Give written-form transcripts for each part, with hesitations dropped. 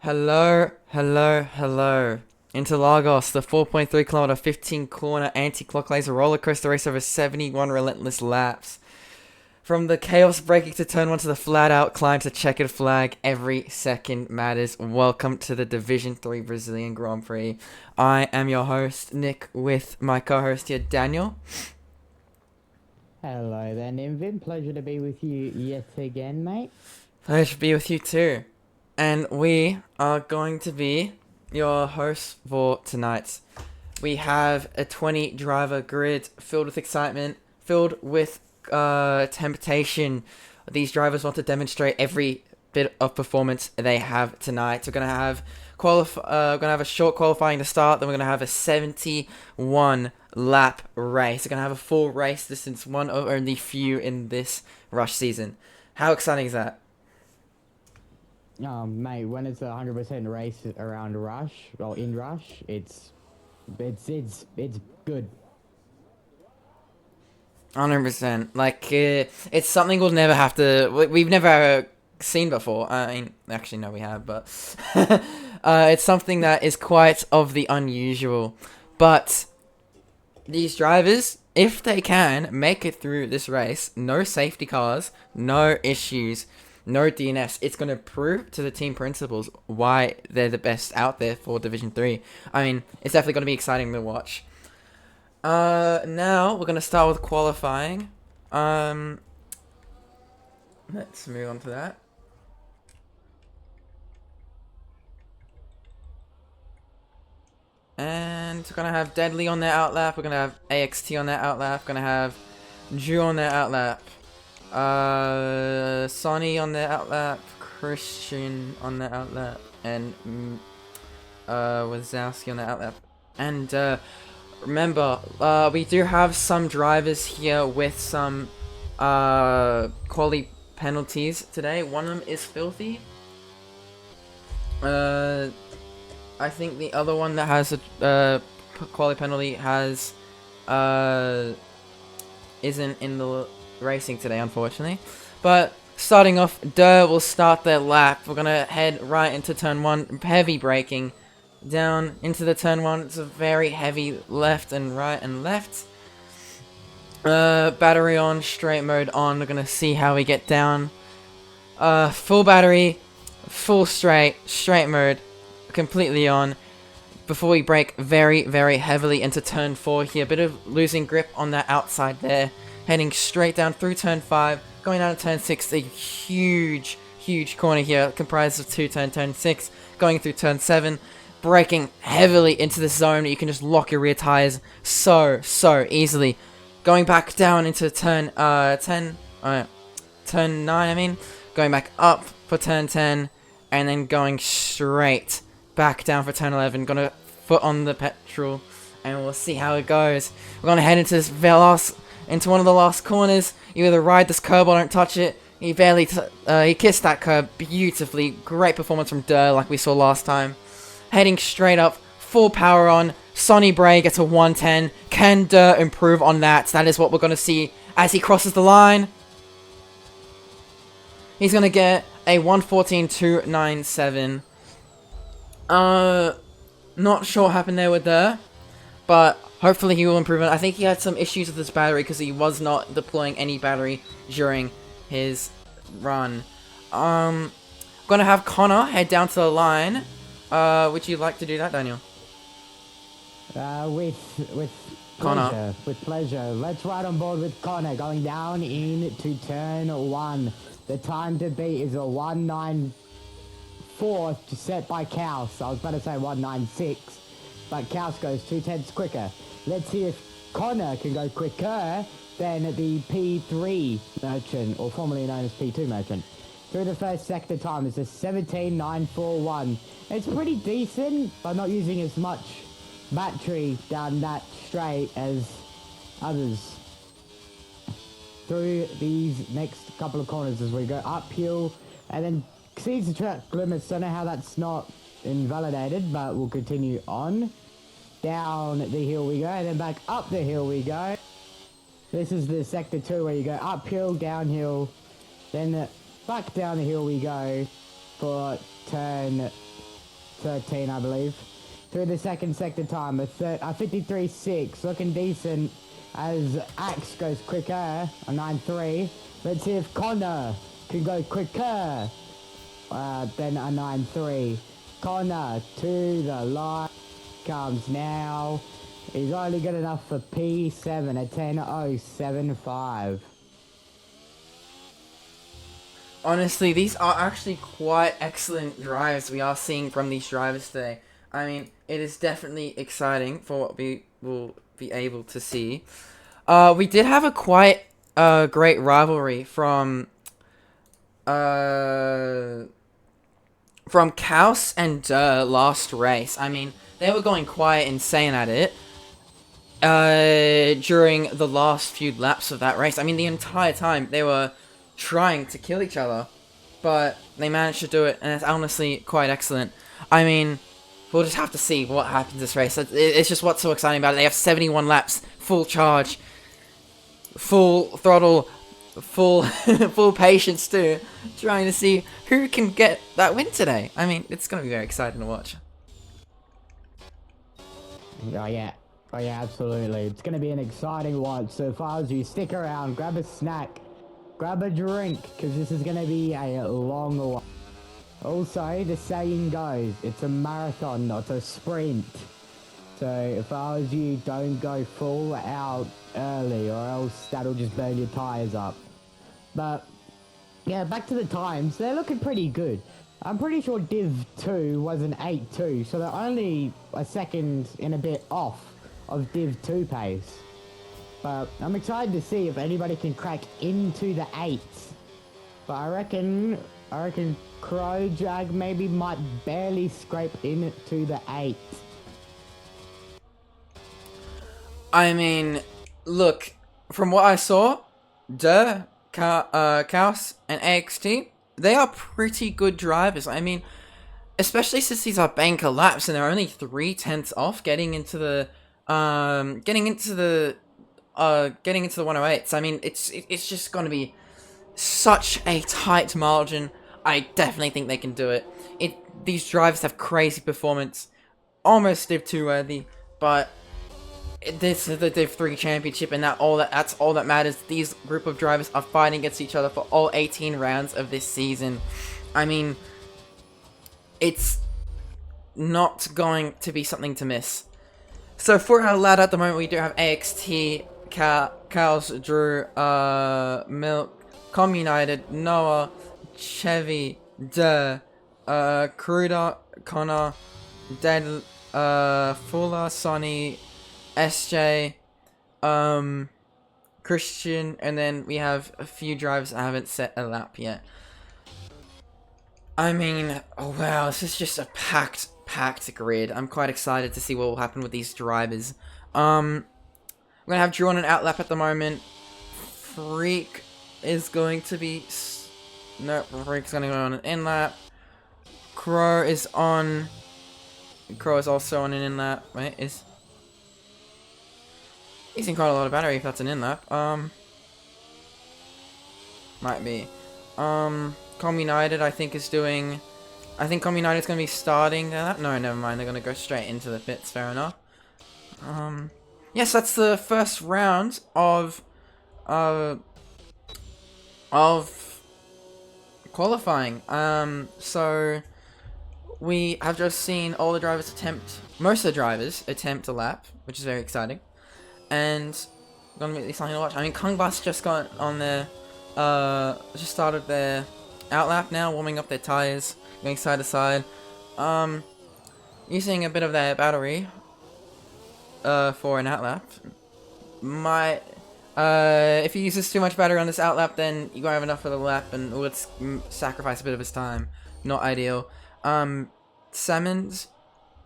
Hello, hello, hello. Interlagos, the 4.3 kilometer, 15 corner anti-clockwise roller coaster race over 71 relentless laps. From the chaos braking to turn one to the flat out climb to checkered flag, every second matters. Welcome to the Division 3 Brazilian Grand Prix. I am your host, Nick, with my co-host here, Daniel. Hello there, Nimvin. Pleasure to be with you yet again, mate. Pleasure to be with you too. And we are going to be your hosts for tonight. We have a 20 driver grid filled with excitement, filled with temptation. These drivers want to demonstrate every bit of performance they have tonight. We're going to have We're gonna have a short qualifying to start. Then we're gonna have a 71 lap race. We're gonna have a full race distance, one of only few in this Rush season. How exciting is that? Mate, when it's a 100% race around Rush or in Rush, it's good. 100%. Like, it's something we'll never have to. We've never seen before. I mean, actually, no, we have, but it's something that is quite of the unusual. But these drivers, if they can make it through this race, no safety cars, no issues, no DNS, it's going to prove to the team principals why they're the best out there for Division 3. I mean, it's definitely going to be exciting to watch. Now we're gonna start with qualifying. Let's move on to that. And we're gonna have Deadly on their outlap. We're gonna have AXT on their outlap. We're gonna have Drew on their outlap. Sonny on their outlap. Christian on their outlap. And Wazowski on their outlap. And remember, we do have some drivers here with some quality penalties today. One of them is Filthy. I think the other one that has a quality penalty has isn't in the racing today, unfortunately. But starting off, Durr will start their lap. We're gonna head right into turn 1, heavy braking. Down into the turn 1, it's a very heavy left and right and left. Battery on, straight mode on. We're gonna see how we get down. Full battery, full straight mode, completely on. Before we brake very, very heavily into turn 4 here. Bit of losing grip on that outside there. Heading straight down through turn 5, going down to turn 6. A huge corner here, comprised of 2 turn 6, going through turn 7. Braking heavily into the zone. You can just lock your rear tires so easily. Going back down into turn 9, I mean. Going back up for turn 10, and then going straight back down for turn 11. Gonna foot on the petrol, and we'll see how it goes. We're gonna head into this into one of the last corners. You either ride this curb or don't touch it. He barely, he kissed that curb beautifully. Great performance from Durr, like we saw last time. Heading straight up, full power on. Sonny Bray gets a 110. Can Durr improve on that? That is what we're going to see as he crosses the line. He's going to get a 114.297. Not sure what happened there with Durr, but hopefully he will improve it. I think he had some issues with his battery because he was not deploying any battery during his run. Gonna have Connor head down to the line. Would you like to do that, Daniel? With Connor. pleasure, with pleasure. Let's ride on board with Connor going down into turn 1. The time to beat is a 194 set by Kaus. I was about to say 196, but Kaus goes 2/10 quicker. Let's see if Connor can go quicker than the P3 merchant, or formerly known as P2 merchant. Through the first sector time is a 17.941. It's pretty decent, but not using as much battery down that straight as others. Through these next couple of corners as we go uphill, and then sees the track limits. Don't know how that's not invalidated, but we'll continue on. Down the hill we go, and then back up the hill we go. This is the sector 2 where you go uphill, downhill, then back down the hill we go for turn 13, I believe. Through the second sector time, a 53.6, looking decent as Axe goes quicker, a 9.3. Let's see if Connor can go quicker than a 9.3. Connor to the line comes now. He's only good enough for P7, a 10.075. Honestly, these are actually quite excellent drives we are seeing from these drivers today. I mean, it is definitely exciting for what we will be able to see. We did have a quite great rivalry from from Kaus and last race, I mean, they were going quite insane at it during the last few laps of that race. I mean, the entire time they were trying to kill each other, but they managed to do it, and it's honestly quite excellent. I mean, we'll just have to see what happens this race. It's just what's so exciting about it. They have 71 laps, full charge, full throttle, full full patience too, trying to see who can get that win today. I mean, it's gonna be very exciting to watch. Oh yeah. Oh yeah, absolutely. It's gonna be an exciting watch. So if I was you, stick around, grab a snack, grab a drink, because this is gonna be a long one. Also, the saying goes, it's a marathon, not a sprint. So if I was you, don't go full out early, or else that'll just burn your tires up. But yeah, back to the times. They're looking pretty good. I'm pretty sure Div 2 was an 8.2, so they're only a second and a bit off of Div 2 pace. But I'm excited to see if anybody can crack into the 8s. But I reckon Crow Jag maybe might barely scrape into the 8. I mean, look, from what I saw, Kaos, and AXT, they are pretty good drivers. I mean, especially since these are banker laps and they're only 3/10 off getting into the 108s. I mean, it's just gonna be such a tight margin. I definitely think they can do it. These drivers have crazy performance, almost Div 2 worthy, but this is the Div 3 championship, and that's all that matters. These group of drivers are fighting against each other for all 18 rounds of this season. I mean, it's not going to be something to miss. So for our ladder at the moment, we do have AXT, Cows, Drew, Milk, Com United, Noah, Chevy, Cruda, Connor, Dead, Fuller, Sonny, SJ, Christian, and then we have a few drivers that haven't set a lap yet. I mean, oh wow, this is just a packed grid. I'm quite excited to see what will happen with these drivers. I'm gonna have Drew on an out lap at the moment. Freak is going to be... No, Freak's gonna go on an in lap. Crow is on... Crow is also on an in lap. Wait, he's in quite a lot of battery if that's an in lap. Might be. Com United, I think, is doing... I think Com United's going to be starting that. No, never mind. They're going to go straight into the pits. Fair enough. Yes, that's the first round of qualifying. So we have just seen all the drivers most of the drivers attempt a lap, which is very exciting. And gonna be something to watch. I mean, Kung Bus just got on their, just started their out lap now, warming up their tires, going side to side. Using a bit of their battery, for an out lap. If he uses too much battery on this out lap, then you won't have enough for the lap, and will sacrifice a bit of his time. Not ideal. Salmons,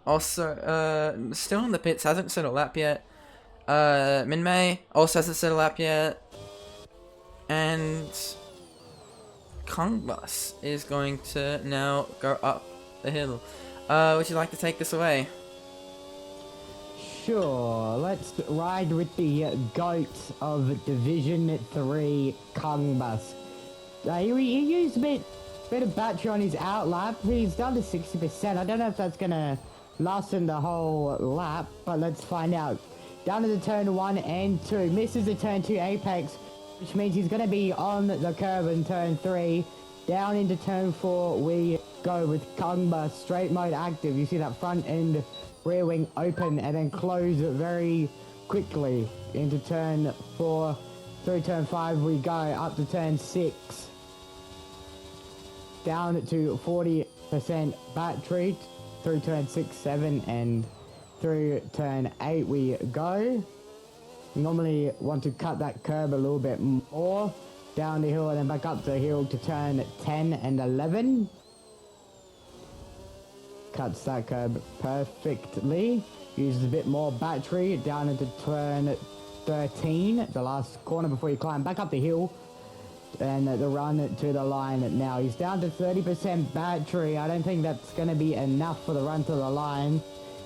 also, still in the pits, hasn't set a lap yet. Minmay also hasn't set a lap yet. And Kong Bus is going to now go up the hill. Would you like to take this away? Sure, let's ride with the GOAT of Division 3, Kung Bus. He used a bit of battery on his out lap. He's down to 60%. I don't know if that's gonna last him the whole lap, but let's find out. Down to the turn 1 and 2. Misses the turn 2 apex, which means he's gonna be on the curb in turn 3. Down into turn 4 we go with Kung Bus, straight mode active. You see that front end rear wing open and then close very quickly into turn 4. Through turn 5 we go up to turn 6. Down to 40% battery through turn 6, 7 and through turn 8 we go. Normally want to cut that curb a little bit more. Down the hill and then back up the hill to turn 10 and 11. cuts that curb perfectly. Uses a bit more battery down into turn 13, the last corner before you climb back up the hill. And the run to the line now. He's down to 30% battery. I don't think that's going to be enough for the run to the line.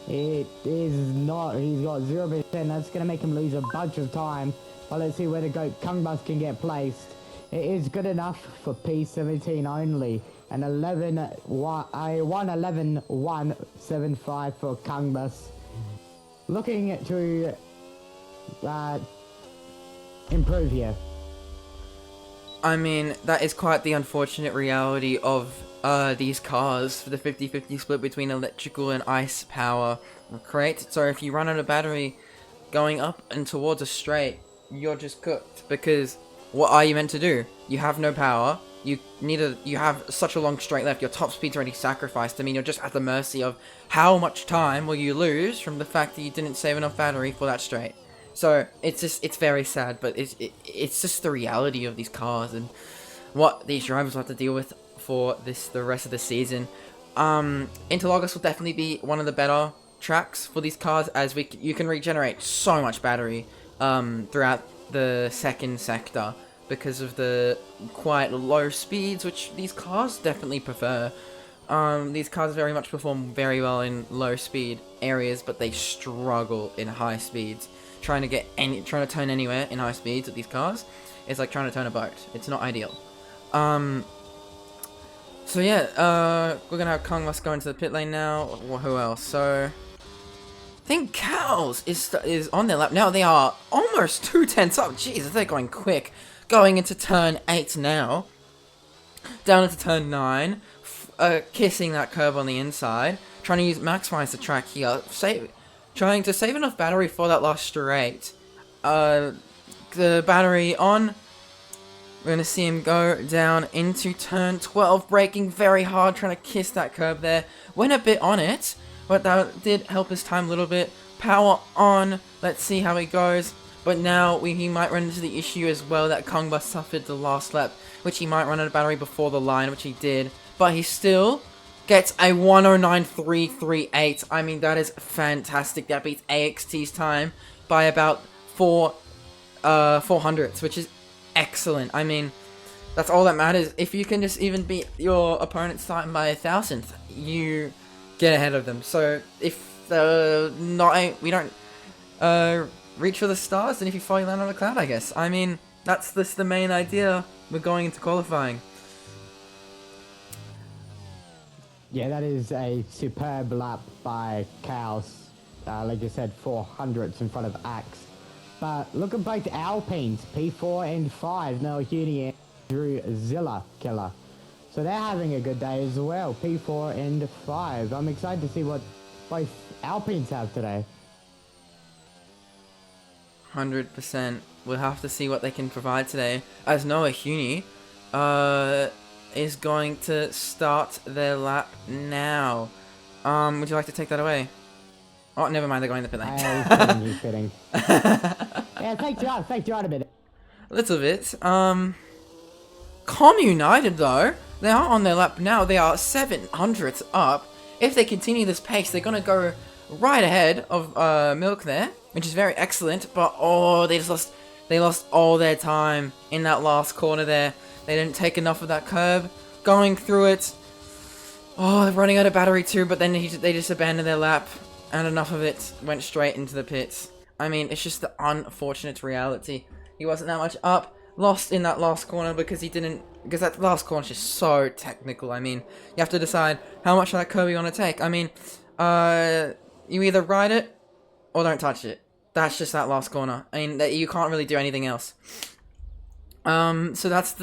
It is not. He's got 0%. That's going to make him lose a bunch of time. But let's see where the goat Kungbus can get placed. It is good enough for P17 only. An 1:11.175 for Kungbus. Looking to improve here. I mean, that is quite the unfortunate reality of these cars for the 50-50 split between electrical and ice power creates. So if you run out of battery going up and towards a straight, you're just cooked, because what are you meant to do? You have no power. You have such a long straight left. Your top speed's already sacrificed. I mean, you're just at the mercy of how much time will you lose from the fact that you didn't save enough battery for that straight. So it's very sad, but it's just the reality of these cars and what these drivers will have to deal with for the rest of the season. Interlagos will definitely be one of the better tracks for these cars, as you can regenerate so much battery throughout the second sector because of the quite low speeds, which these cars definitely prefer. These cars very much perform very well in low speed areas, but they struggle in high speeds. Trying to turn anywhere in high speeds with these cars is like trying to turn a boat. It's not ideal. So yeah, we're gonna have Kungbus go into the pit lane now. Well, who else? So I think Cows is on their lap now. They are almost 2/10 up. Jeez, they're going quick. Going into turn 8 now. Down into turn 9. Kissing that curb on the inside. Trying to maximize the track here. Trying to save enough battery for that last straight. The battery on. We're going to see him go down into turn 12. Braking very hard. Trying to kiss that curb there. Went a bit on it. But that did help his time a little bit. Power on. Let's see how he goes. But now he might run into the issue as well that Kungbus suffered the last lap. Which he might run out of battery before the line. Which he did. But he still gets a 1:09.338. I mean, that is fantastic. That beats AXT's time by about 400ths, which is excellent. I mean, that's all that matters. If you can just even beat your opponent's time by 1,000th, you get ahead of them. So if we don't reach for the stars, then if you fall, you land on a cloud, I guess. I mean, that's the main idea. We're going into qualifying. Yeah, that is a superb lap by Cows. Like you said, 400ths in front of Axe. But look at both Alpines, P4 and 5. Now Huni and Drew Zilla Killer. So they're having a good day as well, P4 and 5. I'm excited to see what both Alpines have today. 100%. We'll have to see what they can provide today. As Noah Huni is going to start their lap now. Would you like to take that away? Oh, never mind, they're going to the pit lane. He's kidding. Yeah, take you out a bit. A little bit. Com United, though, they are on their lap now. They are 700ths up. If they continue this pace, they're going to go right ahead of Milk there, which is very excellent. But, oh, they lost all their time in that last corner there. They didn't take enough of that curb. Going through it. Oh, they're running out of battery too, but then they just abandoned their lap. And enough of it went straight into the pits. I mean, it's just the unfortunate reality. He wasn't that much up. Lost in that last corner because that last corner is just so technical. I mean, you have to decide how much of that curb you want to take. I mean, you either ride it or don't touch it. That's just that last corner. I mean, you can't really do anything else. So that's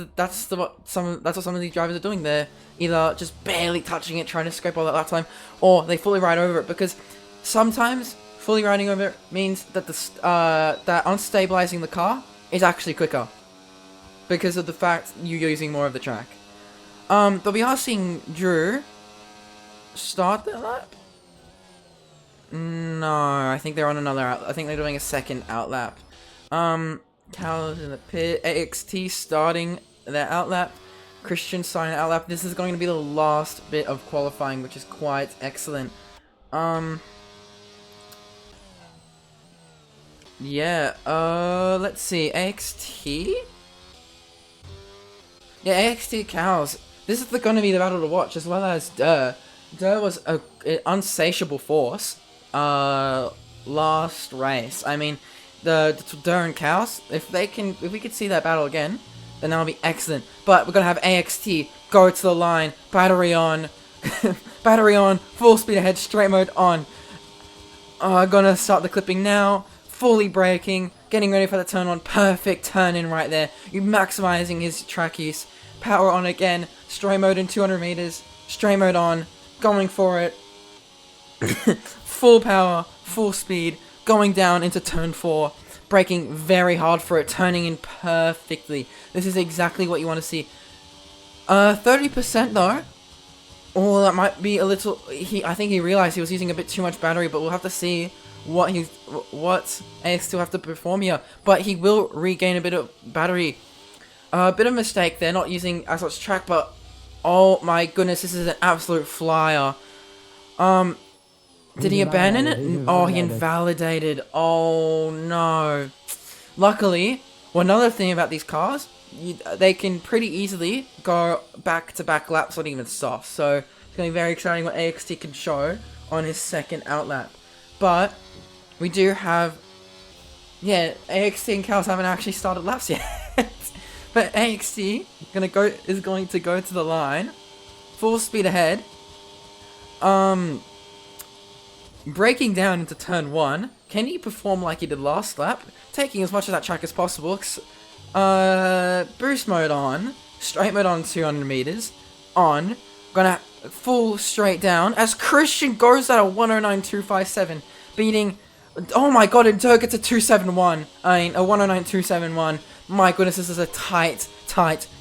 what some of these drivers are doing. They're either just barely touching it, trying to scrape all that lap time, or they fully ride over it, because sometimes fully riding over it means that that unstabilizing the car is actually quicker because of the fact you're using more of the track. But we are seeing Drew start their lap. No, I think they're on another out. I think they're doing a second outlap. Cows in the pit. AXT starting their outlap. Christian sign out lap. This is going to be the last bit of qualifying, which is quite excellent. Yeah, let's see, AXT? Yeah, AXT cows. This is going to be the battle to watch, as well as Durr. Durr was an unsatiable force, last race. I mean, the Durr and cows, if we could see that battle again, then that'll be excellent. But we're gonna have AXT go to the line, battery on, battery on, full speed ahead, straight mode on. Gonna start the clipping now. Fully braking, getting ready for the turn on. Perfect turn in right there. You're maximizing his track use. Power on again. Straight mode in 200 meters. Straight mode on. Going for it. Full power, full speed. Going down into turn 4. Braking very hard for it. Turning in perfectly. This is exactly what you want to see. 30% though. Oh, that might be a little... I think he realized he was using a bit too much battery, but we'll have to see what AX2 have to perform here. But he will regain a bit of battery. A bit of mistake there, not using as much track, but oh my goodness, this is an absolute flyer. Did he abandon it? Oh, he invalidated. Oh no. Luckily, well, another thing about these cars, they can pretty easily go back-to-back laps on even soft. So it's going to be very exciting what AXT can show on his second outlap. But we do have, yeah, AXT and Cows haven't actually started laps yet. But AXT is going to go to the line, full speed ahead. Breaking down into turn 1. Can he perform like he did last lap? Taking as much of that track as possible. Boost mode on. Straight mode on 200 meters. On. Gonna full straight down. As Christian goes at a 109.257. Beating... Oh my god, and Durr gets a 271. I mean, a 109.271. My goodness, this is a tight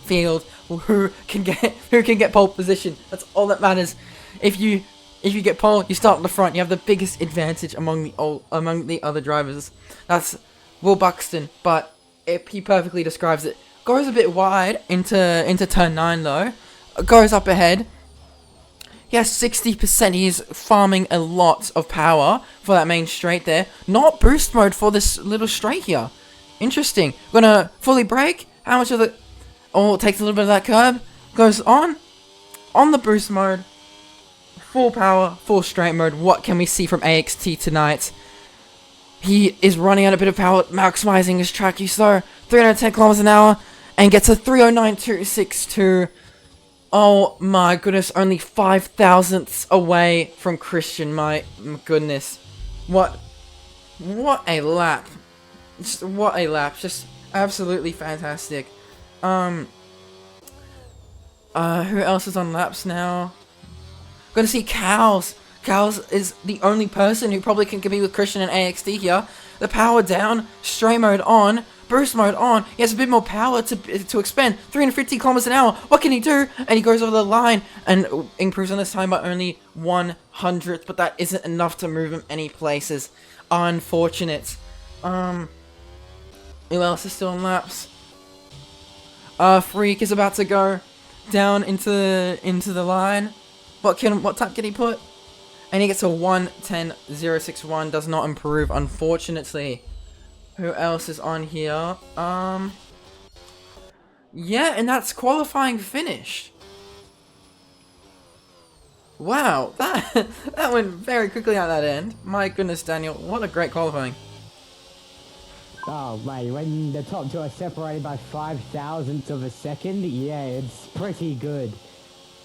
field. Who can get pole position? That's all that matters. If you get pole, you start at the front. You have the biggest advantage among the other drivers. That's Will Buxton, but he perfectly describes it. Goes a bit wide into turn 9 though. Goes up ahead. He has 60%. He's farming a lot of power for that main straight there. Not boost mode for this little straight here. Interesting. Gonna fully brake. How much of the... Oh, it takes a little bit of that curb. Goes on the boost mode. Full power, full straight mode. What can we see from AXT tonight? He is running out a bit of power, maximizing his track use though. 310 kilometers an hour and gets a 309.262. Oh my goodness, only 5 thousandths away from Christian. My goodness. What a lap. Just what a lap. Just absolutely fantastic. Who else is on laps now? Gonna see Cows. Cows is the only person who probably can compete with Christian and AXT here. The power down, straight mode on, boost mode on. He has a bit more power to expend. 350 kilometers an hour. What can he do? And he goes over the line and improves on this time by only 1/100th. But that isn't enough to move him any places. Unfortunate. Who else is still on laps? Freak is about to go down into the line. What time can he put? And he gets a 1:10.061. Does not improve, unfortunately. Who else is on here? Yeah, and that's qualifying finished. Wow, that went very quickly at that end. My goodness, Daniel, what a great qualifying. Oh, mate, when the top two are separated by 5 thousandths of a second, yeah, it's pretty good.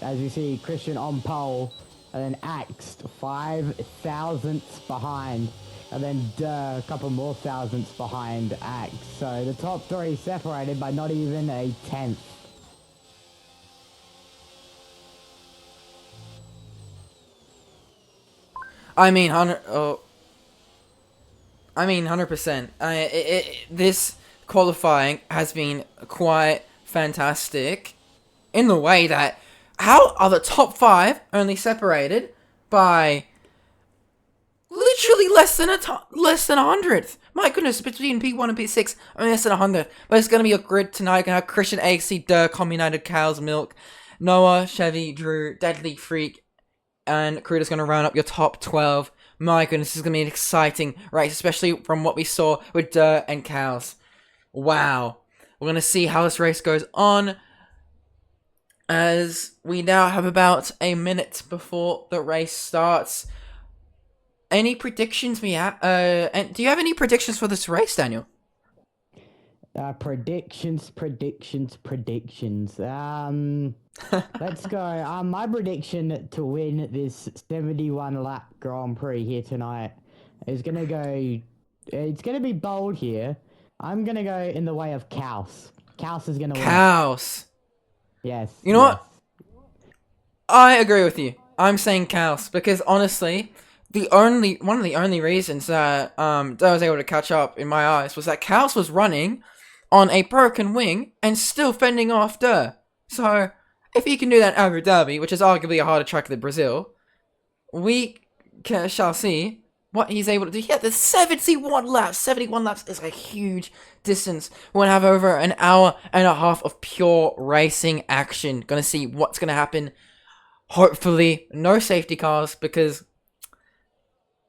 As you see, Christian on pole, and then Axed 5 thousandths behind, and then Durr a couple more thousandths behind Axe. So the top three separated by not even a tenth. I mean, 100%. This qualifying has been quite fantastic in the way that how are the top 5 only separated by literally less than a hundredth? My goodness, between P1 and P6, only less than 100. But it's going to be a grid tonight. Going to have Christian, AC, Durr, United, Cows, Milk, Noah, Chevy, Drew, Deadly, Freak, and Cruder's going to round up your top 12. My goodness, this is going to be an exciting race, especially from what we saw with Durr and Cows. Wow. We're going to see how this race goes on, as we now have about a minute before the race starts. Any predictions we have? And do you have any predictions for this race, Daniel? Predictions. Let's go. My prediction to win this 71 lap Grand Prix here tonight is gonna go. It's gonna be bold here. I'm gonna go in the way of Kaus. Kaus is gonna win. Kaus. Yes. You know what? I agree with you. I'm saying Kaus because honestly, one of the only reasons that I was able to catch up in my eyes was that Kaus was running on a broken wing and still fending off Durr. So if he can do that in Abu Dhabi, which is arguably a harder track than Brazil, we shall see what he's able to do. Yeah, the 71 laps. 71 laps is a huge distance. We're going to have over an hour and a half of pure racing action. Going to see what's going to happen. Hopefully, no safety cars, because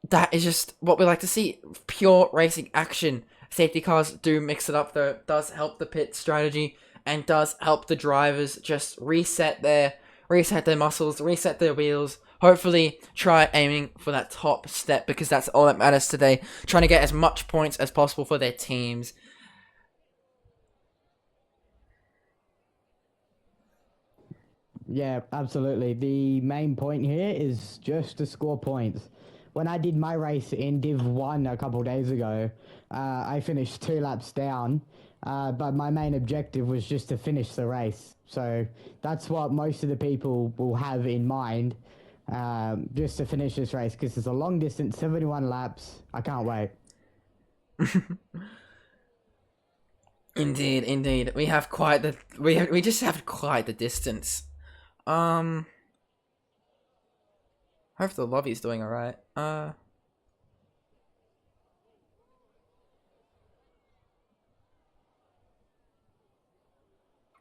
that is just what we like to see. Pure racing action. Safety cars do mix it up, though. It does help the pit strategy and does help the drivers just reset their muscles, reset their wheels. Hopefully, try aiming for that top step, because that's all that matters today. Trying to get as much points as possible for their teams. Yeah, absolutely. The main point here is just to score points. When I did my race in Div 1 a couple days ago, I finished 2 laps down, but my main objective was just to finish the race. So that's what most of the people will have in mind, just to finish this race, because it's a long distance, 71 laps. I can't wait. Indeed. We have quite the we just have quite the distance. Hope the lobby's doing alright.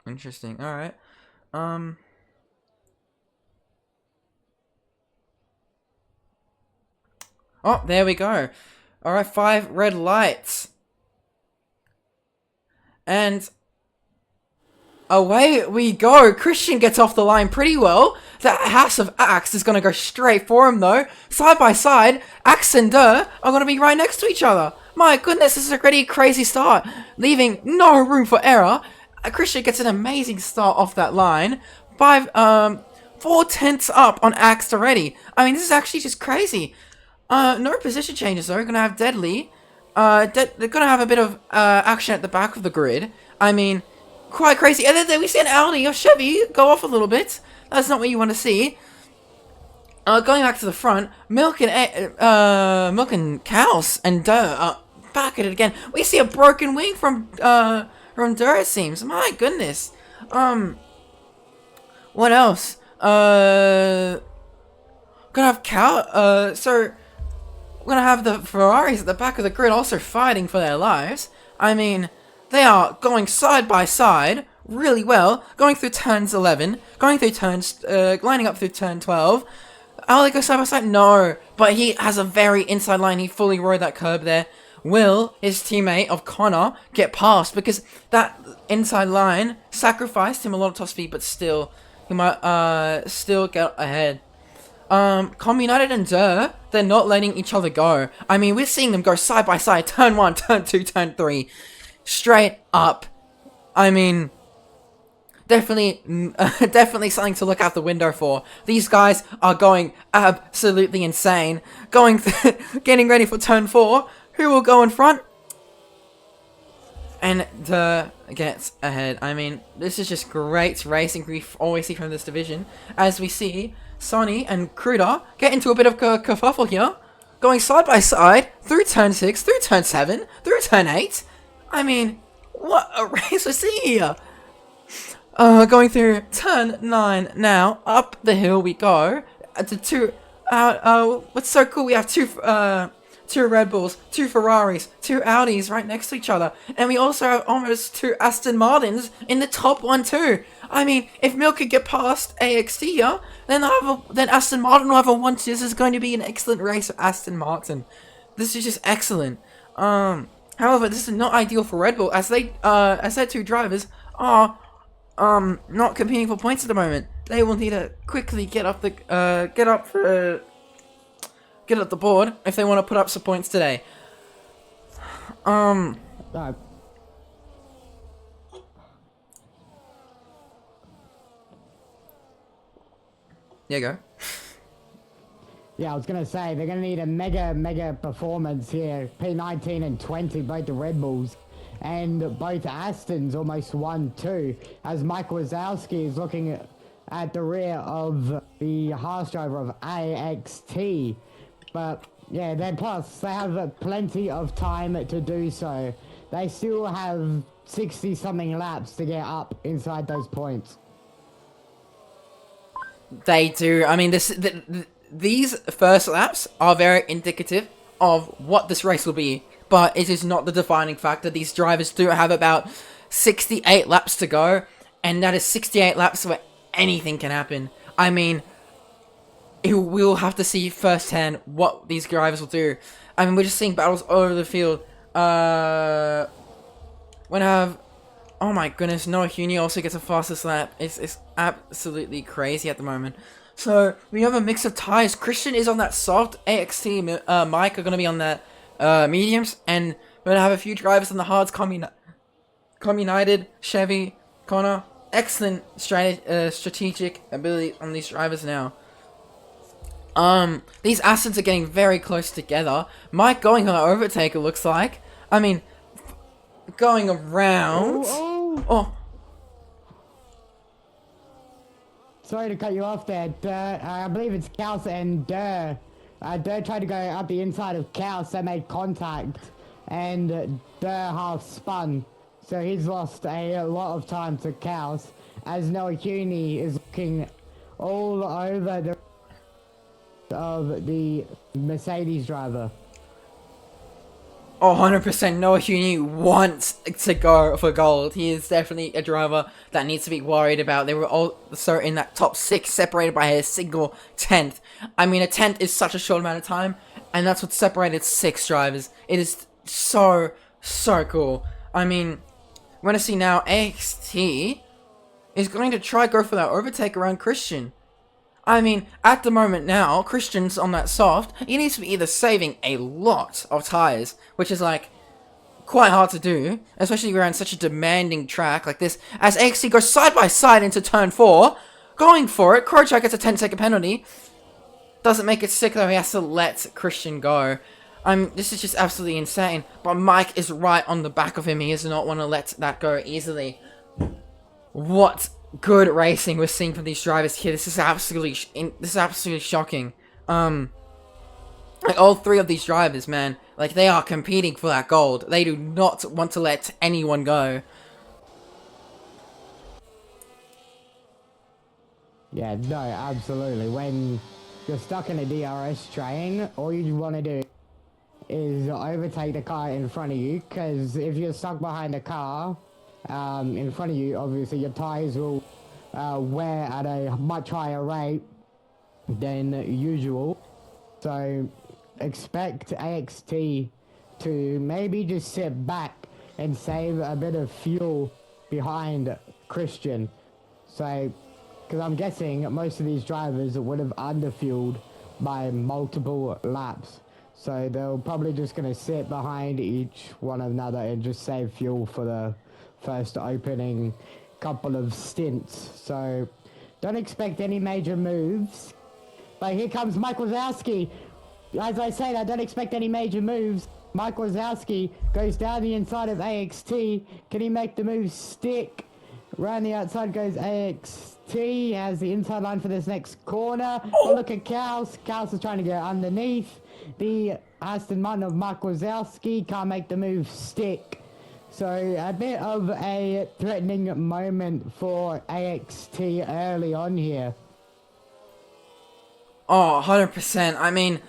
Interesting. Alright. Oh, there we go. Alright, 5 red lights. And away we go. Christian gets off the line pretty well. The House of Axe is going to go straight for him, though. Side by side, Axe and Durr are going to be right next to each other. My goodness, this is a pretty crazy start, leaving no room for error. Christian gets an amazing start off that line. 4/10 up on Axe already. I mean, this is actually just crazy. No position changes, though. We're going to have Deadly. They're going to have a bit of action at the back of the grid. I mean, quite crazy. And then we see an Audi or Chevy go off a little bit. That's not what you want to see. Going back to the front, Milk and Cows and Durr are back at it again. We see a broken wing from Durr, it seems. My goodness. What else? Gonna have so we're gonna have the Ferraris at the back of the grid also fighting for their lives. I mean, they are going side by side really well, going through turns 11, going through turns, lining up through turn 12. Oh, they go side by side? No, but he has a very inside line. He fully rode that curb there. Will his teammate of Connor get past, because that inside line sacrificed him a lot of top speed, but still, he might still get ahead. United and Durr, they're not letting each other go. I mean, we're seeing them go side by side, turn 1, turn 2, turn 3, straight up. I mean, definitely something to look out the window for. These guys are going absolutely insane. Getting ready for turn 4. Who will go in front? And Durr gets ahead. I mean, this is just great racing we always see from this division, as we see Sonny and Cruder get into a bit of kerfuffle here, going side by side through turn 6, through turn 7, through turn 8. I mean, what a race we're seeing here. Going through turn 9 now, up the hill we go. What's so cool, we have two two Red Bulls, two Ferraris, two Audis right next to each other, and we also have almost two Aston Martins in the top one too. I mean, if Milk could get past AXT here, then then Aston Martin will have a 1-2. This is going to be an excellent race for Aston Martin. This is just excellent. However, this is not ideal for Red Bull as their two drivers are not competing for points at the moment. They will need to quickly get up the board if they want to put up some points today. No. There you go. Yeah, I was gonna say they're gonna need a mega performance here. P19 and 20, both the Red Bulls, and both Astons almost 1-2. As Mike Wazowski is looking at the rear of the Haas driver of AXT, but yeah, they have plenty of time to do so. They still have 60 something laps to get up inside those points. They do. I mean, these first laps are very indicative of what this race will be, but it is not the defining factor. These drivers do have about 68 laps to go, and that is 68 laps where anything can happen. I mean, we'll have to see firsthand what these drivers will do. I mean, we're just seeing battles all over the field. When I have... Oh my goodness, Noah Huni also gets a fastest lap. It's absolutely crazy at the moment. So, we have a mix of tires. Christian is on that soft. AXT, Mike are going to be on that mediums. And we're going to have a few drivers on the hards. United, Chevy, Connor. Excellent strategic ability on these drivers now. These Astons are getting very close together. Mike going on an overtaker, looks like. I mean, going around. Oh. Sorry to cut you off there. I believe it's Kaus and Durr. Durr tried to go up the inside of Kaus. They made contact, and Durr half spun. So he's lost a lot of time to Kaus, as Noah Huni is looking all over the Mercedes driver. Oh, 100% Noah Huni wants to go for gold. He is definitely a driver that needs to be worried about. They were also in that top 6, separated by a single 10th. I mean, a 10th is such a short amount of time, and that's what separated 6 drivers. It is so cool. I mean, we're going to see now AXT is going to try go for that overtake around Christian. I mean, at the moment now, Christian's on that soft. He needs to be either saving a lot of tires, which is like quite hard to do, especially around such a demanding track like this. As AXT goes side by side into turn 4, going for it. Krochak gets a 10-second penalty. Doesn't make it sick though. He has to let Christian go. This is just absolutely insane. But Mike is right on the back of him. He does not want to let that go easily. What good racing we're seeing from these drivers here. This is absolutely shocking. Like all 3 of these drivers, man, like they are competing for that gold. They do not want to let anyone go. Yeah, no, absolutely. When you're stuck in a DRS train, all you want to do is overtake the car in front of you, because if you're stuck behind a car in front of you, obviously your tires will wear at a much higher rate than usual. So expect AXT to maybe just sit back and save a bit of fuel behind Christian. So, because I'm guessing most of these drivers would have underfueled by multiple laps. So they're probably just going to sit behind each one another and just save fuel for the first opening couple of stints. So don't expect any major moves. But here comes Mike Wazowski. As I say, I don't expect any major moves. Mike Wazowski goes down the inside of AXT. Can he make the move stick? Around the outside goes AXT. Has the inside line for this next corner. Oh, look at Kaus. Kaus is trying to get underneath. The Aston Martin of Mike Wazowski can't make the move stick. So a bit of a threatening moment for AXT early on here. Oh, 100%. I mean,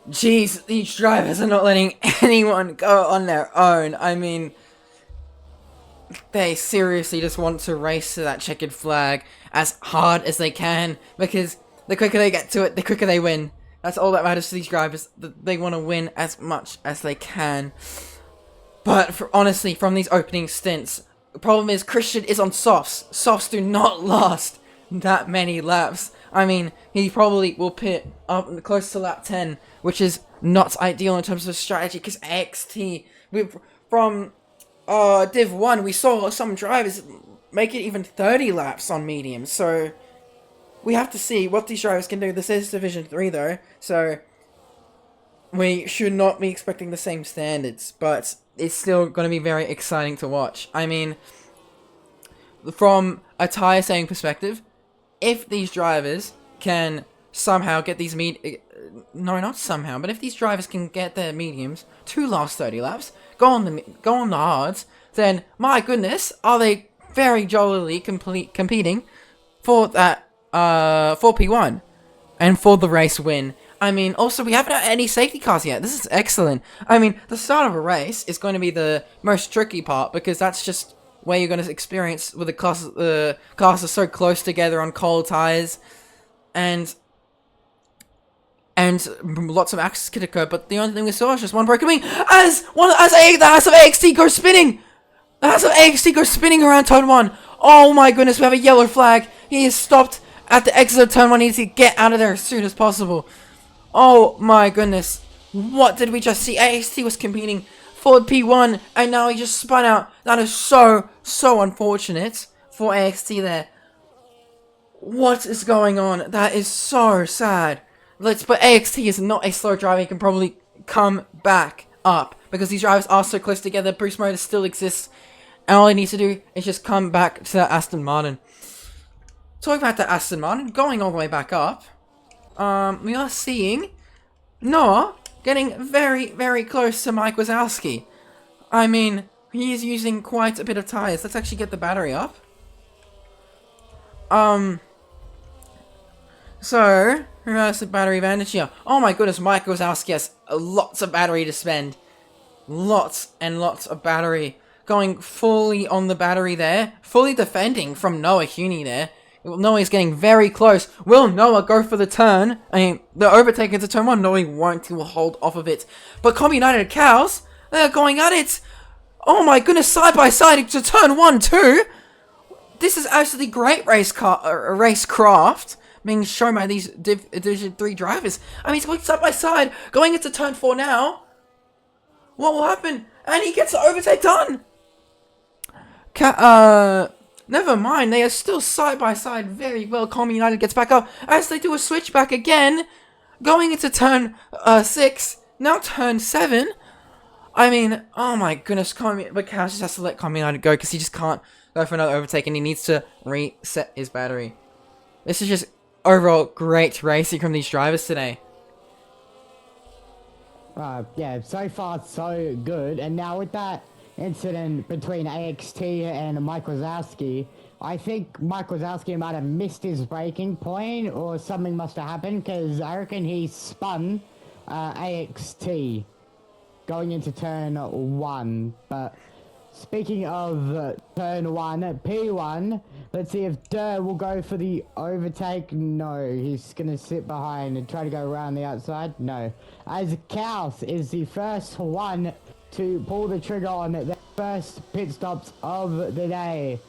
Jeez, these drivers are not letting anyone go on their own. I mean, they seriously just want to race to that checkered flag as hard as they can, because the quicker they get to it, the quicker they win. That's all that matters to these drivers. They want to win as much as they can. But honestly, from these opening stints, the problem is Christian is on softs. Softs do not last that many laps. I mean, he probably will pit up close to lap 10, which is not ideal in terms of strategy, because AXT, from Div 1, we saw some drivers make it even 30 laps on mediums, so we have to see what these drivers can do. This is Division 3 though, so we should not be expecting the same standards, but it's still going to be very exciting to watch. I mean, from a tire saving perspective, if these drivers can somehow get these no, not somehow, but if these drivers can get their mediums to last 30 laps, go on the hards, then my goodness, are they very jollily competing for that 4P1 and for the race win. I mean, also, we haven't had any safety cars yet. This is excellent. I mean, the start of a race is going to be the most tricky part, because that's just where you're going to experience with the cars are so close together on cold tires, and lots of accidents could occur. But the only thing we saw is just one broken wing as the ass of AXT goes spinning. The ass of AXT goes spinning around turn 1. Oh my goodness, we have a yellow flag. He is stopped at the exit of turn 1. He needs to get out of there as soon as possible. Oh my goodness. What did we just see? AXT was competing for P1 and now he just spun out. That is so unfortunate for AXT there. What is going on? That is so sad. But AXT is not a slow driver. He can probably come back up, because these drivers are so close together. Boost mode still exists, and all he needs to do is just come back to that Aston Martin. Talking about the Aston Martin, going all the way back up, we are seeing Noah getting very close to Mike Wazowski. I mean, he is using quite a bit of tires. Let's actually get the battery up. So, who has the battery advantage here? Oh my goodness, Mike Wazowski has lots of battery to spend. Lots and lots of battery. Going fully on the battery there. Fully defending from Noah Huni there. Noah is getting very close. Will Noah go for the turn? I mean, the overtake into turn 1. Noah won't. He will hold off of it. But Combi United Cows, they're going at it. Oh my goodness, side by side into turn 1 too. This is absolutely great racecraft being shown by these Division 3 drivers. I mean, he's going side by side, going into turn 4 now. What will happen? And he gets the overtake done. Never mind, they are still side by side very well. Combi United gets back up as they do a switchback again, going into turn 6, now turn 7. I mean, oh my goodness, but Cash just has to let Combi United go, because he just can't go for another overtake, and he needs to reset his battery. This is just overall great racing from these drivers today. Yeah, so far so good. And now with that incident between AXT and Mike Wazowski, I think Mike Wazowski might have missed his braking point, or something must have happened, because I reckon he spun AXT going into turn 1. But speaking of turn 1, P1, let's see if Durr will go for the overtake. No, he's going to sit behind and try to go around the outside. No. As Kaus is the first one to pull the trigger on the first pit stops of the day.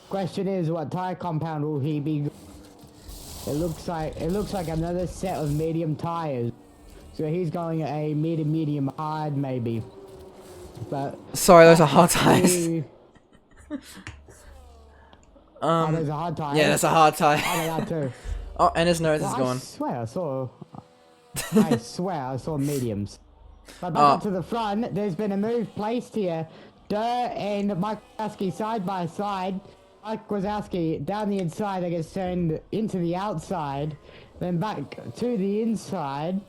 Question is, what tire compound will he be? It looks like another set of medium tires. So he's going a medium hard maybe. But sorry, those are hard tires. There's a hard tire. Yeah, that's a hard tire. I know that too. Oh, and his nose is gone. I swear I saw mediums. But back up to the front, there's been a move placed here. Durr and Mike Wazowski side by side. Mike Wazowski down the inside, that gets turned into the outside. Then back to the inside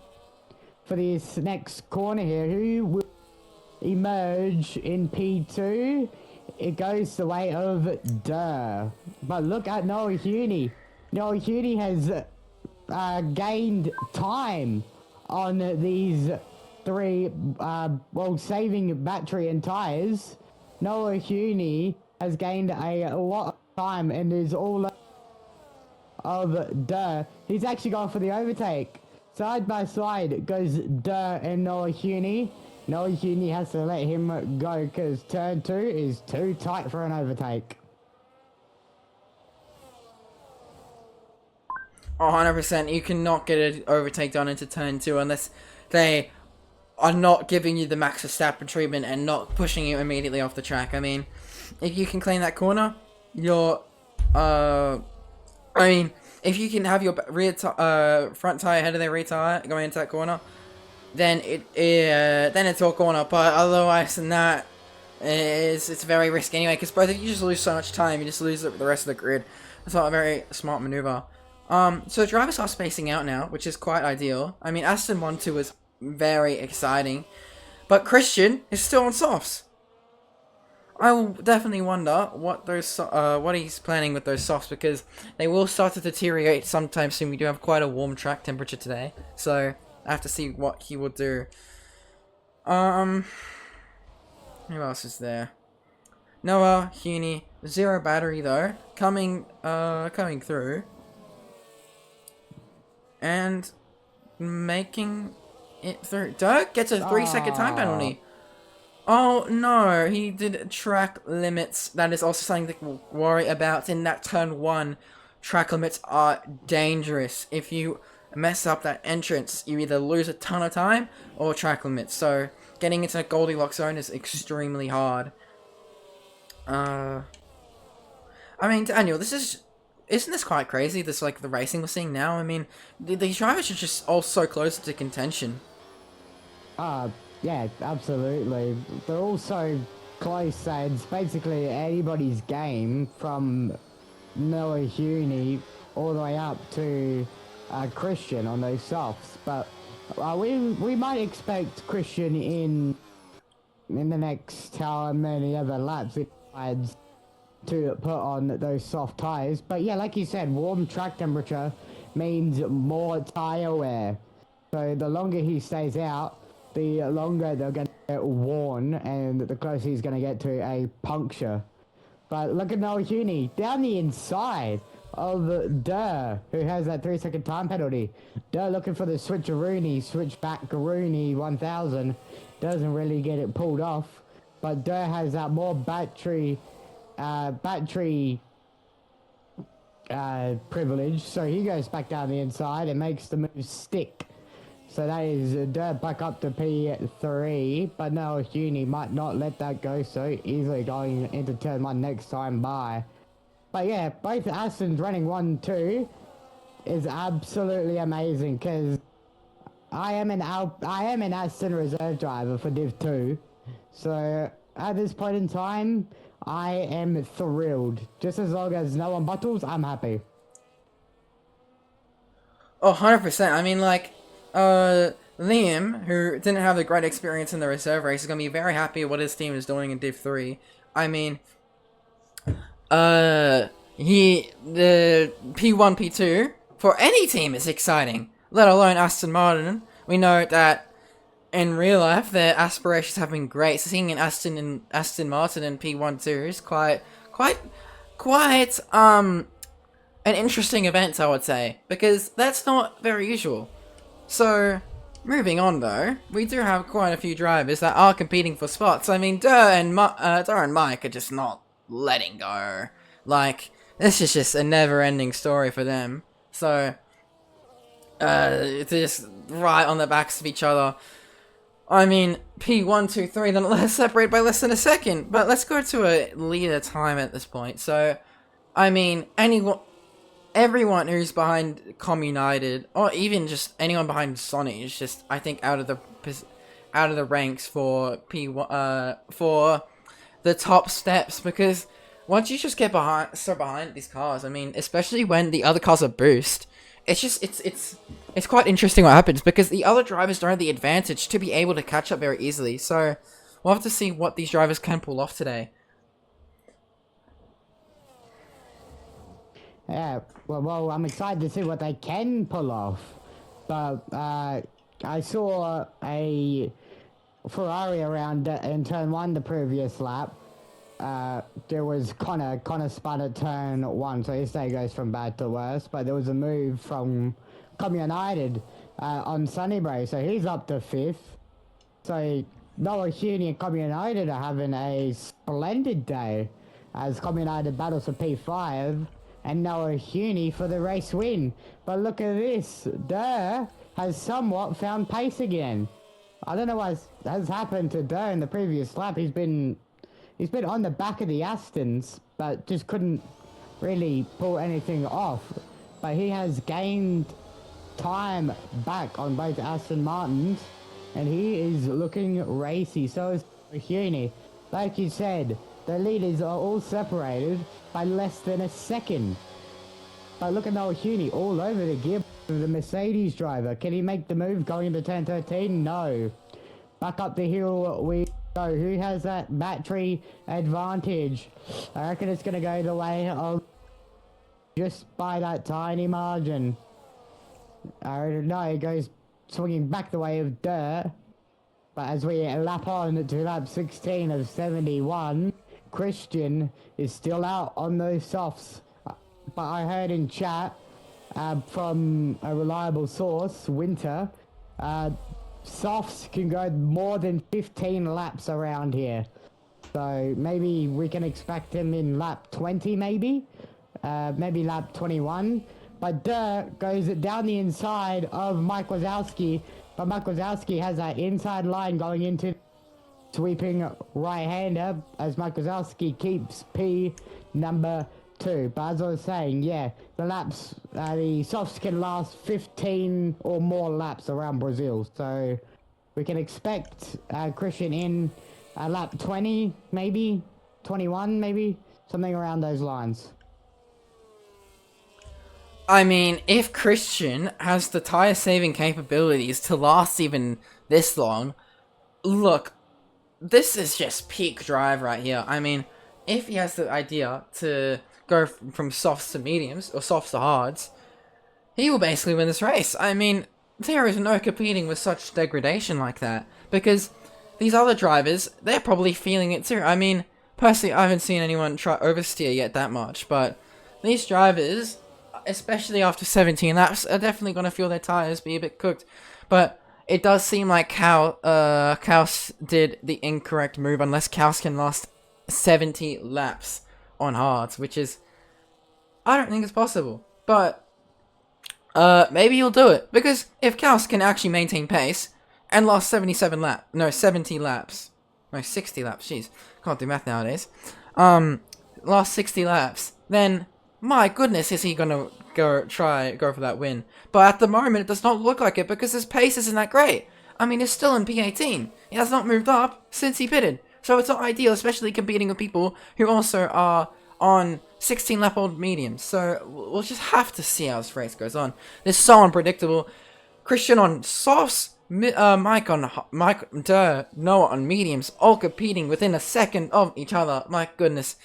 for this next corner here. Who will emerge in P2? It goes the way of Durr. But look at Noah Huni. Noah Huni has gained time on these three, well, saving battery and tires, Noah Huni has gained a lot of time and is all of Durr. He's actually gone for the overtake. Side by side goes Durr and Noah Huni. Noah Huni has to let him go because turn 2 is too tight for an overtake. 100%. You cannot get an overtake done into turn 2 unless they are not giving you the max Verstappen treatment and not pushing you immediately off the track. I mean, if you can clean that corner, you're, I mean, if you can have your front tire ahead of their rear tire going into that corner, then then it's all corner. But otherwise than that, it's very risky anyway. Because both of you just lose so much time, you just lose the rest of the grid. It's not a very smart maneuver. So the drivers are spacing out now, which is quite ideal. I mean, Aston 1-2 was very exciting, but Christian is still on softs. I will definitely wonder what he's planning with those softs, because they will start to deteriorate sometime soon. We do have quite a warm track temperature today, so I have to see what he will do. Who else is there? Noah, Huni, zero battery though, coming through and making it through. Dirk gets a 3-second time penalty. Oh no, he did track limits. That is also something to worry about in that turn 1. Track limits are dangerous. If you mess up that entrance, you either lose a ton of time or track limits. So getting into a Goldilocks zone is extremely hard. I mean, Daniel, isn't this quite crazy? This, like, the racing we're seeing now. I mean, these drivers are just all so close to contention. Yeah, absolutely. They're all so close that it's basically anybody's game, from Noah Huni all the way up to Christian on those softs. But we might expect Christian in the next how many other laps it decides to put on those soft tires. But yeah, like you said, warm track temperature means more tire wear. So the longer he stays out, the longer they're going to get worn, and the closer he's going to get to a puncture. But look at Noah Huni down the inside of Durr, who has that 3-second time penalty. Durr looking for the switchback Rooney 1000. Doesn't really get it pulled off, but Durr has that more battery privilege, so he goes back down the inside and makes the move stick. So that is Durr back up to P3, but no, Huni might not let that go so easily going into turn 1 next time by. But yeah, both Astons running 1-2 is absolutely amazing, because I am an Aston reserve driver for Div 2. So at this point in time, I am thrilled. Just as long as no one bottles, I'm happy. Oh, 100%. I mean, like, Liam, who didn't have the great experience in the reserve race, is going to be very happy with what his team is doing in Div 3. I mean, the P1, P2, for any team is exciting, let alone Aston Martin. We know that in real life, their aspirations have been great. So seeing an Aston Martin in P1-2 is quite, an interesting event, I would say, because that's not very usual. So, moving on though, we do have quite a few drivers that are competing for spots. I mean, Durr and Mike are just not letting go. Like, this is just a never-ending story for them. So, it's just right on the backs of each other. I mean, P1, 2, 3, then let's separate by less than a second. But let's go to a leader time at this point. So, I mean, everyone who's behind Com United, or even just anyone behind Sony, is just, I think, out of the ranks for for the top steps, because once you just get behind these cars, I mean, especially when the other cars are boost, it's just it's quite interesting what happens, because the other drivers don't have the advantage to be able to catch up very easily. So we'll have to see what these drivers can pull off today. Yeah, well, I'm excited to see what they can pull off. But I saw a Ferrari around in turn one the previous lap. There was Connor. Connor spun at turn one, so his day goes from bad to worse. But there was a move from Com United on Sunnybray, so he's up to fifth. So Noah Huni and Com United are having a splendid day as Com United battles for P5 and Noah Huni for the race win. But look at this, Durr has somewhat found pace again. I don't know what has happened to Durr in the previous lap. He's been on the back of the Astons, but just couldn't really pull anything off. But he has gained time back on both Aston Martins, and he is looking racy. So is Huni. Like you said, the leaders are all separated by less than a second. But look at Noah Huni all over the gear of the Mercedes driver. Can he make the move going into turn 13? No. Back up the hill we go. Who has that battery advantage? I reckon it's going to go the way of just by that tiny margin. I don't know, it goes swinging back the way of Dirt. But as we lap on to lap 16 of 71, Christian is still out on those softs. But I heard in chat from a reliable source, Winter, softs can go more than 15 laps around here. So maybe we can expect him in lap 20 maybe? Maybe lap 21. But Dirt goes down the inside of Mike Wazowski. But Mike Wazowski has that inside line going into sweeping right-hander as Mike Wazowski keeps P number 2. But as I was saying, yeah, the laps, the softs can last 15 or more laps around Brazil. So we can expect Christian in lap 20, maybe 21, maybe something around those lines. I mean, if Christian has the tire saving capabilities to last even this long, look, this is just peak drive right here. I mean, if he has the idea to go from softs to mediums, or softs to hards, he will basically win this race. I mean, there is no competing with such degradation like that, because these other drivers, they're probably feeling it too. I mean, personally, I haven't seen anyone try oversteer yet that much, but these drivers, especially after 17 laps, are definitely going to feel their tires be a bit cooked. But it does seem like Kaus did the incorrect move, unless Kaus can last 70 laps on hards, which is, I don't think it's possible. But maybe he'll do it, because if Kaus can actually maintain pace and last 70 laps, no, 60 laps, jeez, can't do math nowadays, last 60 laps, then my goodness, is he gonna go for that win? But at the moment, it does not look like it, because his pace isn't that great. I mean, he's still in P18. He has not moved up since he pitted. So it's not ideal, especially competing with people who also are on 16 lap old mediums. So we'll just have to see how this race goes on. This is so unpredictable. Christian on softs, Noah on mediums, all competing within a second of each other. My goodness.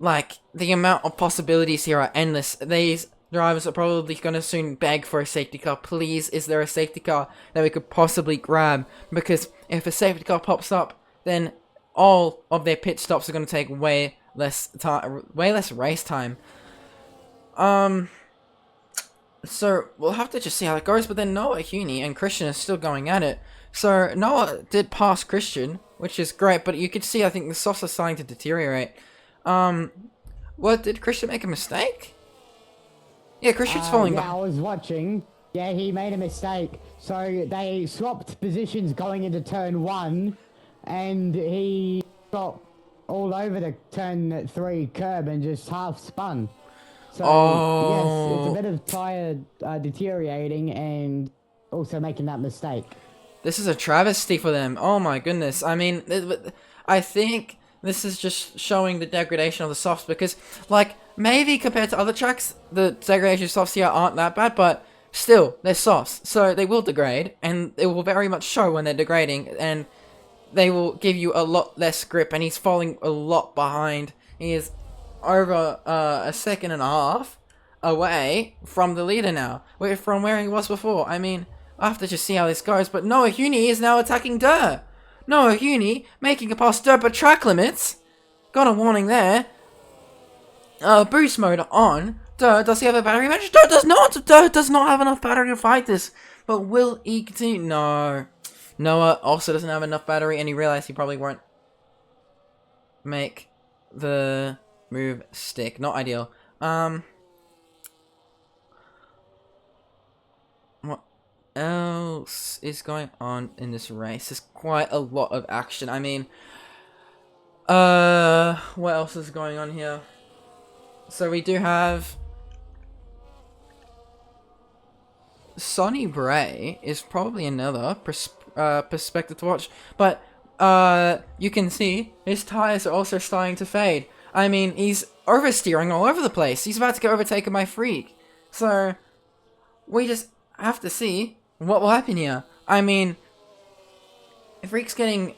Like, the amount of possibilities here are endless. These drivers are probably going to soon beg for a safety car. Please, is there a safety car that we could possibly grab? Because if a safety car pops up, then all of their pit stops are going to take way less race time. So we'll have to just see how it goes. But then Noah Huni and Christian are still going at it. So Noah did pass Christian, which is great. But you could see, I think the softs are starting to deteriorate. What, did Christian make a mistake? Yeah, Christian's falling back. Yeah, I was watching. Yeah, he made a mistake. So they swapped positions going into turn 1, and he got all over the turn 3 curb and just half spun. So, yes, it's a bit of tire deteriorating and also making that mistake. This is a travesty for them. Oh my goodness. I mean, I think this is just showing the degradation of the softs, because, like, maybe compared to other tracks, the degradation of softs here aren't that bad, but still, they're softs, so they will degrade, and it will very much show when they're degrading, and they will give you a lot less grip, and he's falling a lot behind. He is over a second and a half away from the leader now, from where he was before. I mean, I have to just see how this goes. But Noah Huni is now attacking Durr. Noah Huni making a pass Durr, but track limits. Got a warning there. Boost mode on. Durr, does he have a battery match? Durr does not! Durr does not have enough battery to fight this. But will he continue? No. Noah also doesn't have enough battery, and he realized he probably won't make the move stick. Not ideal. What else is going on in this race? There's quite a lot of action. I mean, what else is going on here? So we do have Sonny Bray is probably another perspective to watch, but you can see his tires are also starting to fade. I mean, he's oversteering all over the place. He's about to get overtaken by Freak. So we just have to see what will happen here. I mean, Freak's getting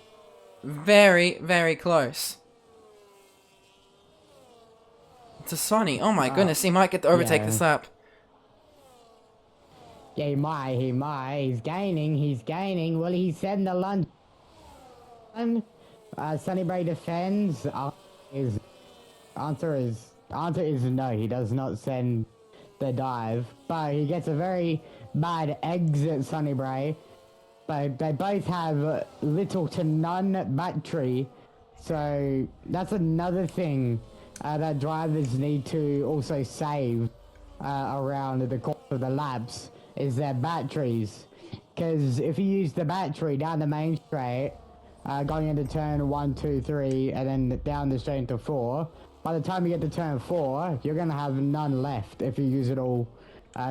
very, very close to Sonny. Oh my goodness, he might get to overtake this lap. Yeah, he might. He's gaining. Will he send the lunge? Sonny Bray defends. His answer is no, he does not send the dive. But he gets a very bad exit, Sonny Bray. But they both have little to none battery. So that's another thing that drivers need to also save around the course of the laps. Is their batteries, because if you use the battery down the main straight, going into turn 1, 2, 3, and then down the straight into 4, by the time you get to turn 4, you're going to have none left if you use it all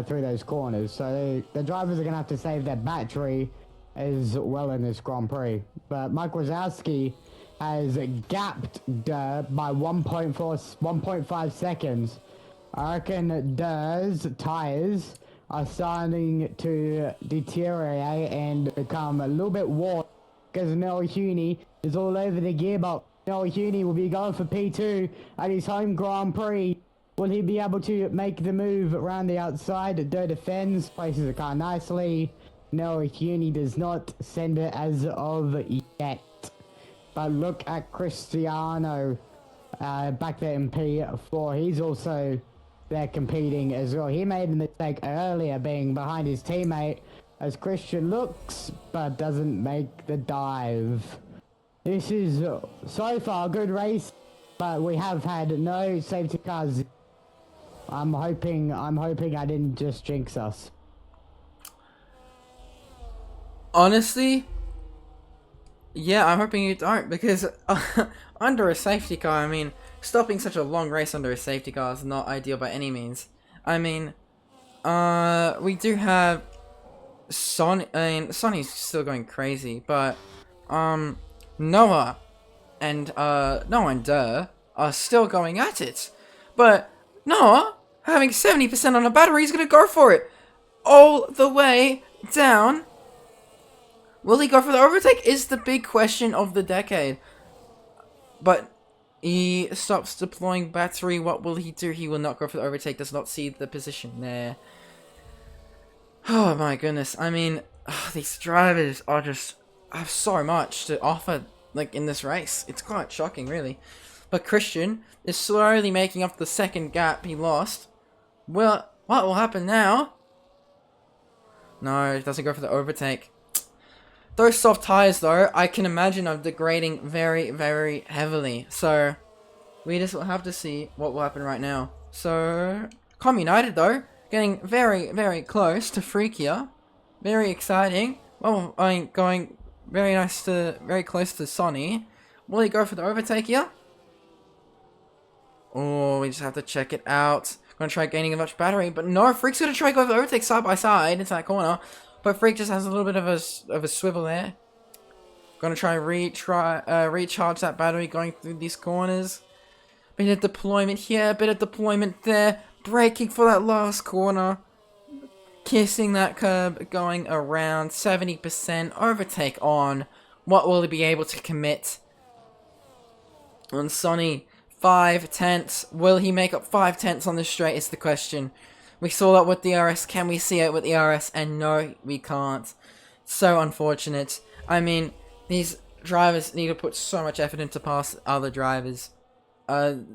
through those corners. So the drivers are going to have to save their battery as well in this Grand Prix. But Mike Wazowski has gapped Durr by 1.5 seconds. I reckon Durr's tires are starting to deteriorate and become a little bit worn because Noah Huni is all over the gearbox. Noah Huni will be going for P2 at his home Grand Prix. Will he be able to make the move around the outside? Durr defends, places the car nicely. Noah Huni does not send it as of yet. But look at Cristiano back there in P4. He's also there competing as well. He made a mistake earlier being behind his teammate as Christian looks but doesn't make the dive. This is so far a good race, but we have had no safety cars. I'm hoping I didn't just jinx us. Honestly, yeah, I'm hoping you don't, because under a safety car, I mean, stopping such a long race under a safety car is not ideal by any means. I mean, we do have Sonny's still going crazy, but Noah and Durr are still going at it. But Noah, having 70% on a battery, is gonna go for it all the way down. Will he go for the overtake? Is the big question of the decade. But he stops deploying battery. What will he do? He will not go for the overtake. Does not see the position there. Oh my goodness. I mean, these drivers are just have so much to offer, like, in this race. It's quite shocking, really. But Christian is slowly making up the second gap he lost. Well, what will happen now? No, it doesn't go for the overtake. Those soft tires, though, I can imagine are degrading very, very heavily. So, we just will have to see what will happen right now. So, Com United, though, getting very, very close to Freak here. Very exciting. Well, I mean, going very close to Sonny. Will he go for the overtake here? Oh, we just have to check it out. Gonna try gaining a much battery, but no, Freak's gonna try go for the overtake side by side into that corner. But Freak just has a little bit of a swivel there. Gonna try recharge that battery going through these corners. Bit of deployment here, bit of deployment there. Braking for that last corner. Kissing that curb, going around 70%. Overtake on. What will he be able to commit? On Sonny, 5 tenths. Will he make up 5 tenths on the straight is the question. We saw that with the RS. Can we see it with the RS? And no, we can't. So unfortunate. I mean, these drivers need to put so much effort into pass other drivers.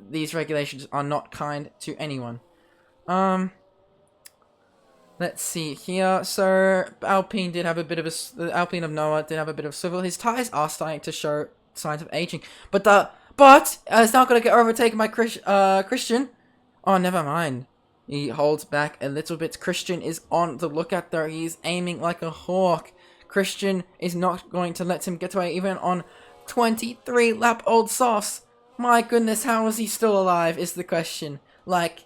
These regulations are not kind to anyone. Let's see here. So Alpine did have a bit of the Alpine of Noah did have a bit of swivel. His tires are starting to show signs of aging, but it's not gonna get overtaken by Christian. Oh, never mind. He holds back a little bit. Christian is on the lookout though. He's aiming like a hawk. Christian is not going to let him get away even on 23 lap old softs. My goodness, how is he still alive is the question. Like,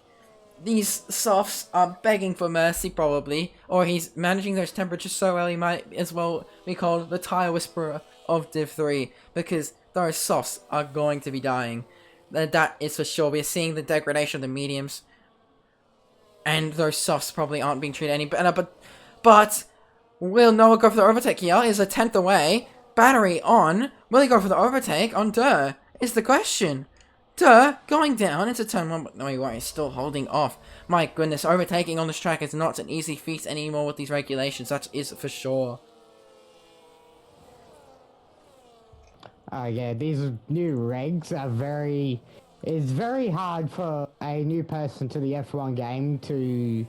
these softs are begging for mercy probably, or he's managing those temperatures so well he might as well be called the tire whisperer of Div 3, because those softs are going to be dying. That is for sure. We're seeing the degradation of the mediums, and those softs probably aren't being treated any better, but will Noah go for the overtake here? Is a 10th away. Battery on. Will he go for the overtake on Durr? Is the question. Durr going down into turn 1, but no, he won't. He's still holding off. My goodness, overtaking on this track is not an easy feat anymore with these regulations. That is for sure. Yeah, these new regs are very... It's very hard for a new person to the F1 game to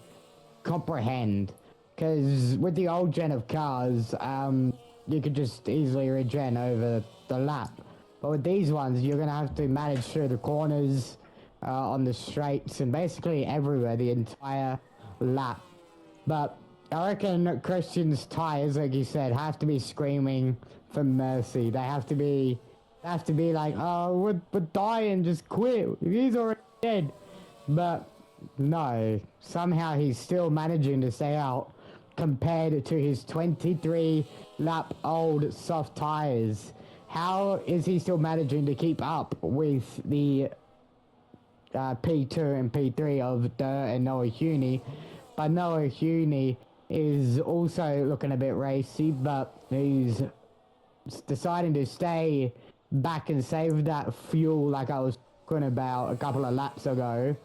comprehend. Because with the old gen of cars, you could just easily regen over the lap. But with these ones, you're going to have to manage through the corners, on the straights, and basically everywhere, the entire lap. But I reckon Christian's tyres, like you said, have to be screaming for mercy. They have to be like, oh, we're dying, just quit. He's already dead. But no, somehow he's still managing to stay out compared to his 23 lap old soft tyres. How is he still managing to keep up with the P2 and P3 of Durr and Noah Huni? But Noah Huni is also looking a bit racy, but he's deciding to stay back and save that fuel like I was talking about a couple of laps ago.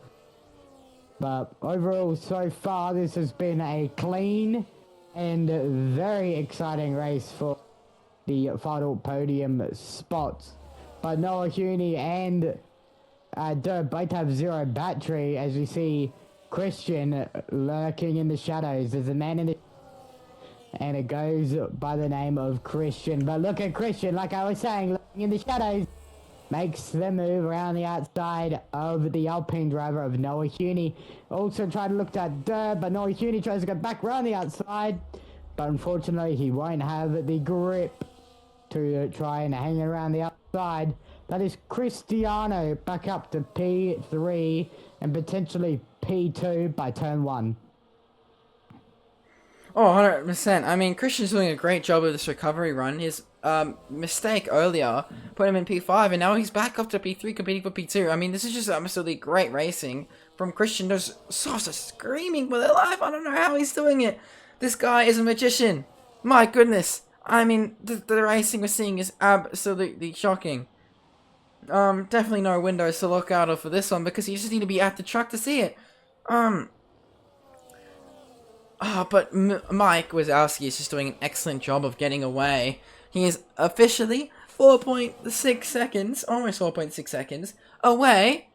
But overall, so far, this has been a clean and very exciting race for the final podium spots. But Noah Huni and Durr both have zero battery, as we see Christian lurking in the shadows. There's a man in the... and it goes by the name of Christian. But look at Christian, like I was saying, lurking in the shadows. Makes the move around the outside of the Alpine driver of Noah Huni. Also tried to look at Durr, but Noah Huni tries to go back around the outside. But unfortunately, he won't have the grip to try and hang around the outside. That is Cristiano back up to P3 and potentially P2 by turn 1. Oh, 100%. I mean, Christian's doing a great job of this recovery run. His mistake earlier put him in P5, and now he's back up to P3 competing for P2. I mean, this is just absolutely great racing from Christian. Those softs are screaming for their life. I don't know how he's doing it. This guy is a magician. My goodness. I mean, the racing we're seeing is absolutely shocking. Definitely no windows to look out of for this one, because you just need to be at the track to see it. But Mike Wazowski is just doing an excellent job of getting away. He is officially 4.6 seconds, almost 4.6 seconds, away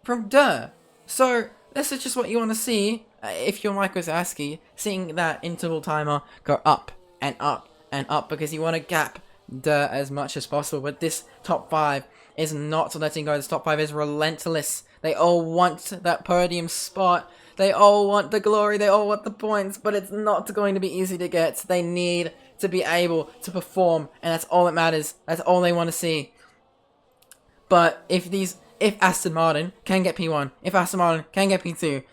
from Durr. So, this is just what you want to see if you're Mike Wazowski, seeing that interval timer go up and up and up, because you want to gap Durr as much as possible. But this top 5 is not letting go. This top 5 is relentless. They all want that podium spot. They all want the glory, they all want the points, but it's not going to be easy to get. They need to be able to perform, and that's all that matters. That's all they want to see. But if Aston Martin can get P1, if Aston Martin can get P2,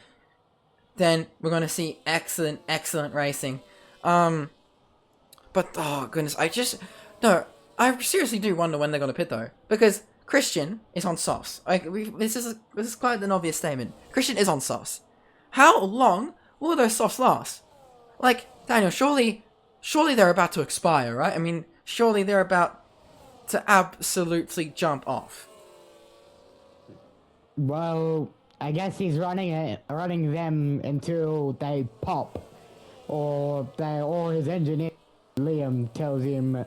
then we're going to see excellent, excellent racing. But, oh goodness, I seriously do wonder when they're going to pit though, because Christian is on softs. This is quite an obvious statement. Christian is on softs. How long will those softs last? Like, Daniel, surely they're about to expire, right? I mean, surely they're about to absolutely jump off. Well, I guess he's running them until they pop, or his engineer Liam tells him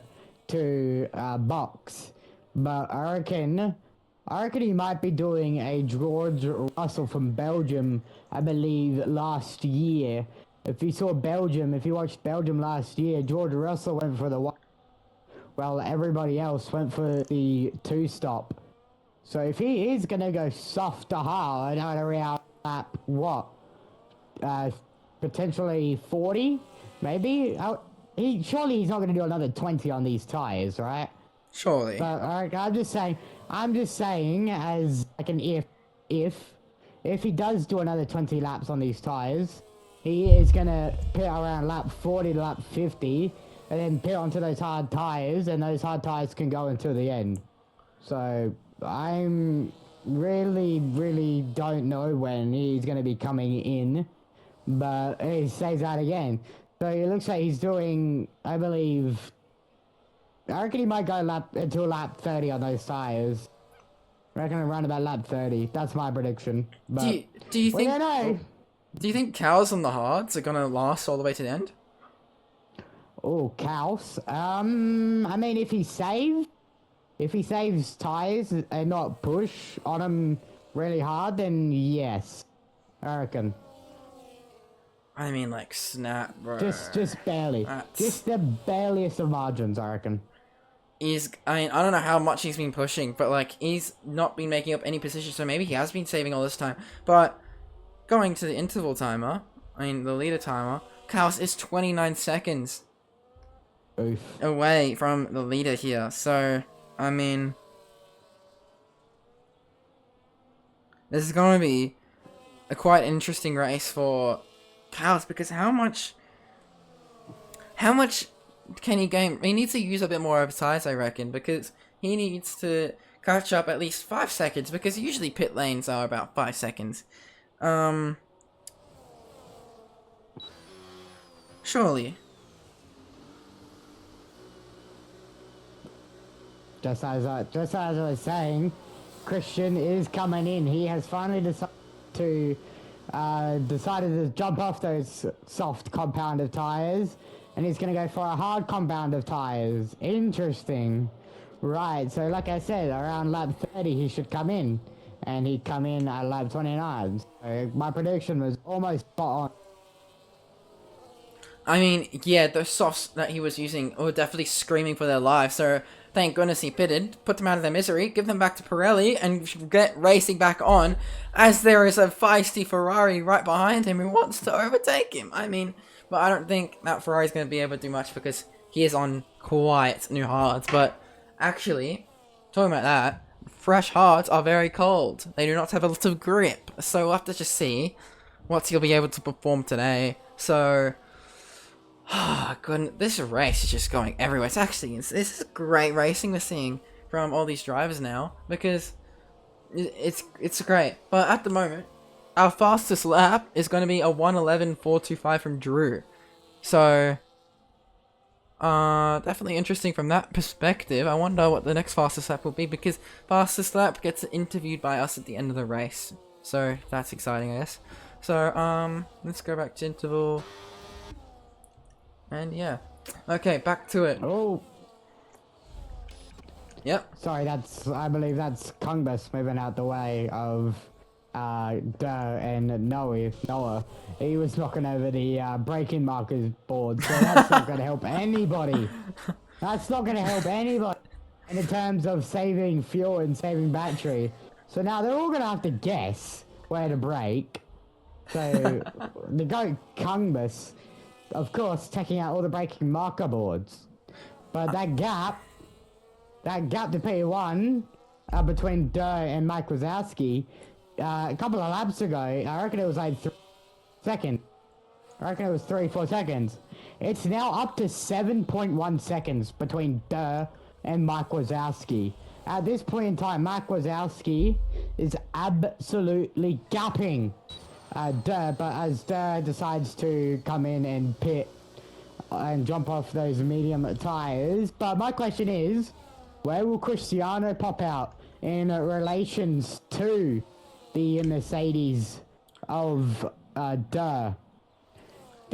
to box. But I reckon he might be doing a George Russell from Belgium, I believe, last year. If you watched Belgium last year, George Russell went for the one, while everybody else went for the two-stop. So if he is going to go soft to hard at around lap, what? Potentially 40? Maybe? Surely he's not going to do another 20 on these tyres, right? Surely. But I'm just saying as like an if he does do another 20 laps on these tyres, he is going to pit around lap 40 to lap 50, and then pit onto those hard tyres, and those hard tyres can go until the end. So I'm really don't know when he's going to be coming in, but he says that again. So it looks like he's doing, I reckon he might go until lap 30 on those tyres. I reckon around about lap 30. That's my prediction. But Do you we think? don't know. Do you think cows on the hards are gonna last all the way to the end? Oh, Kaus. I mean, if he saves tyres and not push on him really hard, then yes, I reckon. I mean, like, snap, bro. Just barely. That's... Just the bareliest of margins, I reckon. I don't know how much he's been pushing, but, like, he's not been making up any position, so maybe he has been saving all this time. But, going to the interval timer, the leader timer, Kaus is 29 seconds Oof. away from the leader here. So, I mean, this is going to be a quite interesting race for Kaus, because how much can he gain? He needs to use a bit more of his tires, I reckon, because he needs to catch up at least 5 seconds, because usually pit lanes are about 5 seconds. Surely. Just as I was saying, Christian is coming in. He has finally decided to jump off those soft compounded tires, and he's going to go for a hard compound of tires. Interesting. Right, so like I said, around lap 30 he should come in, and he'd come in at lap 29. So my prediction was almost spot on. I mean, yeah, the softs that he was using were definitely screaming for their lives, so thank goodness he pitted, put them out of their misery, give them back to Pirelli, and get racing back on, as there is a feisty Ferrari right behind him who wants to overtake him. I mean, but I don't think that Ferrari's going to be able to do much, because he is on quiet new hards. But actually, talking about that, fresh hards are very cold. They do not have a lot of grip, so we'll have to just see what he'll be able to perform today. So... goodness, this race is just going everywhere. This is great racing we're seeing from all these drivers now, because it's great. But at the moment, our fastest lap is going to be a 1:11.425 from Drew. So, definitely interesting from that perspective. I wonder what the next fastest lap will be, because fastest lap gets interviewed by us at the end of the race. So that's exciting, I guess. So, let's go back to interval. And yeah. Okay, back to it. Oh. Yep. Sorry, I believe that's Congress moving out the way of and Noah. He was knocking over the braking markers board, so that's not going to help anybody. That's not going to help anybody in terms of saving fuel and saving battery. So now they're all going to have to guess where to brake. So the goat Congress, of course, taking out all the braking marker boards. But that gap to P1 between Durr and Mike Wazowski, a couple of laps ago, I reckon it was like 3 seconds. I reckon it was 3-4 seconds. It's now up to 7.1 seconds between Durr and Mike Wazowski. At this point in time, Mike Wazowski is absolutely gapping Durr, but as Durr decides to come in and pit and jump off those medium tires. But my question is, where will Cristiano pop out in relations to the Mercedes of Down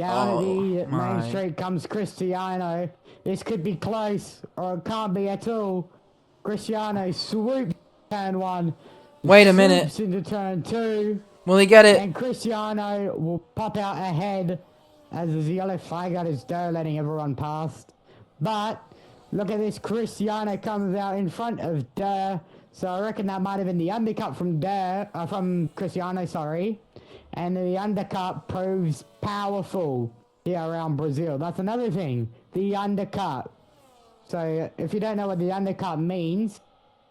at Oh the main my. street comes Cristiano. This could be close, or it can't be at all. Cristiano swoops turn 1, Wait a minute. swoops into turn 2, Will he get it? and Cristiano will pop out ahead as there's a yellow flag out his door letting everyone past. But look at this, Cristiano comes out in front of Durr, so I reckon that might have been the undercut from from Cristiano, sorry. And the undercut proves powerful here around Brazil. That's another thing, the undercut. So if you don't know what the undercut means,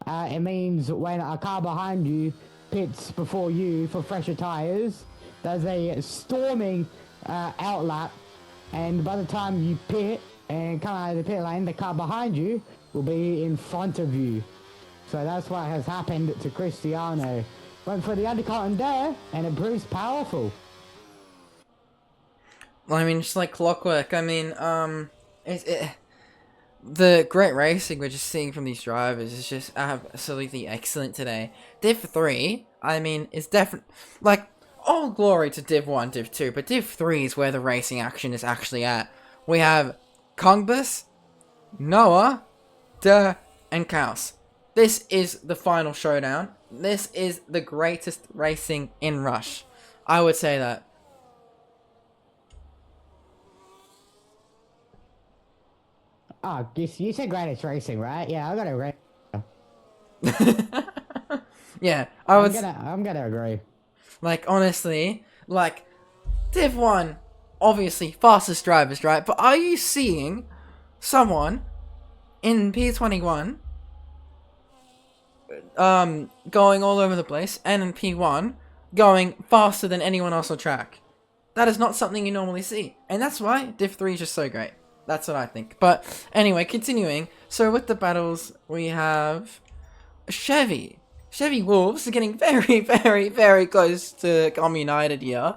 it means when a car behind you pits before you for fresher tyres, there's a storming outlap, and by the time you pit and come out of the pit lane, the car behind you will be in front of you. So that's what has happened to Cristiano. Went for the undercut in there, and it proves powerful. Well, I mean, just like clockwork. I mean, the great racing we're just seeing from these drivers is just absolutely excellent today. Div 3, I mean, is definitely, like, all glory to Div 1, Div 2, but Div 3 is where the racing action is actually at. We have Kongbus, Noah, Durr, and Kaus. This is the final showdown. This is the greatest racing in Rush. I would say that. Oh, you said greatest racing, right? Yeah, I gotta agree. Yeah, I'm gonna agree. like, honestly, like, Div 1, obviously, fastest drivers, right? But are you seeing someone in P21 going all over the place, and in P1 going faster than anyone else on track? That is not something you normally see, and that's why Div 3 is just so great. That's what I think. But anyway, continuing. So with the battles, we have Chevy. Chevy Wolves are getting very, very, very close to Come United here.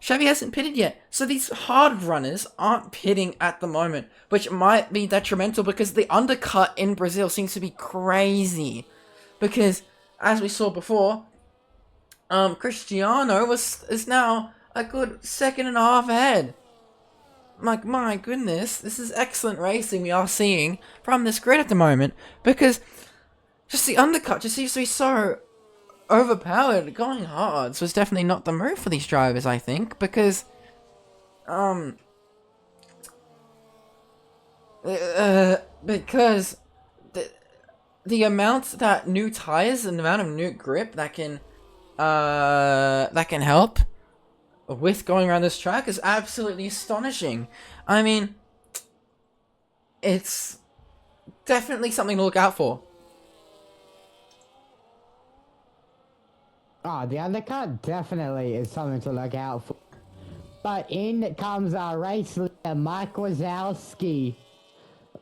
Chevy hasn't pitted yet, so these hard runners aren't pitting at the moment, which might be detrimental because the undercut in Brazil seems to be crazy. Because, as we saw before, Cristiano is now a good second and a half ahead. Like, my goodness, this is excellent racing we are seeing from this grid at the moment, because just the undercut just seems to be so overpowered. Going hards was definitely not the move for these drivers, I think, because, because the amount that new tires and the amount of new grip that can help with going around this track is absolutely astonishing. I mean, it's definitely something to look out for. Oh, the undercut definitely is something to look out for. But in comes our race leader, Mike Wazowski.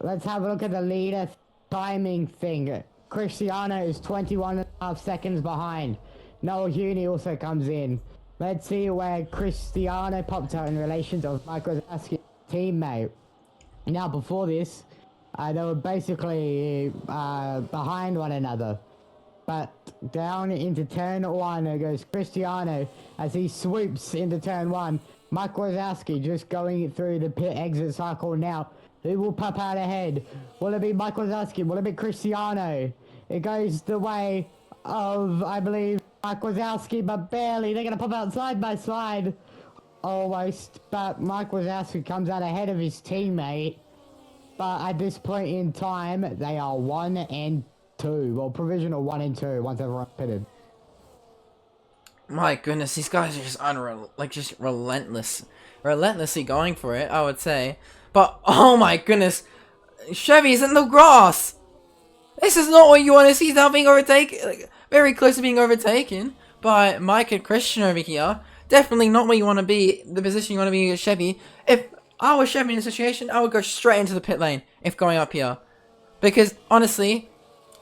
Let's have a look at the leader timing thing. Cristiano is 21.5 seconds behind. Noel Huni also comes in. Let's see where Cristiano popped out in relation to Mike Wazowski's teammate. Now, before this, they were basically behind one another. But down into turn 1 goes Cristiano as he swoops into turn 1. Mike Wazowski just going through the pit exit cycle now. Who will pop out ahead? Will it be Mike Wazowski? Will it be Cristiano? It goes the way of, I believe, Mike Wazowski, but barely. They're going to pop out side by side. Almost. But Mike Wazowski comes out ahead of his teammate. But at this point in time, they are 1 and 2. Well, provisional 1 and 2 once everyone's pitted. My goodness, these guys are just just relentlessly going for it, I would say. But oh my goodness, Chevy's in the grass. This is not what you want to see. He's now being overtaken, like, very close to being overtaken by Mike and Christian over here. Definitely not where you want to be. The position you want to be with Chevy. If I was Chevy in this situation, I would go straight into the pit lane if going up here, because honestly,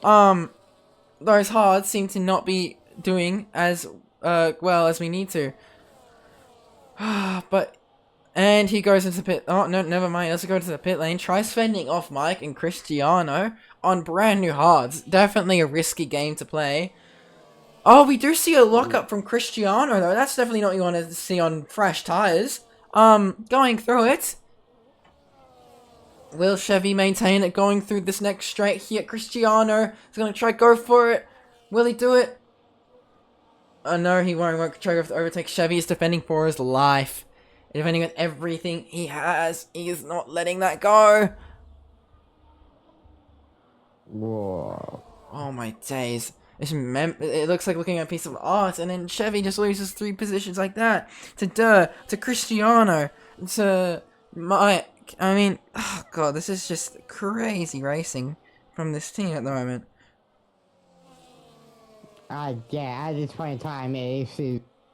those hards seem to not be doing as well as we need to. And he goes into the pit. Oh, no, never mind. Let's go to the pit lane. Tries fending off Mike and Cristiano on brand new hards. Definitely a risky game to play. Oh, we do see a lockup from Cristiano, though. That's definitely not what you want to see on fresh tyres. Going through it. Will Chevy maintain it going through this next straight here? Cristiano is going to try go for it. Will he do it? Oh no, he won't try to overtake Chevy. He's defending for his life. Defending with everything he has. He is not letting that go. Whoa. Oh my days. It looks like looking at a piece of art, and then Chevy just loses 3 positions like that. To Cristiano, to Mike. I mean, oh god, this is just crazy racing from this team at the moment. Yeah, at this point in time, it's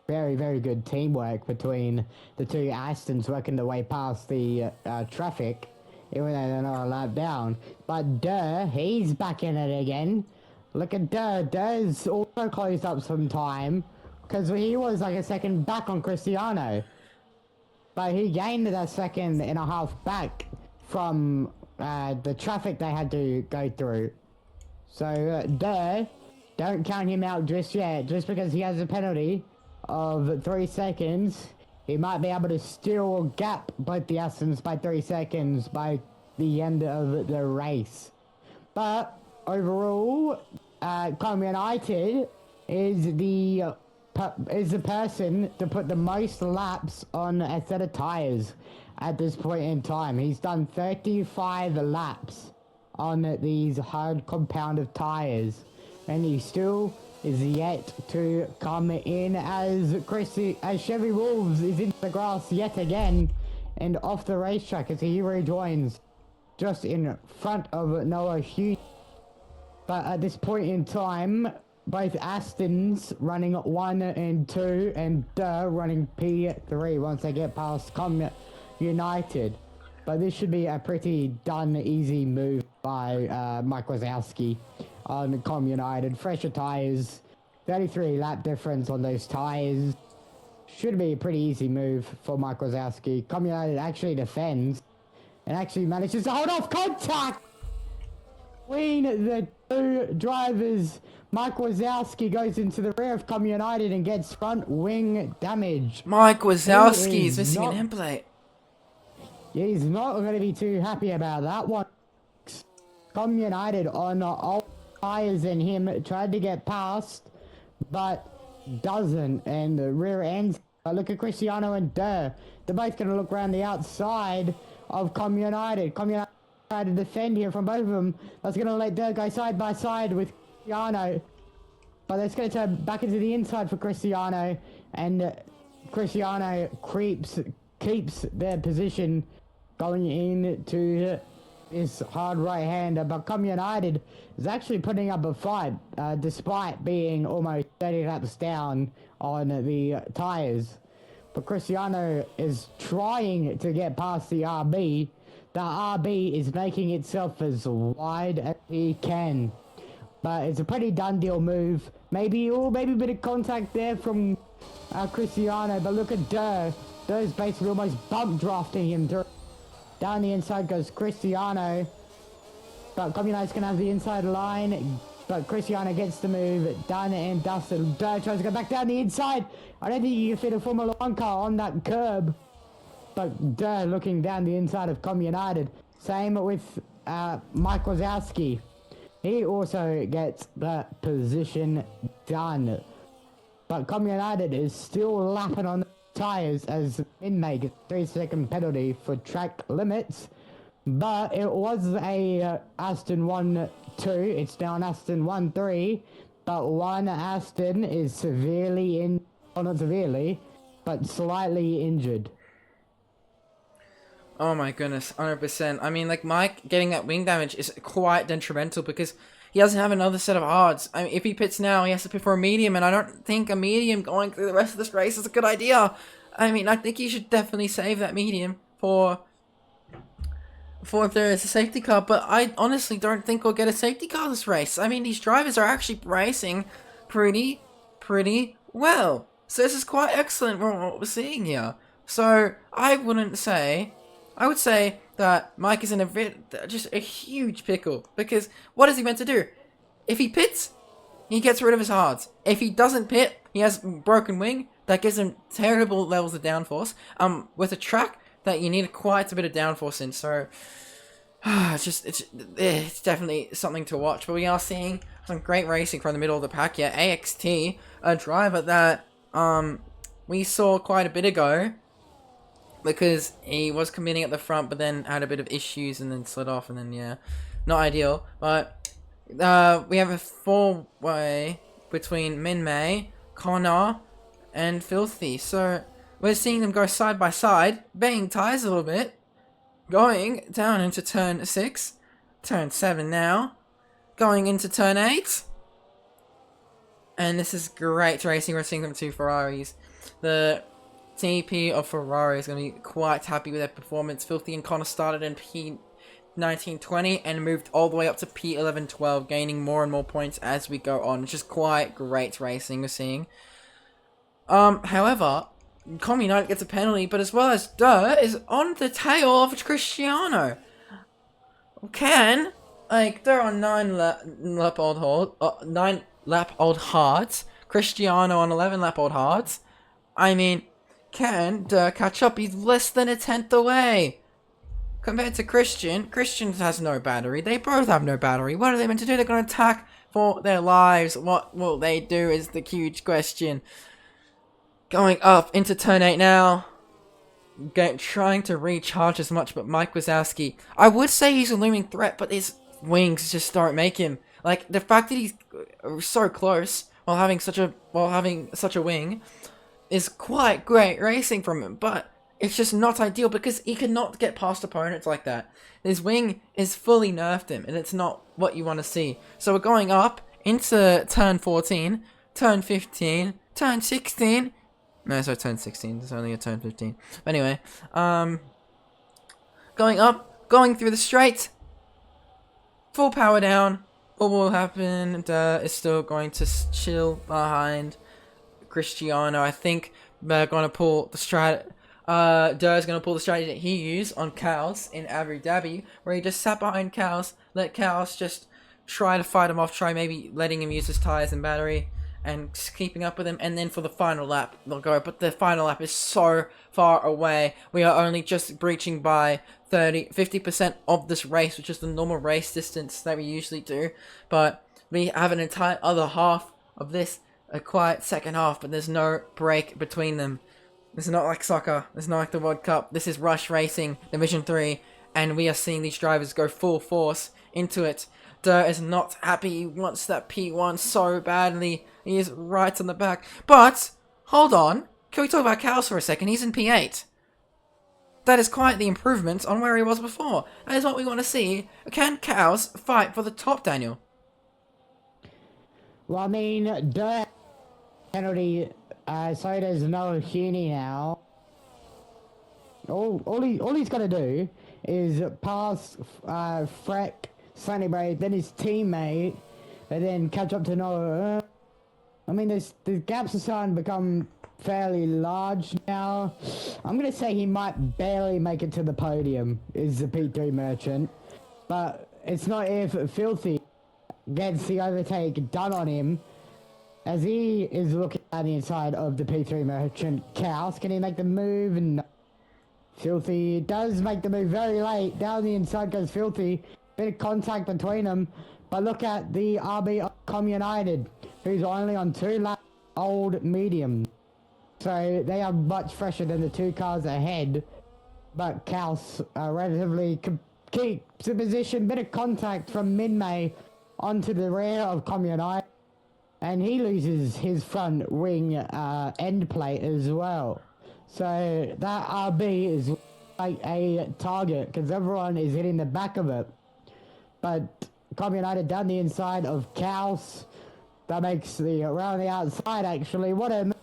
very, very good teamwork between the two Astons working their way past the traffic, even though they're not a lap down. But Durr, he's back in it again. Look at Durr. Durr's also closed up some time, because he was like a second back on Cristiano. But he gained a second and a half back from the traffic they had to go through. So Durr, don't count him out just yet. Just because he has a penalty of 3 seconds, he might be able to still gap both the Astons by 3 seconds by the end of the race. But overall, Com United is the person to put the most laps on a set of tyres at this point in time. He's done 35 laps on these hard compounded tyres, and he still is yet to come in as Chevy Wolves is into the grass yet again and off the racetrack as he rejoins just in front of Noah Hughes. But at this point in time, both Astons running 1 and 2 and Durr running P3 once they get past Com United. But this should be a pretty done easy move by Mike Wazowski on Com United. Fresher tyres, 33 lap difference on those tyres. Should be a pretty easy move for Mike Wazowski. Com United actually defends and actually manages to hold off contact between the two drivers. Mike Wazowski goes into the rear of Com United and gets front wing damage. Mike Wazowski is missing an end plate. He's not going to be too happy about that one. Com United on all tyres and him tried to get past, but doesn't, and the rear ends. Look at Cristiano and Durr. They're both going to look around the outside of Com United. Com United tried to defend here from both of them. That's going to let Durr go side by side with Cristiano, but that's going to turn back into the inside for Cristiano, and Cristiano keeps their position going into this hard right-hander. But Com United is actually putting up a fight despite being almost 30 laps down on the tyres. But Cristiano is trying to get past the RB. The RB is making itself as wide as he can. But it's a pretty done deal move. Maybe a bit of contact there from Cristiano. But look at Durr. Durr's basically almost bump drafting him through. Down the inside goes Cristiano. But Com United's going to have the inside line. But Cristiano gets the move done and dusted. Durr tries to go back down the inside. I don't think you can fit a Formula 1 car on that curb. But Durr looking down the inside of Com United. Same with Mike Wazowski. He also gets the position done. But Com United is still lapping on the tyres as Min-make a 3-second penalty for track limits. But it was a Aston 1-2. It's now an Aston 1-3. But one Aston is severely well, not severely, but slightly injured. Oh my goodness, 100%. I mean, like, Mike getting that wing damage is quite detrimental because he doesn't have another set of odds. I mean, if he pits now, he has to pit for a medium, and I don't think a medium going through the rest of this race is a good idea. I mean, I think he should definitely save that medium for if there is a safety car, but I honestly don't think we'll get a safety car this race. I mean, these drivers are actually racing pretty well. So this is quite excellent from what we're seeing here. So, I would say that Mike is in just a huge pickle, because what is he meant to do? If he pits, he gets rid of his hards. If he doesn't pit, he has broken wing. That gives him terrible levels of downforce. With a track that you need quite a bit of downforce in, so it's definitely something to watch. But we are seeing some great racing from the middle of the pack here. AXT, a driver that we saw quite a bit ago, because he was committing at the front, but then had a bit of issues and then slid off, and then yeah, not ideal. But we have a four-way between Min Mei, Connor, and Filthy. So we're seeing them go side by side, banging tires a little bit, going down into turn 6, turn 7 now, going into turn 8. And this is great racing. We're seeing them two Ferraris. The TP of Ferrari is going to be quite happy with their performance. Filthy and Connor started in P19-20 and moved all the way up to P11-12, gaining more and more points as we go on. It's just quite great racing we're seeing. However, Com United gets a penalty, but as well as Durr is on the tail of Cristiano. They're on 9 lap old hards. Cristiano on 11 lap old hards. I mean, can Durr catch up? He's less than a tenth away. Compared to Christian has no battery. They both have no battery. What are they meant to do? They're going to attack for their lives. What will they do is the huge question. Going up into turn 8 now. Trying to recharge as much, but Mike Wazowski, I would say he's a looming threat, but his wings just don't make him. Like, the fact that he's so close while having such a wing is quite great racing from him, but it's just not ideal because he cannot get past opponents like that. His wing is fully nerfed him, and it's not what you want to see. So we're going up into turn 14, turn 15, turn 16. No, sorry, turn 16. There's only a turn 15. But anyway, going up, going through the straight, full power down. What will happen? Durr is still going to chill behind Cristiano. I think they're going to pull the strat. Durr is going to pull the strategy that he used on Cows in Abu Dhabi, where he just sat behind Cows, let Cows just try to fight him off, try maybe letting him use his tires and battery, and just keeping up with him, and then for the final lap, they'll go. But the final lap is so far away. We are only just breaching by 50% of this race, which is the normal race distance that we usually do. But we have an entire other half of this, a quiet second half, but there's no break between them. This is not like soccer. This is not like the World Cup. This is Rush Racing, Division 3, and we are seeing these drivers go full force into it. Durr is not happy. He wants that P1 so badly. He is right on the back. But, hold on. Can we talk about Cows for a second? He's in P8. That is quite the improvement on where he was before. That is what we want to see. Can Cows fight for the top, Daniel? Well, I mean, Durr penalty, so does Noah Heaney now. All he's got to do is pass Freck, Sunny Bray, then his teammate, and then catch up to Noah. I mean, the gaps are starting to become fairly large now. I'm going to say he might barely make it to the podium, is the P3 Merchant. But it's not if Filthy gets the overtake done on him, as he is looking at the inside of the P3 Merchant. Cows, can he make the move? No. Filthy does make the move very late. Down the inside goes Filthy. Bit of contact between them. But look at the RB of Com United, who's only on 2 laps old medium. So they are much fresher than the 2 cars ahead. But Kaus relatively keeps the position. Bit of contact from Min-Mei onto the rear of Com United. And he loses his front wing end plate as well. So that RB is like a target because everyone is hitting the back of it. But Com United down the inside of Kaus. That makes the around the outside actually. What a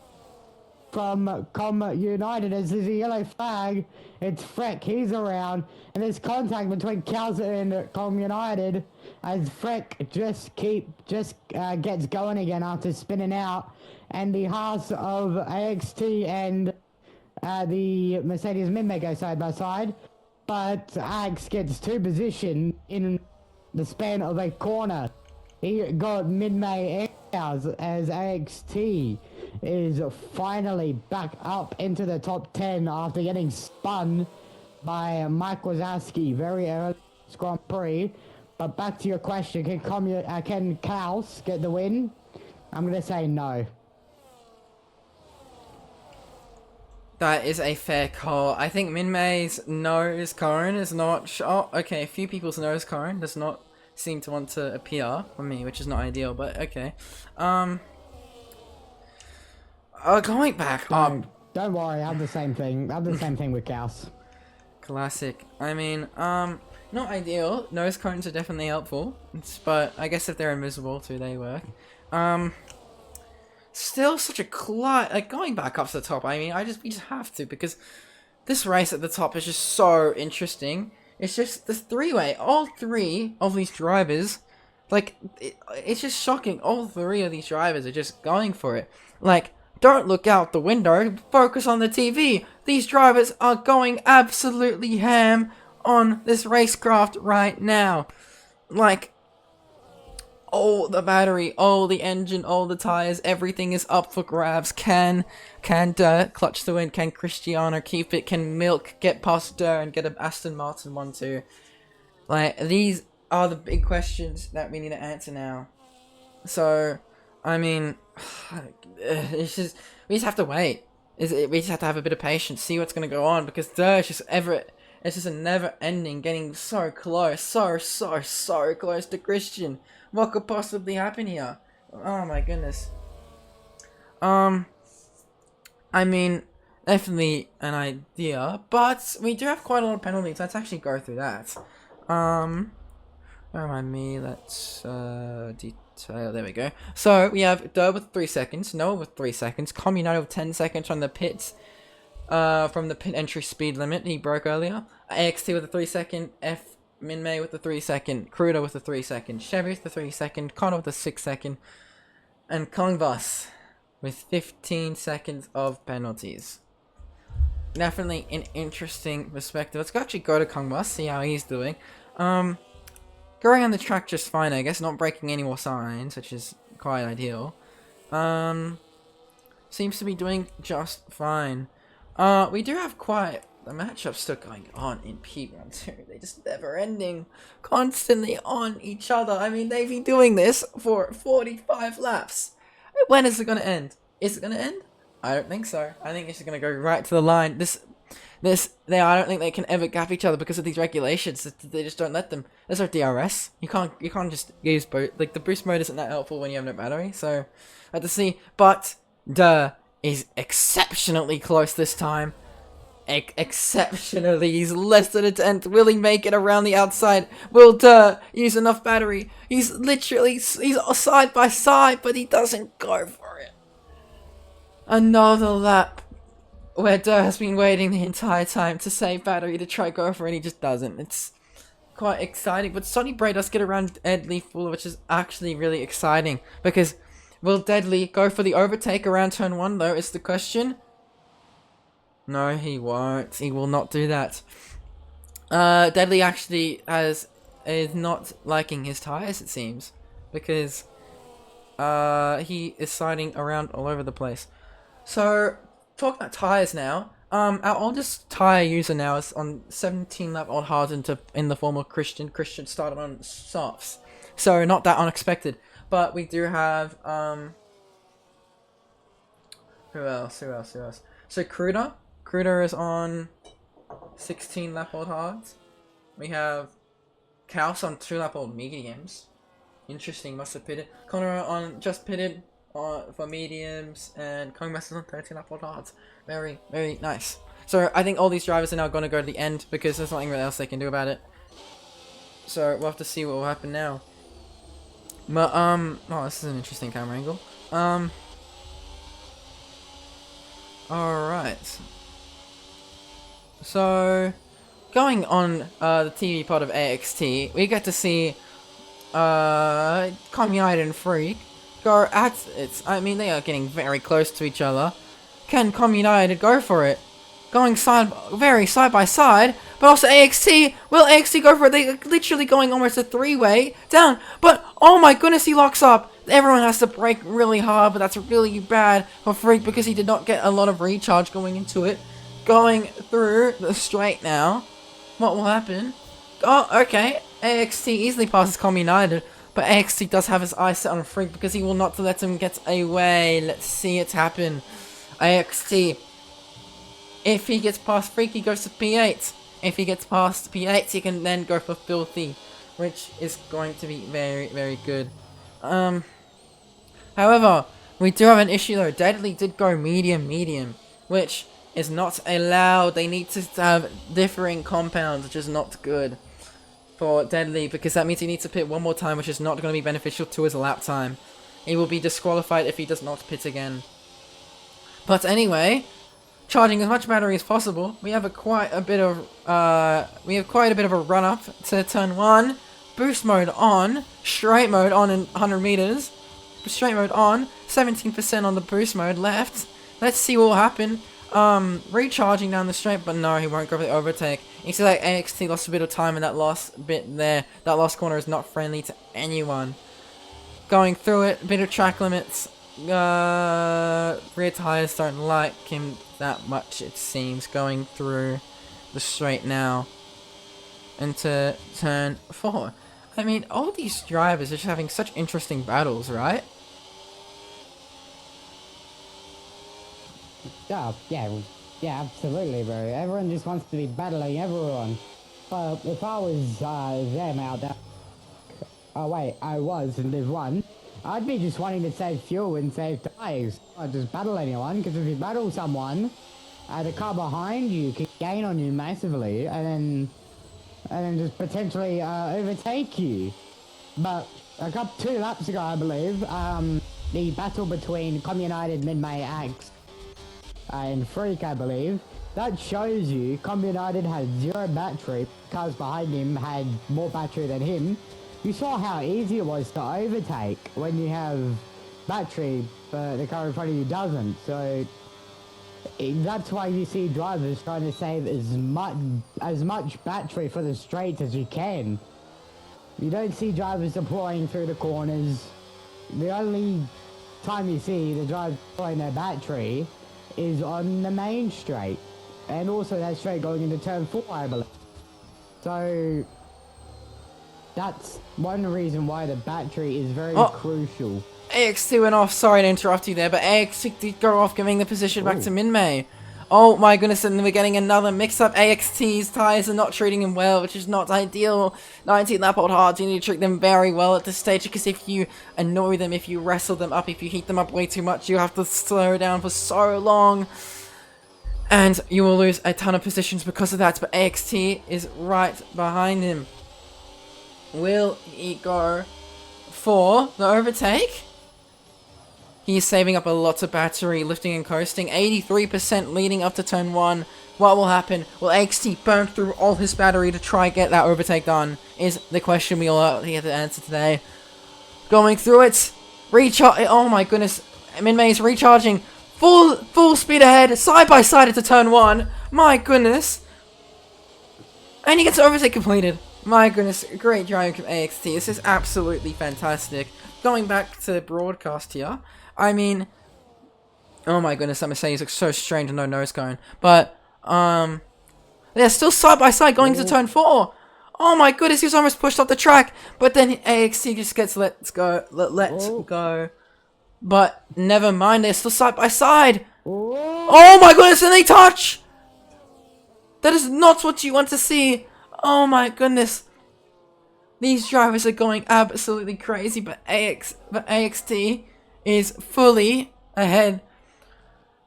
from Com United as there's a yellow flag. It's Freck, he's around, and there's contact between Kaus and Com United as Freck just gets going again after spinning out, and the Haas of AXT and the Mercedes Min-Mei go side by side, but Axe gets 2 position in the span of a corner. He got Min-Mei as AXT is finally back up into the top 10 after getting spun by Mike Wazowski very early in this Grand Prix. But back to your question, can Klaus get the win? I'm going to say no. That is a fair call. I think Minmay's nose cone is not... Oh, okay, a few people's nose cone does not seem to want to appear for me, which is not ideal, but okay. Going back up. Don't worry, I have the same thing. I have the same thing with Klaus. Classic. I mean, not ideal. Nose cones are definitely helpful, but I guess if they're invisible too, they work. Still such a like going back up to the top. I mean, we just have to, because this race at the top is just so interesting. It's just this three-way. All three of these drivers, like, it's just shocking. All three of these drivers are just going for it. Like, don't look out the window. Focus on the TV. These drivers are going absolutely ham on this racecraft right now. Like, all the battery, all the engine, all the tires, everything is up for grabs. Can Clutch the win? Can Cristiano keep it? Can Milk get past Durr and get an Aston Martin 1-2? Like, these are the big questions that we need to answer now. So, I mean, it's just, we just have to wait. We just have to have a bit of patience, see what's going to go on, because Durr is just it's just a never-ending, getting so close, so close to Christian. What could possibly happen here? Oh my goodness. I mean, definitely an idea, but we do have quite a lot of penalties. Let's actually go through that. Remind me, let's, detail, there we go. So, we have Durr with 3 seconds, Noah with 3 seconds, Com United with 10 seconds from the pits, from the pit entry speed limit he broke earlier, AXT with a 3 second, Minmay with the 3 second, Cruder with the 3 second, Chevy with the 3 second, Connor with the 6 second, and Kongbus with 15 seconds of penalties. Definitely an interesting perspective. Let's actually go to Kongbus, see how he's doing. Going on the track just fine, I guess, not breaking any more signs, which is quite ideal. Seems to be doing just fine. We do have quite the matchup still going on in P1 too. They're just never ending, constantly on each other. I mean, they've been doing this for 45 laps. When is it going to end? Is it going to end? I don't think so. I think it's going to go right to the line. I don't think they can ever gap each other because of these regulations. They just don't let them. There's no DRS. You can't just use like the boost mode isn't that helpful when you have no battery. So I have to see. But Durr is exceptionally close this time. Exceptionally, he's less than a tenth. Will he make it around the outside? Will Durr use enough battery? He's side by side, but he doesn't go for it. Another lap where Durr has been waiting the entire time to save battery to try go for it, and he just doesn't. It's quite exciting, but Sonny Bray does get around Deadly Fuller, which is actually really exciting, because will Deadly go for the overtake around turn 1 though, is the question. No, he won't. He will not do that. Deadly actually is not liking his tires, it seems, because he is sliding around all over the place. So, talking about tires now, our oldest tire user now is on 17 lap old hards in the form of Christian. Christian started on softs, so not that unexpected. But we do have who else? So Cruder is on 16 lap old hards. We have Kaus on 2 lap old mediums. Interesting, must have pitted. Connor on just pitted for mediums, and Kongbus is on 13 lap old hards. Very, very nice. So I think all these drivers are now going to go to the end because there's nothing really else they can do about it. So we'll have to see what will happen now. But oh, this is an interesting camera angle. Alright. So, going on the TV pod of AXT, we get to see Com United and Freak go at it. I mean, they are getting very close to each other. Can Com United go for it? Going side by side, but also AXT. Will AXT go for it? They're literally going almost a 3-way down. But oh my goodness, he locks up. Everyone has to brake really hard, but that's really bad for Freak because he did not get a lot of recharge going into it. Going through the straight now. What will happen? Oh, okay. AXT easily passes Com United, but AXT does have his eyes set on Freak because he will not let him get away. Let's see it happen. AXT. If he gets past Freak, he goes to P8. If he gets past P8, he can then go for Filthy, which is going to be very, very good. However, we do have an issue though. Deadly did go medium, which is not allowed. They need to have differing compounds, which is not good for Deadly, because that means he needs to pit one more time, which is not going to be beneficial to his lap time. He will be disqualified if he does not pit again. But anyway, charging as much battery as possible. We have quite a bit of a run up to turn 1. Boost mode on, straight mode on in 100 meters. Straight mode on, 17% on the boost mode left. Let's see what will happen. Recharging down the straight, but no, he won't go for the overtake. You see, like, AXT lost a bit of time in that last bit there. That last corner is not friendly to anyone. Going through it, a bit of track limits. Rear tires don't like him that much, it seems. Going through the straight now into turn 4. I mean, all these drivers are just having such interesting battles, right? Oh, yeah, absolutely, bro. Everyone just wants to be battling everyone. But if I was them out there, oh wait, I was in Live 1, I'd be just wanting to save fuel and save tires. Not just battle anyone, because if you battle someone, the car behind you can gain on you massively, and then just potentially overtake you. But a couple 2 laps ago, I believe, the battle between Com United, Mid-May, Axe, and Freak, I believe, that shows you Com United had 0 battery. Cars behind him had more battery than him. You saw how easy it was to overtake when you have battery, but the car in front of you doesn't. So that's why you see drivers trying to save as much battery for the straights as you can. You don't see drivers deploying through the corners. The only time you see the drivers deploying their battery is on the main straight, and also that straight going into turn 4, I believe. So that's one reason why the battery is very crucial. AXT went off. Sorry to interrupt you there, but AXT did go off, giving the position back to Minmay. Oh my goodness, and we're getting another mix-up. AXT's tyres are not treating him well, which is not ideal. 19 lap old hards, you need to treat them very well at this stage, because if you annoy them, if you wrestle them up, if you heat them up way too much, you have to slow down for so long. And you will lose a ton of positions because of that, but AXT is right behind him. Will he go for the overtake? He's saving up a lot of battery, lifting and coasting. 83% leading up to turn 1. What will happen? Will AXT burn through all his battery to try and get that overtake done? Is the question we all have to answer today. Going through it. Oh my goodness. Minmay is recharging. Full speed ahead. Side by side into turn 1. My goodness. And he gets the overtake completed. My goodness. Great driving from AXT. This is absolutely fantastic. Going back to the broadcast here. I mean, oh my goodness, that Mercedes looks so strange and no nose cone. But, they're still side by side going to turn 4. Oh my goodness, he's almost pushed off the track. But then AXT just gets let go. But never mind, they're still side by side. Oh my goodness, and they touch! That is not what you want to see. Oh my goodness. These drivers are going absolutely crazy, but AXT is fully ahead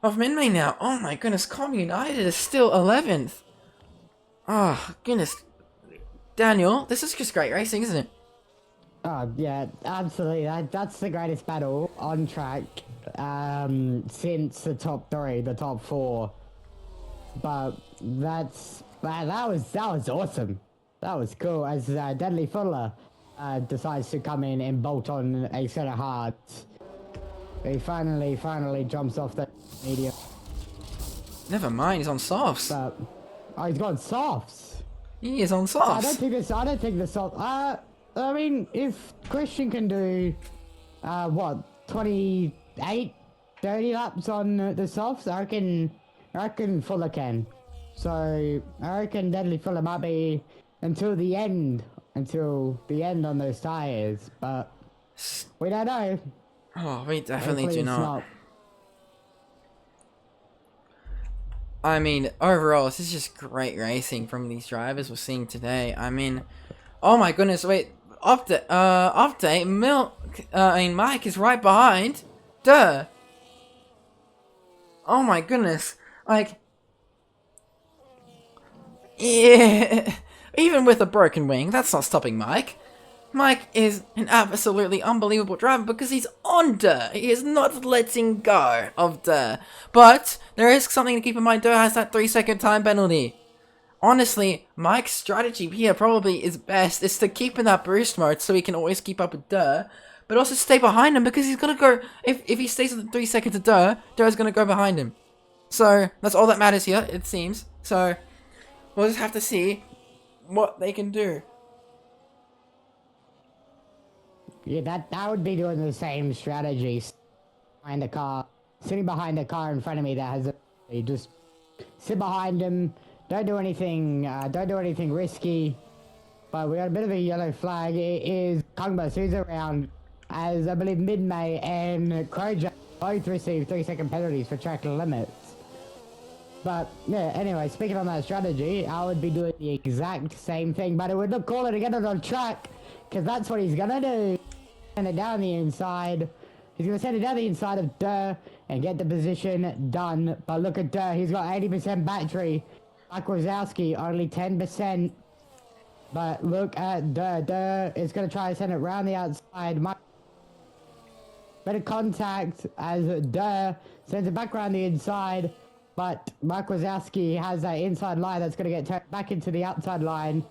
of Minmay now. Oh my goodness, Com United is still 11th. Oh, goodness. Daniel, this is just great racing, isn't it? Oh, yeah, absolutely. That's the greatest battle on track since the top 3, the top 4. But that was awesome. That was cool, as Deadly Fuller decides to come in and bolt on a set of hards. He finally jumps off the medium. Never mind, he's on softs. But, oh, he's got softs. He is on softs. I don't think the soft. I mean, if Christian can do what, 28, 30 laps on the softs? I reckon Fuller can. So, I reckon Deadly Fuller might be until the end on those tires, but we don't know. Oh, we definitely Hopefully do it's not. not. I mean, overall, this is just great racing from these drivers we're seeing today. I mean, oh my goodness, wait, update, Mike is right behind. Duh. Oh my goodness, like, yeah, even with a broken wing, that's not stopping Mike. Mike is an absolutely unbelievable driver because he's on Durr. He is not letting go of Durr. But there is something to keep in mind. Durr has that 3-second time penalty. Honestly, Mike's strategy here probably is best is to keep in that boost mode so he can always keep up with Durr. But also stay behind him because he's going to go... If he stays with the 3 seconds of Durr, Durr's going to go behind him. So, that's all that matters here, it seems. So, we'll just have to see what they can do. Yeah, that would be doing the same strategy. Behind the car, sitting behind the car in front of me that has a, just sit behind him. Don't do anything. Don't do anything risky. But we got a bit of a yellow flag. It is Kongbus who's around, as I believe Mid-May and Croja both received 3-second penalties for track limits. But yeah, anyway, speaking on that strategy, I would be doing the exact same thing, but it would look cooler to get it on track, because that's what he's gonna do. Send it down the inside. He's gonna send it down the inside of Durr and get the position done. But look at Durr, he's got 80% battery. Like Wazowski, only 10%. But look at Durr. Durr is gonna try to send it round the outside. Bit of contact as Durr sends it back around the inside. But Mike Wazowski has that inside line that's going to get turned back into the outside line.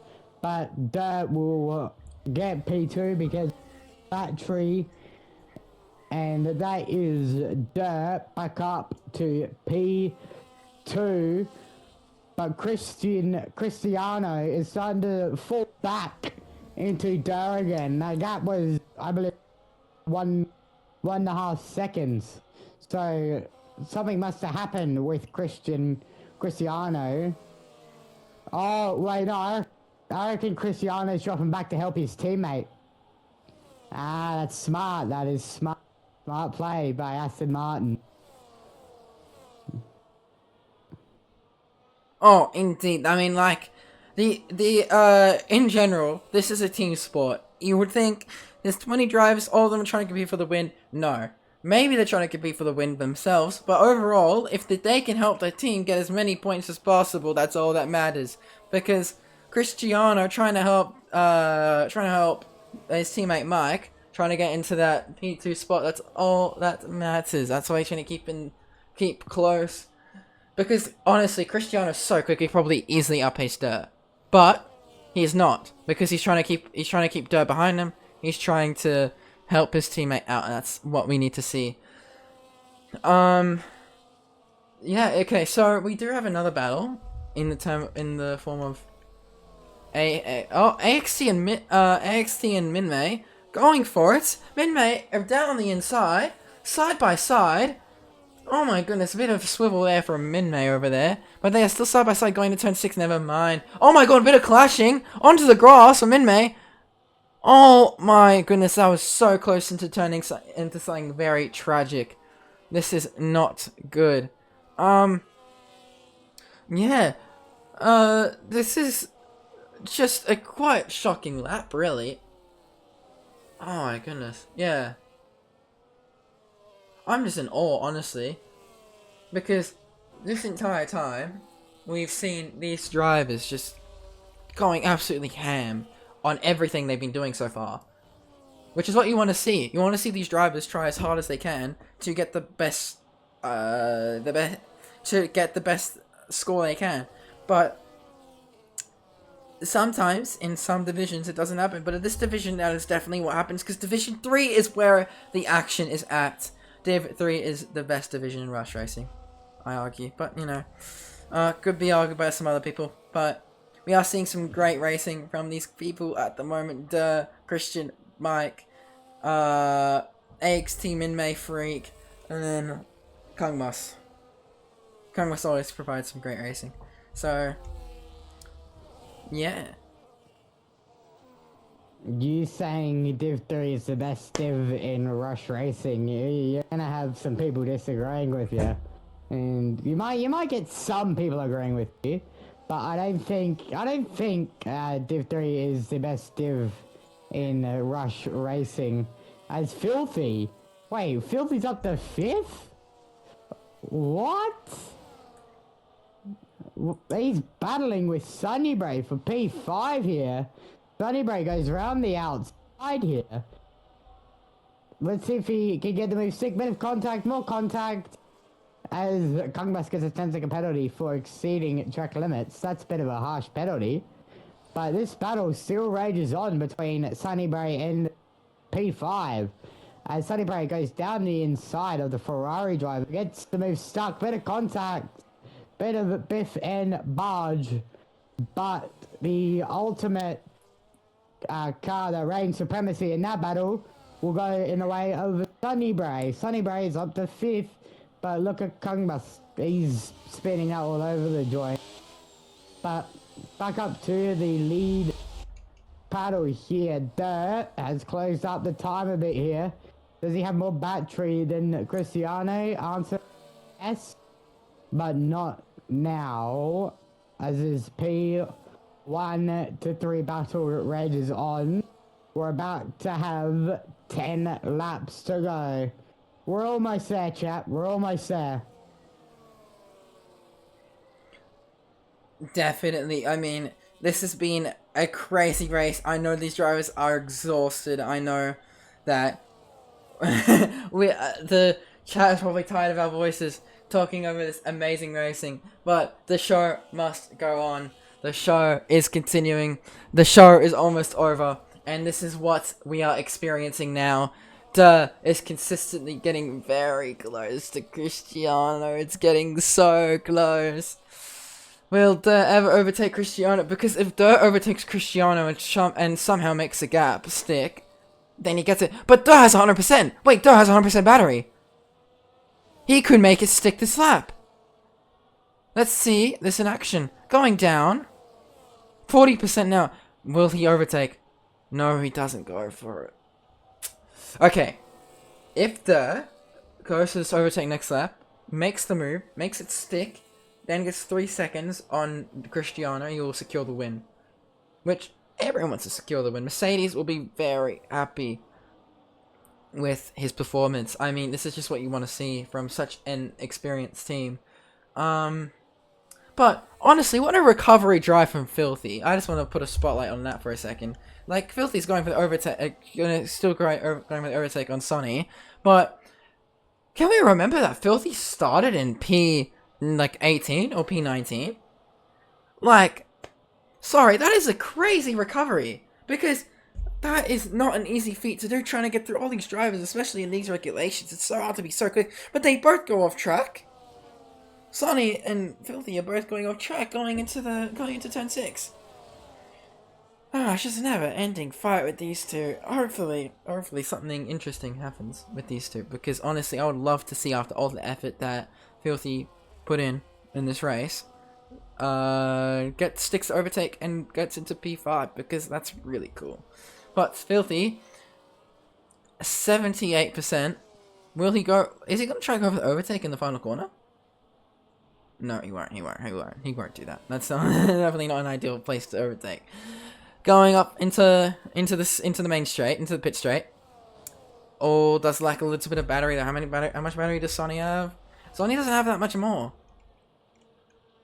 But Durr will get P2 because battery. And that is Durr back up to P2. But Cristiano is starting to fall back into Durr again. Now that was, I believe, 1.5 seconds. So something must have happened with Cristiano. Oh, wait, no. I reckon Cristiano's dropping back to help his teammate. Ah, that's smart. That is smart. Smart play by Aston Martin. Oh, indeed. I mean, like, in general, this is a team sport. You would think there's 20 drivers, all of them are trying to compete for the win. No. Maybe they're trying to compete for the win themselves, but overall, if they can help their team get as many points as possible, that's all that matters. Because Cristiano trying to help his teammate Mike, trying to get into that P2 spot, that's all that matters. That's why he's trying to keep close. Because honestly, Cristiano's so quick, he probably easily outpaced Durr. But he's not, because he's trying to keep Durr behind him. He's trying to help his teammate out, and that's what we need to see. Yeah, okay, so we do have another battle in the form of AXT and Minmay going for it. Minmay are down on the inside, side by side. Oh my goodness, a bit of swivel there from Minmay over there. But they are still side by side going to turn 6, never mind. Oh my god, a bit of clashing onto the grass from Minmay. Oh my goodness, that was so close into turning into something very tragic. This is not good. Yeah. This is just a quite shocking lap, really. Oh my goodness, yeah. I'm just in awe, honestly. Because this entire time, we've seen these drivers just going absolutely ham on everything they've been doing so far. Which is what you want to see. You want to see these drivers try as hard as they can to get the best score they can. But sometimes in some divisions it doesn't happen, but in this division that is definitely what happens, because Division 3 is where the action is at. Div 3 is the best division in rush racing, I argue, but you know, could be argued by some other people, but we are seeing some great racing from these people at the moment. Christian, Mike, AXT Minmay Freak, and then Kangmas. Kangmas always provides some great racing. So, yeah. You saying Div 3 is the best div in Rush Racing, you're gonna have some people disagreeing with you. And you might get some people agreeing with you, but I don't think Div 3 is the best div in Rush Racing. As Filthy. Wait, Filthy's up to 5th? What? He's battling with Sunnybray for P5 here. Sunnybray goes around the outside here. Let's see if he can get the move. 6 minutes of contact, more contact. As Kangmas gets a 10-second penalty for exceeding track limits. That's a bit of a harsh penalty. But this battle still rages on between Sunnybray and P5. As Sunnybray goes down the inside of the Ferrari driver. Gets the move stuck. Bit of contact. Bit of biff and barge. But the ultimate car that reigns supremacy in that battle will go in the way of Sunnybray. Sunnybray is up to 5th. But look at Kangmas. He's spinning out all over the joint. But back up to the lead paddle here. Dirt has closed up the time a bit here. Does he have more battery than Cristiano? Answer yes. But not now. As his P1 to 3 battle rages on. We're about to have 10 laps to go. We're almost there, chap. We're almost there. Definitely. I mean, this has been a crazy race. I know these drivers are exhausted. I know that the chat is probably tired of our voices talking over this amazing racing. But the show must go on. The show is continuing. The show is almost over. And this is what we are experiencing now. Duh is consistently getting very close to Cristiano. It's getting so close. Will Duh ever overtake Cristiano? Because if Duh overtakes Cristiano and somehow makes a gap stick, then he gets it. But Duh has 100%. Wait, Duh has 100% battery. He could make it stick this lap. Let's see this in action. Going down. 40% now. Will he overtake? No, he doesn't go for it. Okay, if Duh goes to this overtake next lap, makes the move, makes it stick, then gets 3 seconds on Cristiano, he will secure the win. Which, everyone wants to secure the win. Mercedes will be very happy with his performance. I mean, this is just what you want to see from such an experienced team. But, honestly, what a recovery drive from Filthy. I just want to put a spotlight on that for a second. Like, Filthy's going for the overtake, going for the overtake on Sonny, but can we remember that Filthy started in P18 or P19? Like, sorry, that is a crazy recovery, because that is not an easy feat to do, trying to get through all these drivers, especially in these regulations. It's so hard to be so quick, but they both go off track. Sonny and Filthy are both going off track, going into turn 6. Ah, it's just a never-ending fight with these two. Hopefully something interesting happens with these two. Because honestly, I would love to see, after all the effort that Filthy put in this race, sticks to overtake and gets into P5, because that's really cool. But Filthy, 78%. Will he go? Is he going to try to go for the overtake in the final corner? No, he won't do that. That's definitely not an ideal place to overtake. Going up into the main straight, into the pit straight. Oh, does lack a little bit of battery there. How much battery does Sonny have? Sonny doesn't have that much more.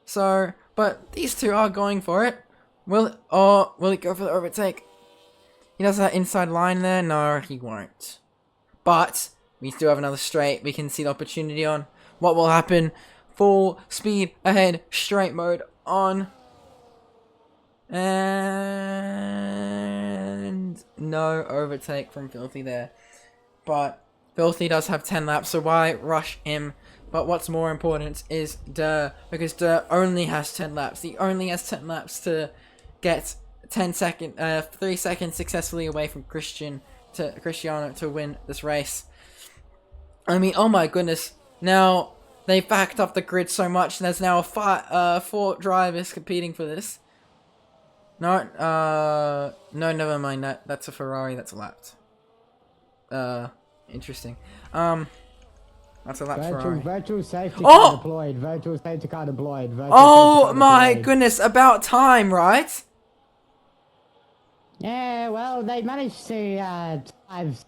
So, but these two are going for it. Will it go for the overtake? He does that inside line there. No, he won't. But we still have another straight. We can see the opportunity on. What will happen? Full speed ahead, straight mode on. And no overtake from Filthy there. But Filthy does have 10 laps, so why rush him? But what's more important is Duh, because Duh only has 10 laps. He only has 10 laps to get 3 seconds successfully away from Cristiano to win this race. I mean, oh my goodness. Now, they backed up the grid so much, and there's now four drivers competing for this. No, no, never mind that. That's a Ferrari that's lapped. Interesting. That's a lapped Ferrari. Virtual safety car Oh! deployed. Virtual safety car deployed. Virtual safety Oh car my deployed. goodness, about time, right? Yeah, well, they managed to drive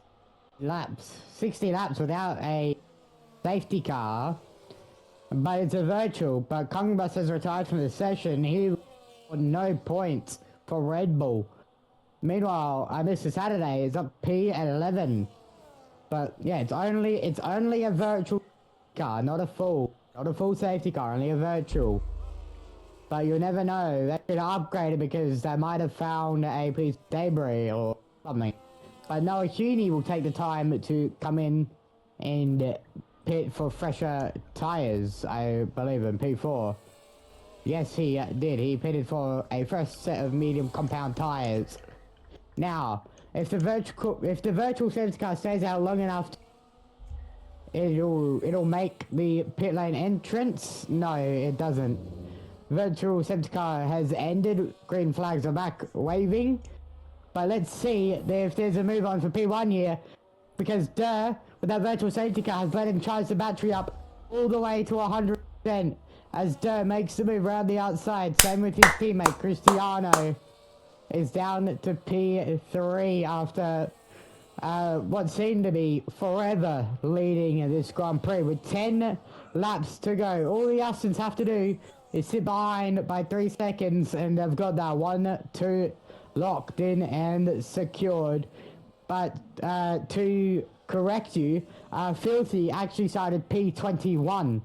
laps, 60 laps without a safety car, but it's a virtual. But Kongbus has retired from the session. He got no points for Red Bull. Meanwhile, Mr. Saturday is up P at 11. But yeah, it's only a virtual car, not a full safety car, only a virtual. But you never know, they could upgrade it because they might have found a piece of debris or something. But Noah Huni will take the time to come in and pit for fresher tyres, I believe, in P4. Yes, he did. He pitted for a fresh set of medium compound tyres. Now, if the virtual safety car stays out long enough, it'll make the pit lane entrance. No, it doesn't. Virtual safety car has ended. Green flags are back waving. But let's see if there's a move on for P1 here, because with that virtual safety car has let him charge the battery up all the way to 100% as makes the move around the outside. Same with his teammate Cristiano is down to P3 after what seemed to be forever leading this Grand Prix with 10 laps to go. All the Austins have to do is sit behind by 3 seconds, and they've got that 1-2 locked in and secured. But to correct you, Filthy actually started P21,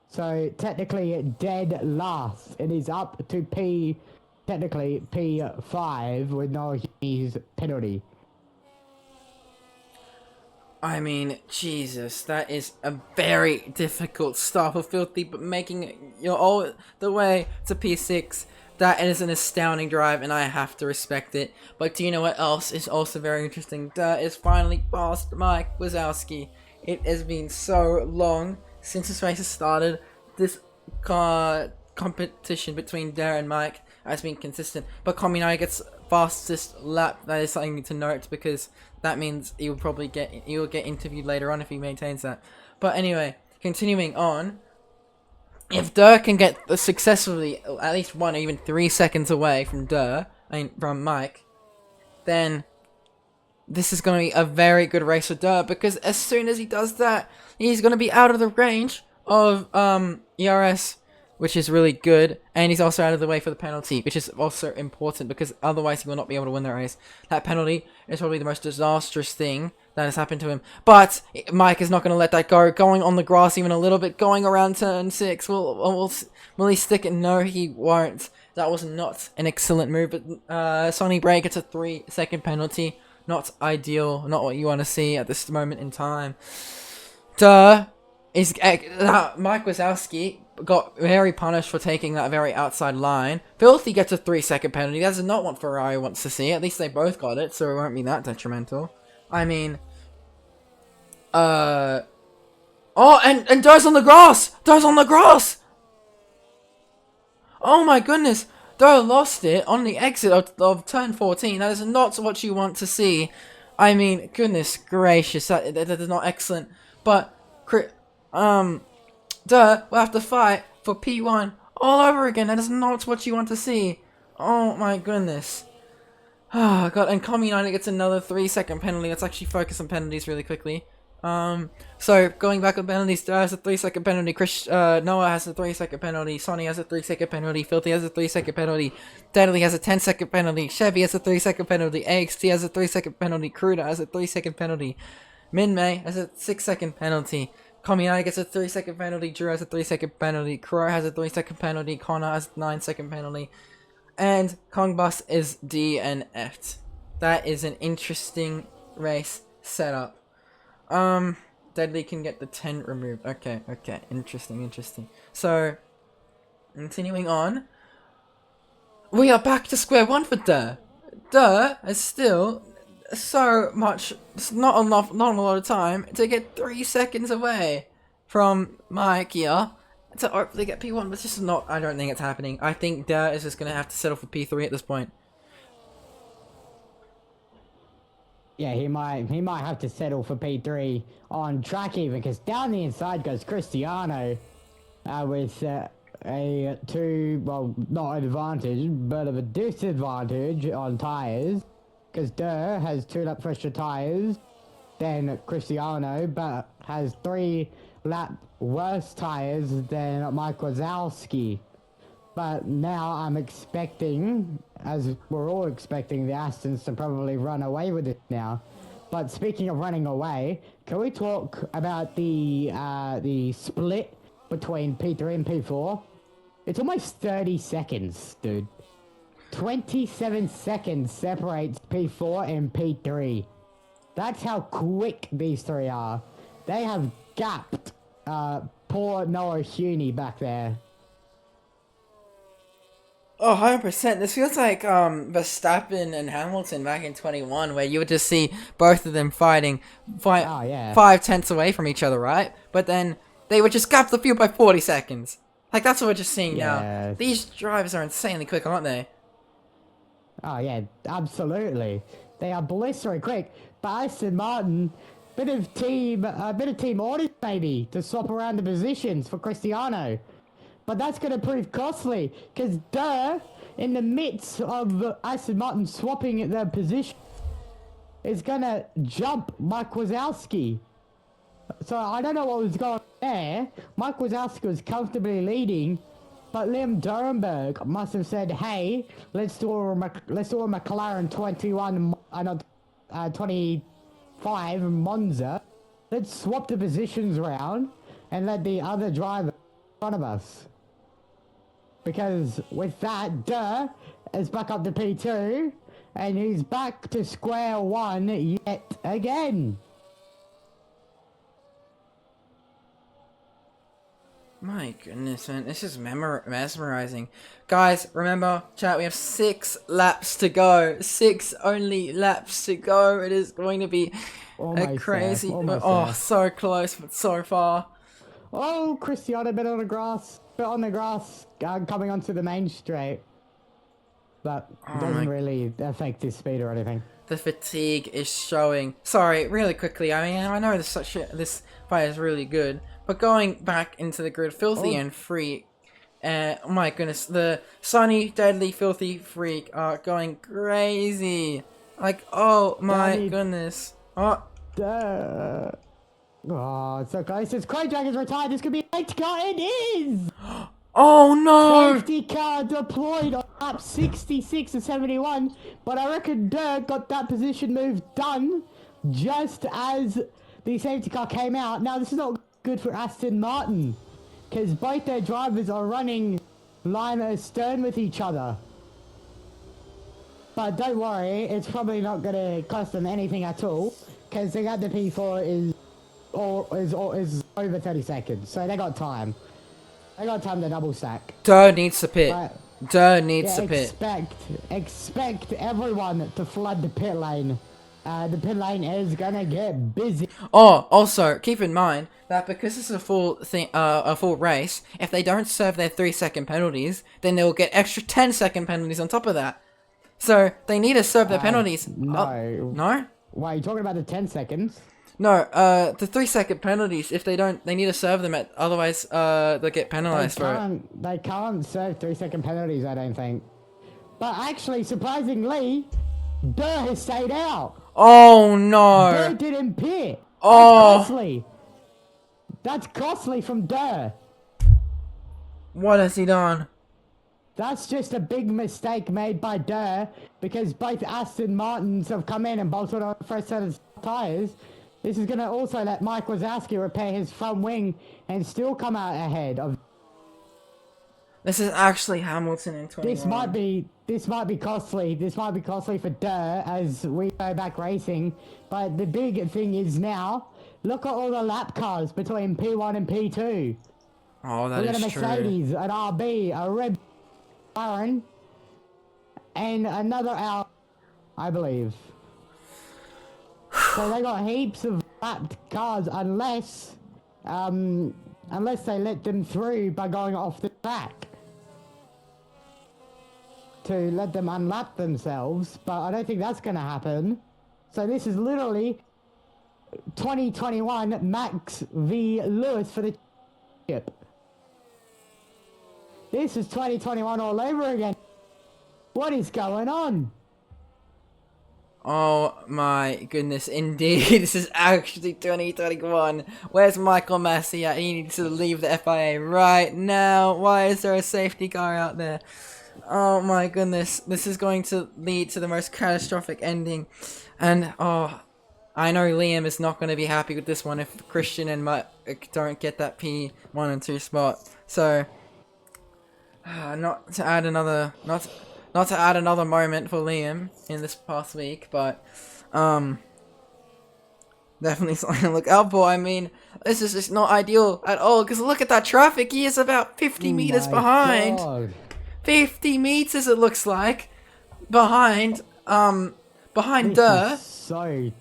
so technically dead last. It is up to technically P5 with no penalty. I mean, Jesus, that is a very difficult start for Filthy, but making it all the way to P6, that is an astounding drive, and I have to respect it. But do you know what else is also very interesting? Is finally past Mike Wazowski. It has been so long since this race has started. This competition between Dare and Mike has been consistent, but Kominai gets fastest lap. That is something to note, because that means he will get interviewed later on if he maintains that. But anyway, continuing on, if Durr can get successfully at least 1 or even 3 seconds away from from Mike, then this is going to be a very good race for Durr, because as soon as he does that, he's going to be out of the range of ERS, which is really good, and he's also out of the way for the penalty, which is also important, because otherwise he will not be able to win the race. That penalty is probably the most disastrous thing that has happened to him, but Mike is not going to let that go. Going on the grass even a little bit, going around turn 6, will he stick it? No, he won't. That was not an excellent move, but Sonny Bray gets a 3-second penalty. Not ideal, not what you want to see at this moment in time. Mike Wazowski got very punished for taking that very outside line. Filthy gets a 3-second penalty. That's not what Ferrari wants to see. At least they both got it, so it won't be that detrimental. I mean, oh, and Durr's on the grass! Durr's on the grass! Oh my goodness! Durr lost it on the exit of turn 14. That is not what you want to see. I mean, goodness gracious, that is not excellent. But, Durr will have to fight for P1 all over again. That is not what you want to see. Oh my goodness. Oh god, and Komi9 gets another 3-second penalty. Let's actually focus on penalties really quickly. So going back on penalties, Durr has a 3-second penalty, Noah has a 3-second penalty, Sonny has a 3-second penalty, Filthy has a 3-second penalty, Deadly has a 10-second penalty, Chevy has a 3-second penalty, AXT has a 3-second penalty, Cruda has a 3-second penalty, Minmay has a 6-second penalty, Komiai gets a 3-second penalty, Drew has a 3-second penalty, Crow has a 3-second penalty, Connor has a 9-second penalty, and Kongbus is DNF'd. That is an interesting race setup. Deadly can get the 10 removed. Okay, interesting. So, continuing on, we are back to square one for Durr. Durr is still so much, it's not enough, not a lot of time to get 3 seconds away from Mike here to hopefully get P1, but it's just not, I don't think it's happening. I think Dirt is just going to have to settle for P3 at this point. Yeah, he might have to settle for P3 on track even, because down the inside goes Cristiano with a not advantage, but of a disadvantage on tyres, because Durr has 2 lap fresher tyres than Cristiano, but has 3 lap worse tyres than Mike Wazowski. But now I'm expecting, as we're all expecting, the Astons to probably run away with it now. But speaking of running away, can we talk about the split between P3 and P4? It's almost 30 seconds, dude. 27 seconds separates P4 and P3. That's how quick these 3 are. They have gapped poor Noah Huney back there. Oh, 100%. This feels like Verstappen and Hamilton back in 21, where you would just see both of them fighting 5 tenths away from each other, right? But then they would just gap the field by 40 seconds. Like, that's what we're just seeing now. These drivers are insanely quick, aren't they? Oh, yeah, absolutely. They are blistering quick. But Aston Martin, bit of team orders maybe to swap around the positions for Cristiano. But that's going to prove costly, because in the midst of Aston Martin swapping their position, is going to jump Mike Wazowski. So I don't know what was going on there. Mike Wazowski was comfortably leading, but Liam Durenberg must have said, hey, let's do a McLaren 25 Monza. Let's swap the positions around and let the other driver in front of us. Because with that, Durr is back up to P2, and he's back to square one yet again. My goodness, man, this is mesmerizing. Guys, remember, chat, we have 6 laps to go. 6 only laps to go. It is going to be a crazy... so close, but so far. Oh, Cristiano bit on the grass, coming onto the main straight. But doesn't really affect his speed or anything. The fatigue is showing. Sorry, really quickly, I mean, I know this fight is really good, but going back into the grid, Filthy and Freak, oh my goodness, the Sunny, Deadly, Filthy, Freak are going crazy. Like, oh my goodness. Oh. Oh, it's so close. It's Crow Dragon's retired. This could be a safety car. It is! Oh no! Safety car deployed on lap 66 to 71. But I reckon Dirk got that position move done just as the safety car came out. Now, this is not good for Aston Martin, because both their drivers are running line astern with each other. But don't worry, it's probably not going to cost them anything at all, because they got the P4 is over 30 seconds, so they got time. They got time to double stack. Durr needs to pit. Durr needs to pit. Expect everyone to flood the pit lane. The pit lane is gonna get busy. Oh, also keep in mind that because this is a full race, if they don't serve their 3-second penalties, then they'll get extra 10-second penalties on top of that. So they need to serve their penalties. No. No? Why are you talking about the 10 seconds? No, the 3-second penalties, if they don't, they need to serve them, otherwise they'll get penalised for it. They can't serve 3-second penalties, I don't think. But actually, surprisingly, Durr has stayed out. Oh no! Durr didn't pit. Oh! That's costly. That's costly from Durr. What has he done? That's just a big mistake made by Durr, because both Aston Martins have come in and bolted on the first set of tyres. This is going to also let Mike Wazowski repair his front wing and still come out ahead of... This is actually Hamilton in 21. This might be costly. This might be costly for Durr as we go back racing. But the big thing is now, look at all the lap cars between P1 and P2. Oh, that is true. Look at a Mercedes, an RB, a Red Baron, and another Audi, I believe. So they got heaps of lapped cars unless they let them through by going off the track to let them unlap themselves, but I don't think that's going to happen. So this is literally 2021 Max v Lewis for the championship. This is 2021 all over again. What is going on? Oh my goodness, indeed, this is actually 2021. Where's Michael Massey at? He needs to leave the FIA right now. Why is there a safety car out there? Oh my goodness, this is going to lead to the most catastrophic ending. And, oh, I know Liam is not going to be happy with this one if Christian and Mike don't get that P1 and 2 spot. So, not to add another moment for Liam in this past week, but definitely something to look out for. I mean, this is just not ideal at all, because look at that traffic. He is about 50 meters behind. God. 50 meters it looks like behind This Durr. is so...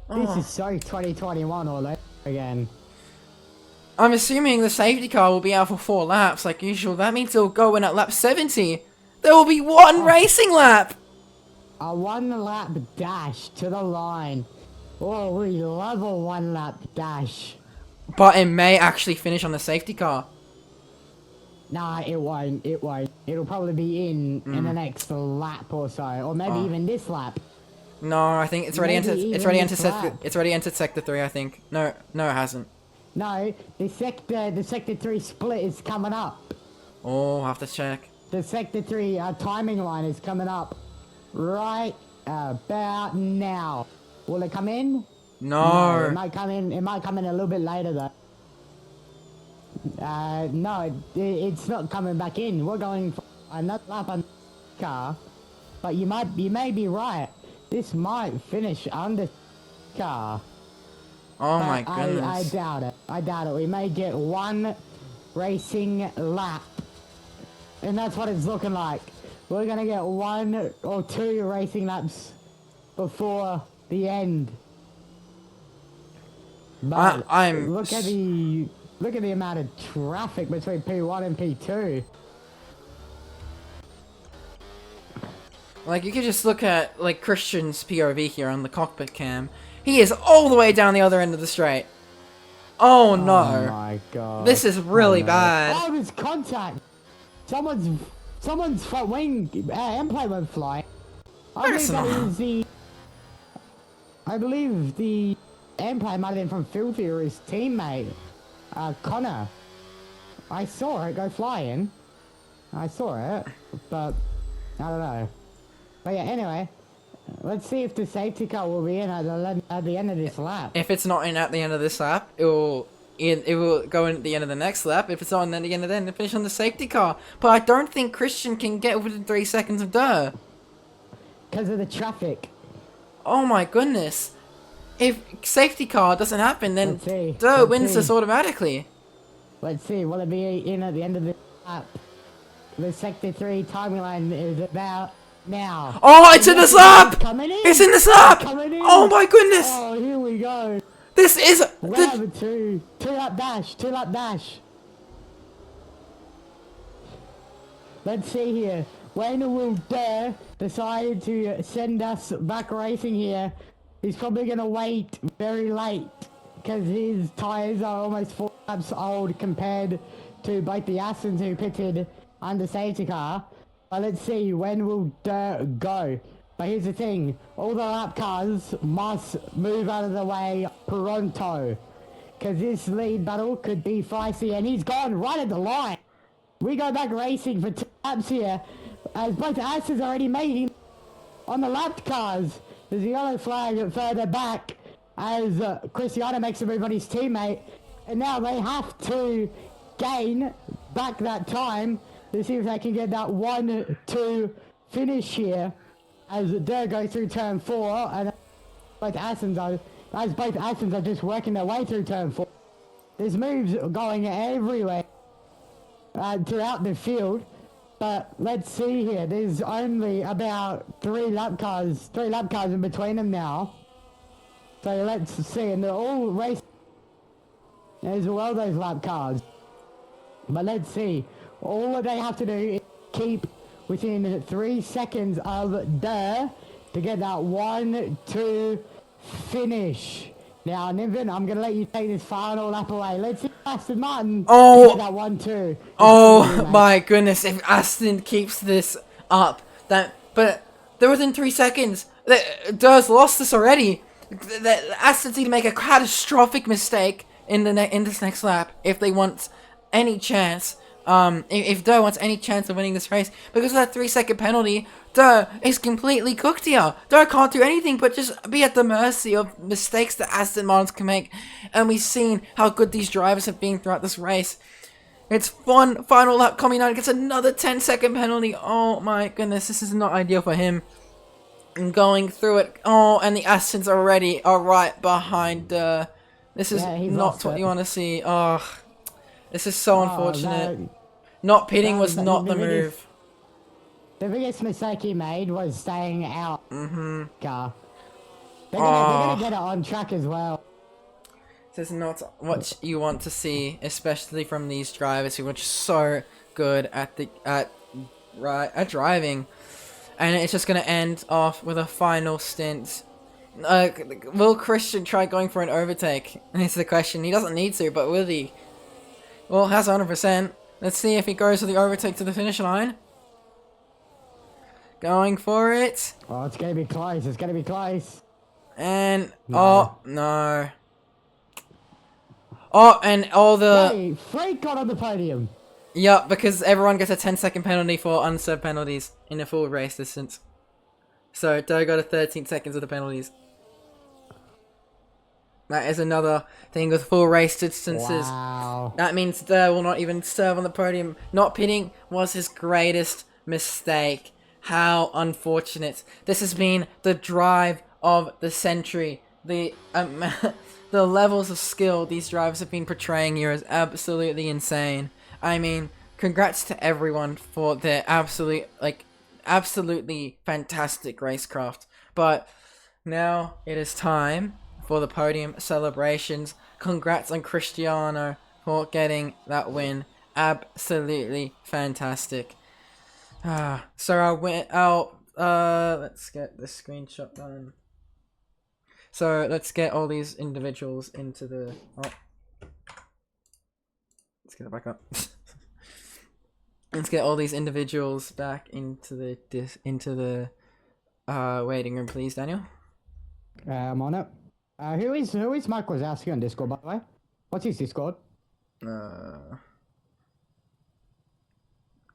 This is so 2021 all over again. I'm assuming the safety car will be out for 4 laps like usual. That means it'll go in at lap 70. There will be one racing lap. A 1 lap dash to the line. Oh, we love a 1 lap dash. But it may actually finish on the safety car. Nah, it won't. It won't. It'll probably be in the next lap or so, or maybe even this lap. No, I think it's already entered. Maybe It's even already this entered. lap. It's already entered sector 3. I think. No, it hasn't. No, the sector 3 split is coming up. Oh, I'll have to check. The sector 3 timing line is coming up right about now. Will it come in? No. It might come in. It might come in a little bit later though. No, it's not coming back in. We're going for another lap on the car, but you may be right. This might finish under car. Oh my But goodness. I doubt it. I doubt it. We may get 1 racing lap, and that's what it's looking like. We're gonna get 1 or 2 racing laps before the end. But I'm look at the amount of traffic between P1 and P2. Like, you could just look at, like, Christian's POV here on the cockpit cam. He is all the way down the other end of the straight. Oh no. Oh my god. This is really bad. Oh, there's contact. Someone's front wing end plate went flying. I believe the end plate might have been from Filthy or his teammate, Connor. I saw it go flying. I saw it, but I don't know. But yeah, anyway, let's see if the safety car will be in at the end of this lap. If it's not in at the end of this lap, it will go in at the end of the next lap. If it's on at the end of then, it'll finish on the safety car. But I don't think Christian can get within 3 seconds of Durr. Because of the traffic. Oh my goodness. If safety car doesn't happen, then Let's see. Durr Let's wins see. this automatically. Let's see, will it be in at the end of this lap? The sector 3 timeline is about now. Oh, it's in this lap! Coming in. It's in this lap! Coming in. Oh my goodness! Oh, here we go. This is Round 2 lap dash, 2 lap dash. Let's see here. When will Durr decide to send us back racing here? He's probably going to wait very late because his tyres are almost 4 laps old compared to both the Astons who pitted under safety car. But let's see, when will Durr go? But here's the thing, all the lap cars must move out of the way pronto. Because this lead battle could be feisty, and he's gone right at the line. We go back racing for 2 laps here, as both Astons are already making on the lap cars. There's a yellow flag further back as Cristiano makes a move on his teammate. And now they have to gain back that time to see if they can get that 1-2 finish here as Durr goes through turn 4 and both Astons are just working their way through turn 4. There's moves going everywhere throughout the field, but let's see here. There's only about 3 lap cars in between them now. So let's see, and they're all race as well, those lap cars. But let's see, all that they have to do is keep within 3 seconds of the to get that 1-2 finish. Now, Niven, I'm going to let you take this final lap away. Let's see Aston Martin Oh. get that 1-2. Oh my goodness! If Aston keeps this up, but they're within 3 seconds. Durr's lost this already. Aston's need to make a catastrophic mistake in this next lap if they want any chance. If Durr wants any chance of winning this race, because of that 3-second penalty, Durr is completely cooked here. Durr can't do anything but just be at the mercy of mistakes that Aston Martins can make, and we've seen how good these drivers have been throughout this race. It's one final lap coming out, gets another 10-second penalty. Oh my goodness, this is not ideal for him. And going through it. Oh, and the Astons already are right behind Durr. This is not what you want to see. Oh, this is so unfortunate. Not pitting was not the move. The biggest mistake he made was staying out. Car. They're gonna get it on track as well. This is not what you want to see, especially from these drivers who are so good at driving. And it's just gonna end off with a final stint. Will Christian try going for an overtake? It's the question. He doesn't need to, but will he? Well, has 100%. Let's see if he goes for the overtake to the finish line. Going for it. Oh, it's gonna be close. It's gonna be close. And oh no. Oh, and all the... Hey, Freak got on the podium. Yeah, because everyone gets a 10-second penalty for unserved penalties in a full race distance. So, Durr got a 13 seconds of the penalties. That is another thing with full race distances. Wow. That means Durr will not even serve on the podium. Not pitting was his greatest mistake. How unfortunate. This has been the drive of the century. The levels of skill these drivers have been portraying here is absolutely insane. I mean, congrats to everyone for their absolutely fantastic racecraft. But now it is time for the podium celebrations. Congrats on Cristiano for getting that win. Absolutely fantastic. So let's get the screenshot done. So let's get all these individuals into the... Oh. Let's get it back up. Let's get all these individuals back into the waiting room, please, Daniel. I'm on it. Who is Mike Wazowski on Discord, by the way? What's his Discord?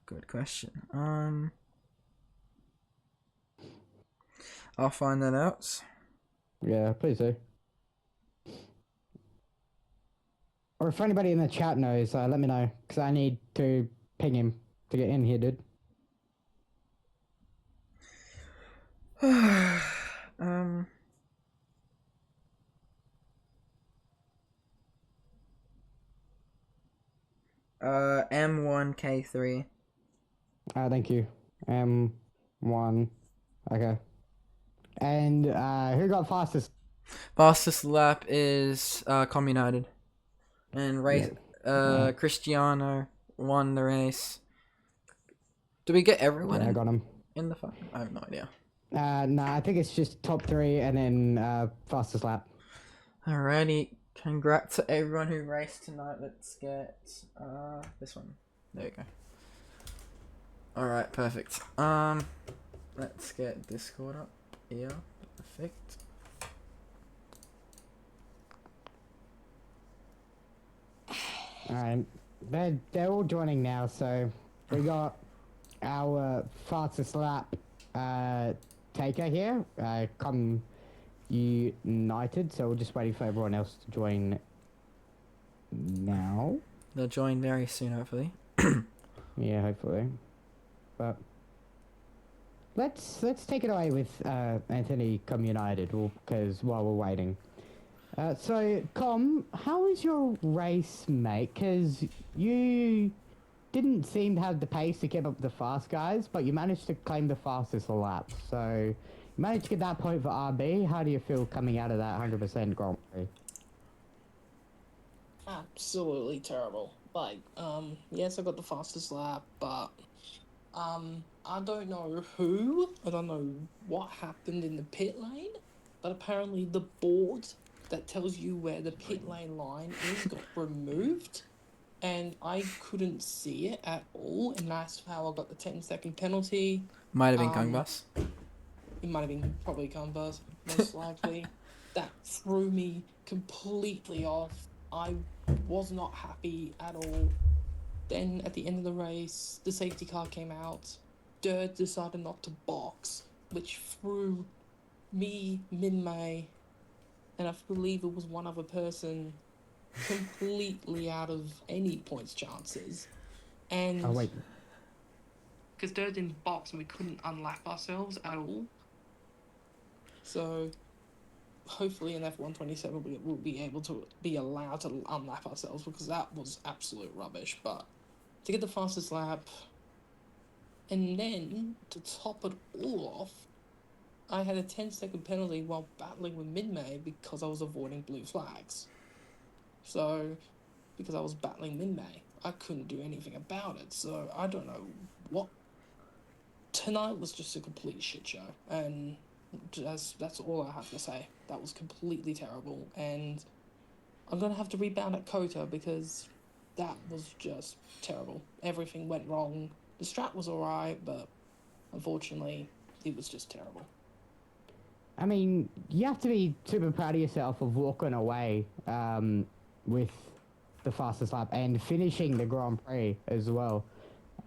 Good question. I'll find that out. Yeah, please do. Or if anybody in the chat knows, let me know, because I need to ping him to get in here, dude. M1K3. Thank you. M1. Okay. And who got fastest? Fastest lap is Com United. And race Cristiano won the race. Do we get everyone? Yeah, I got him. In the fuck? I have no idea. No, I think it's just top 3 and then fastest lap. Alrighty. Congrats to everyone who raced tonight. Let's get this one. There we go. Alright, perfect. Let's get Discord up here. Perfect. Alright. They're all joining now, so we got our fastest lap taker here. Come United, so we're just waiting for everyone else to join now. They'll join very soon, hopefully. Yeah, hopefully. But let's take it away with Anthony Come United, because while we're waiting. So Com, how was your race, mate? Because you didn't seem to have the pace to keep up with the fast guys, but you managed to claim the fastest lap. So managed to get that point for RB. How do you feel coming out of that 100% Grand Prix? Absolutely terrible. Like, yes, I got the fastest lap, but I don't know who, I don't know what happened in the pit lane, but apparently the board that tells you where the pit lane line is got removed, and I couldn't see it at all, and that's how I got the 10-second penalty. Might have been Kung Um, Bus. it might have been probably Converse, most likely. That threw me completely off. I was not happy at all. Then at the end of the race, the safety car came out. Dirt decided not to box, which threw me, Min May, and I believe it was one other person completely out of any points chances. Oh And wait, because Dirt didn't box and we couldn't unlap ourselves at all. So hopefully in F127 we will be able to be allowed to unlap ourselves because that was absolute rubbish. But to get the fastest lap, and then to top it all off, I had a 10-second penalty while battling with Mid-May because I was avoiding blue flags. So, because I was battling Mid-May, I couldn't do anything about it. So, I don't know what. Tonight was just a complete shit show. And that's all I have to say. That was completely terrible. And I'm going to have to rebound at Kota because that was just terrible. Everything went wrong. The strat was alright, but unfortunately, it was just terrible. I mean, you have to be super proud of yourself of walking away with the fastest lap and finishing the Grand Prix as well.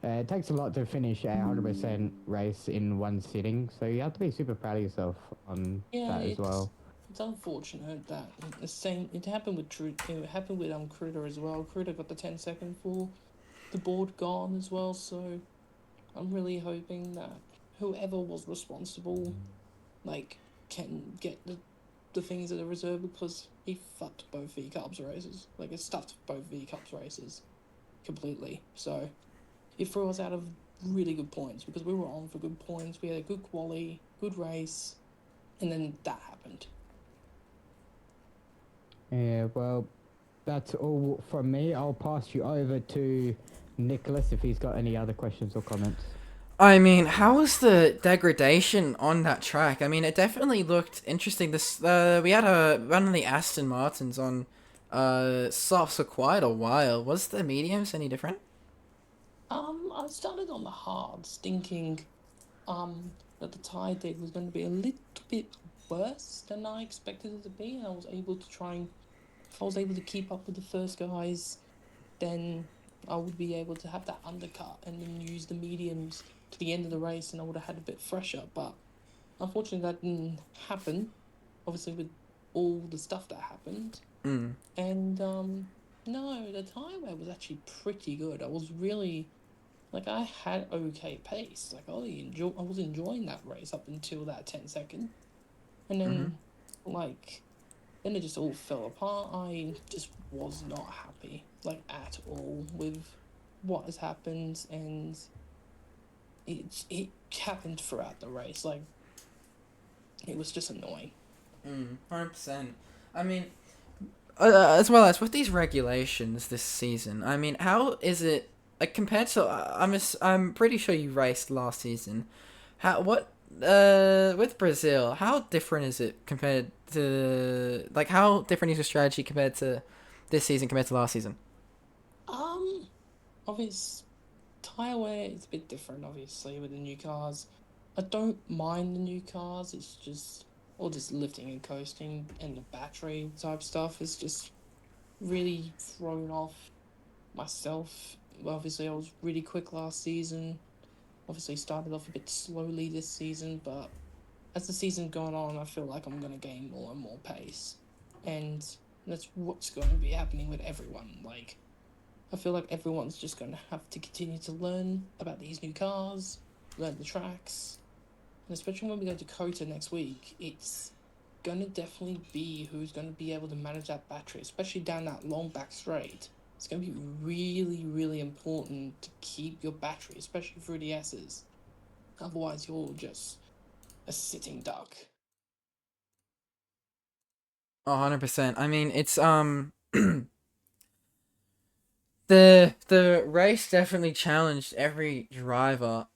It takes a lot to finish a 100% race in one sitting, so you have to be super proud of yourself on Yeah, that as well. it's unfortunate that the same it happened with it happened with Kruder as well. Kruder got the 10-second for the board gone as well, so I'm really hoping that whoever was responsible like can get the things that are reserved because he fucked both V Cubs races. Like it stuffed both V Cubs races completely. So it threw us out of really good points because we were on for good points. We had a good quali, good race, and then that happened. Yeah, well, that's all from me. I'll pass you over to Nicholas if he's got any other questions or comments. I mean, how was the degradation on that track? I mean, it definitely looked interesting. This we had one of the Aston Martins on softs for quite a while. Was the mediums any different? I started on the hards, thinking that the tie dig was going to be a little bit worse than I expected it to be, and I was able to if I was able to keep up with the first guys, then I would be able to have that undercut and then use the mediums to the end of the race, and I would have had a bit fresher. But unfortunately, that didn't happen. Obviously, with all the stuff that happened, Mm. and no, the tie wear was actually pretty good. I was really like I had okay pace. Like I was enjoying that race up until that 10-second. And Mm-hmm. then it just all fell apart. I just was not happy, like at all, with what has happened, and it happened throughout the race. Like it was just annoying. 100%. I mean, as well as with these regulations this season. I mean, how is it like compared to? I'm pretty sure you raced last season. How what with Brazil? How different is it compared to like how different is your strategy compared to this season compared to last season? Um, obvious tire wear is a bit different, obviously, with the new cars. I don't mind the new cars. It's just all just lifting and coasting, and the battery type stuff is just really thrown off myself. Well, obviously, I was really quick last season. Obviously, started off a bit slowly this season, but as the season's gone on, I feel like I'm going to gain more and more pace. And that's what's going to be happening with everyone. Like, I feel like everyone's just going to have to continue to learn about these new cars, learn the tracks, and especially when we go to Kota next week, it's going to definitely be who's going to be able to manage that battery, especially down that long back straight. It's going to be really, really important to keep your battery, especially through the S's. Otherwise, you'll just a sitting duck. 100%. I mean, it's the race definitely challenged every driver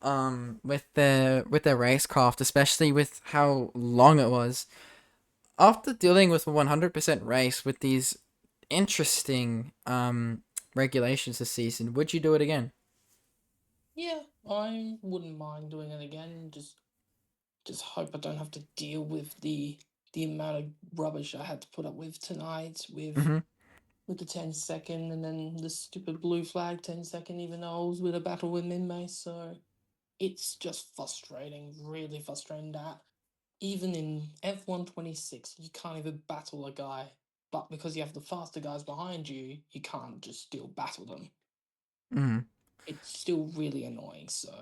with their racecraft, especially with how long it was. After dealing with a 100% race with these interesting regulations this season, would you do it again? Yeah, I wouldn't mind doing it again. Just hope I don't have to deal with the amount of rubbish I had to put up with tonight Mm-hmm. with the 10 second and then the stupid blue flag 10 second, even though I was with a battle with Minmay. So it's just frustrating, really frustrating that even in F126 you can't even battle a guy, but because you have the faster guys behind you, you can't just still battle them. Mm-hmm. It's still really annoying. So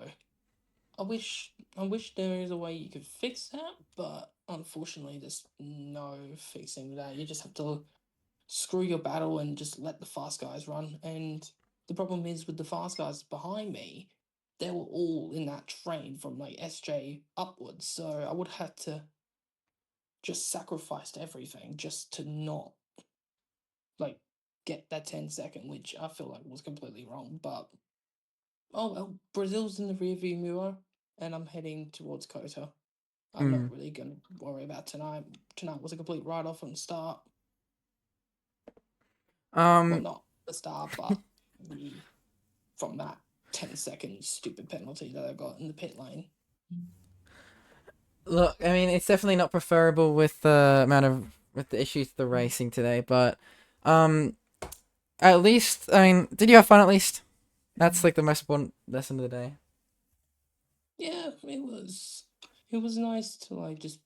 I wish there is a way you could fix that, but unfortunately there's no fixing that. You just have to screw your battle and just let the fast guys run. And the problem is with the fast guys behind me, they were all in that train from like SJ upwards. So I would have to just sacrifice everything just to not like get that 10 second, which I feel like was completely wrong. But oh well, Brazil's in the rearview mirror, and I'm heading towards Kota. I'm Mm. not really gonna worry about tonight. Tonight was a complete write off from the start. Well, Um, not the start, but the from that 10 second stupid penalty that I got in the pit lane. Look, I mean, it's definitely not preferable with the amount of with the issues with the racing today, but um, at least, I mean, did you have fun at least? That's like the most important lesson of the day. Yeah, it was nice to like just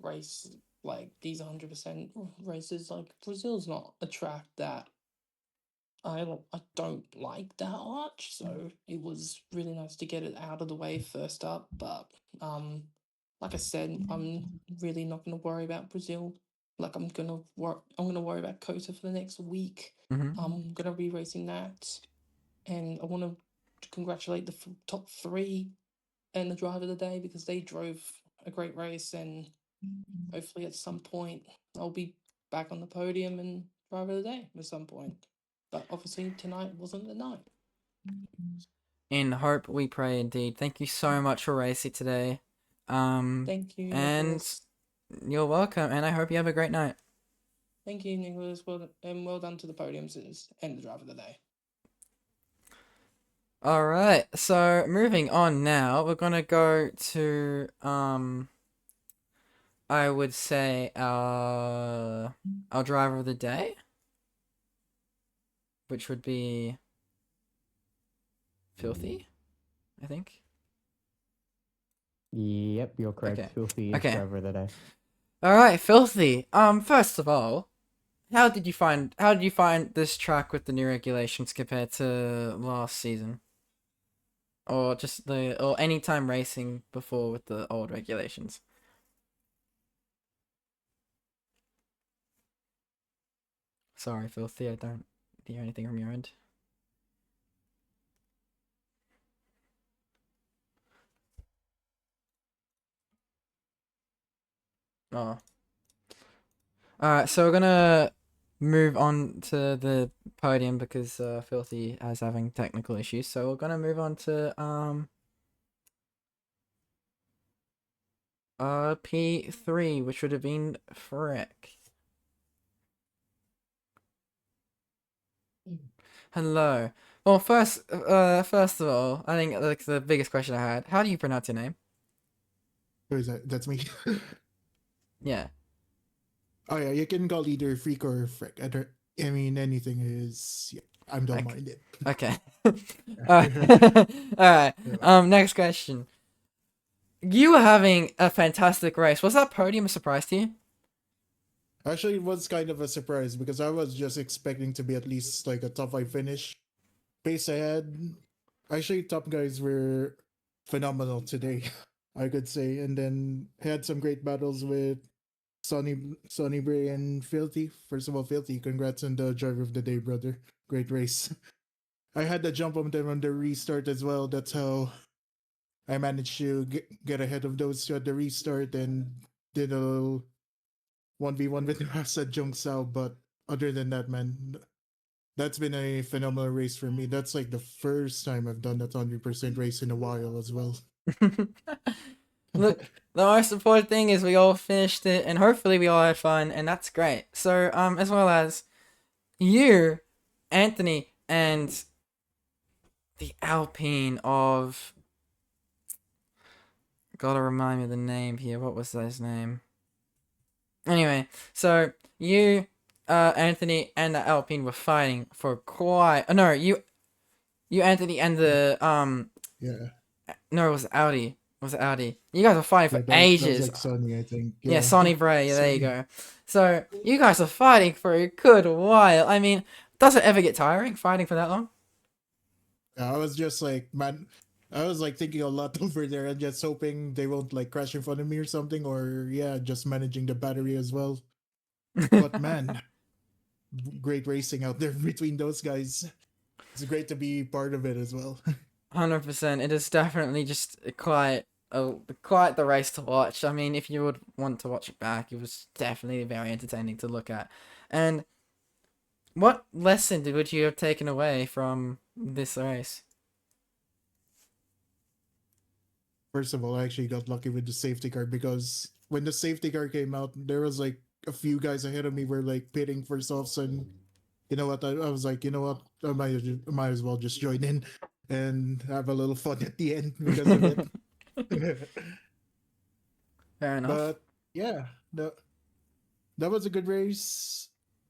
race like these 100% races. Like Brazil's not a track that I don't like that much, so it was really nice to get it out of the way first up. But um, like I said, I'm really not gonna worry about Brazil. Like I'm gonna worry about Kota for the next week. Mm-hmm. I'm gonna be racing that, and I want to congratulate the top three and the driver of the day because they drove a great race, and hopefully at some point I'll be back on the podium and driver of the day at some point. But obviously tonight wasn't the night. In hope we pray indeed. Thank you so much for racing today. Um, Thank you, and Nicholas. you're welcome, and I hope you have a great night. Thank you, Nicholas. And well done to the podiums and the driver of the day. All right, so moving on now, we're gonna go to I would say our driver of the day, which would be Filthy, I think. Yep, you're correct. Okay, Filthy is okay. driver of the day. All right, Filthy. First of all, how did you find this track with the new regulations compared to last season, or just the or any time racing before with the old regulations? Sorry, Filthy, I don't hear anything from your end. Oh, all right. So we're gonna move on to the podium because Filthy is having technical issues. So we're gonna move on to P3, which would have been Frick. Hello. Well, first of all, I think like the biggest question I had: how do you pronounce your name? Who is that? That's me. Yeah. Oh yeah, you can call either freak or frick. I mean, anything is. Yeah, I don't Okay. mind it. Okay. All right. Next question. You were having a fantastic race. Was that podium a surprise to you? Actually, it was kind of a surprise because I was just expecting to be at least like a top five finish. Pace ahead. Actually, top guys were phenomenal today, I could say, and then had some great battles with Sonny Bray and Filthy. First of all, Filthy, congrats on the driver of the day, brother. Great race. I had the jump on them on the restart as well. That's how I managed to get ahead of those at the restart and did a little 1v1 with Rasa Jungsao. But other than that, man, that's been a phenomenal race for me. That's like the first time I've done that 100% race in a while as well. Look, the most important thing is we all finished it, and hopefully we all had fun, and that's great. So, as well as you, Anthony, and the Alpine of. Gotta remind me of the name here. What was his name? Anyway, so you, Anthony, and the Alpine were fighting for quite. No, you, Anthony, and the Yeah. No, it was Audi. Was it Audi? You guys were fighting Yeah, for that was ages. like Sunny, I think. Yeah, Yeah. Sonny Bray. Yeah, there you Sunny. go. So you guys are fighting for a good while. I mean, does it ever get tiring fighting for that long? I was just like, man, I was like thinking a lot over there and just hoping they won't like crash in front of me or something, or yeah, just managing the battery as well. But man, great racing out there between those guys. It's great to be part of it as well. 100%. It is definitely just quite the race to watch. I mean, if you would want to watch it back, it was definitely very entertaining to look at. And what lesson would you have taken away from this race? First of all, I actually got lucky with the safety car because when the safety car came out, there was like a few guys ahead of me were like pitting for softs, and you know what? I was like, you know what? I might as well just join in and have a little fun at the end because of it. Fair enough. But yeah, that was a good race.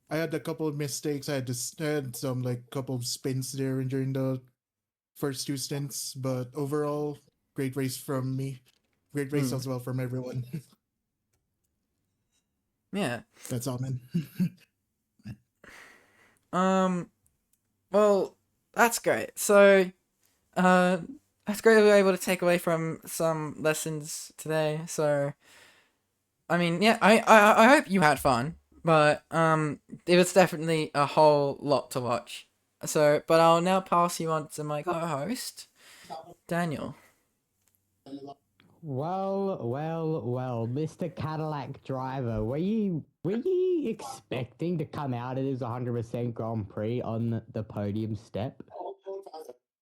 I had a couple of mistakes. I had some like couple of spins there and during the first two stints, but overall, great race from me. Great race Mm, as well from everyone. yeah. That's all, man. Um. Well, that's great. So, uh, that's great that we were able to take away from some lessons today. So, I mean, yeah, I hope you had fun, but it was definitely a whole lot to watch. So, but I'll now pass you on to my co-host, Daniel. Well, Mr. Cadillac driver, were you expecting to come out of this 100% Grand Prix on the podium step?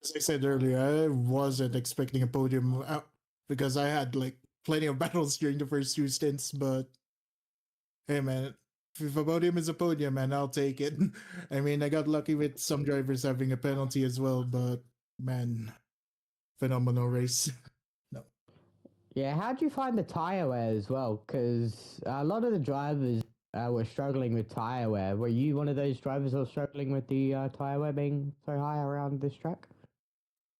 As I said earlier, I wasn't expecting a podium out because I had like plenty of battles during the first two stints. But hey, man, if a podium is a podium, man, I'll take it. I mean, I got lucky with some drivers having a penalty as well, but man, phenomenal race. No. Yeah, how'd you find the tire wear as well? Because a lot of the drivers were struggling with tire wear. Were you one of those drivers that was struggling with the tire wear being so high around this track?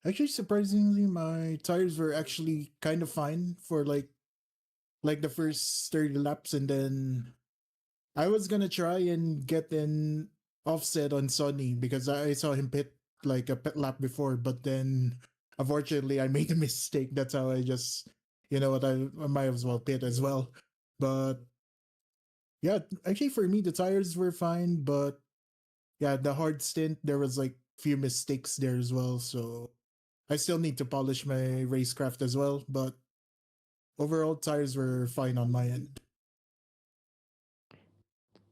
Actually, surprisingly, my tires were actually kind of fine for like the first 30 laps, and then I was gonna try and get an offset on Sonny because I saw him pit like a pit lap before, but then unfortunately I made a mistake. That's how I just, you know what, I might as well pit as well. But yeah, actually for me the tires were fine, but yeah, the hard stint there was like few mistakes there as well. So I still need to polish my racecraft as well, but overall tires were fine on my end.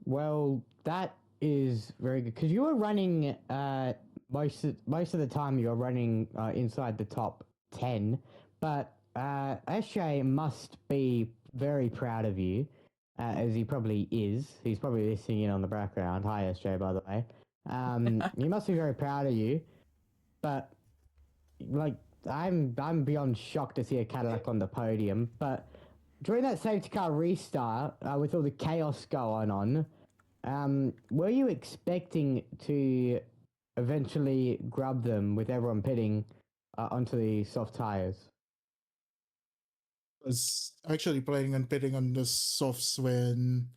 Well, that is very good because you were running most of the time you were running inside the top 10, but SJ must be very proud of you, as he probably is. He's probably listening in on the background. Hi, SJ, by the way. He must be very proud of you, but like I'm beyond shocked to see a Cadillac on the podium. But during that safety car restart, with all the chaos going on, were you expecting to eventually grab them with everyone pitting onto the soft tires? Was actually planning on pitting on the softs when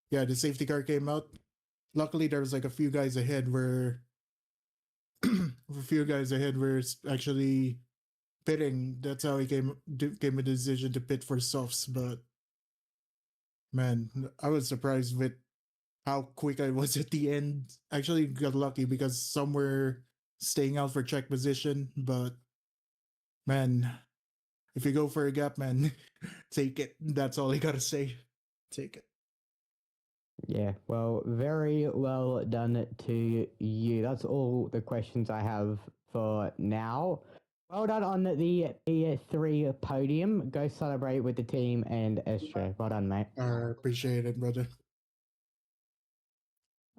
yeah the safety car came out. Luckily there was like a few guys ahead where a few guys ahead were actually pitting. That's how he came a decision to pit for softs. But man, I was surprised with how quick I was at the end. Actually got lucky because some were staying out for check position, but man, If you go for a gap, man, take it. That's all I gotta say. Take it. Yeah, well, very well done to you. That's all the questions I have for now. Well done on the P3 podium. Go celebrate with the team and Estra. Well done, mate. Appreciate it, brother.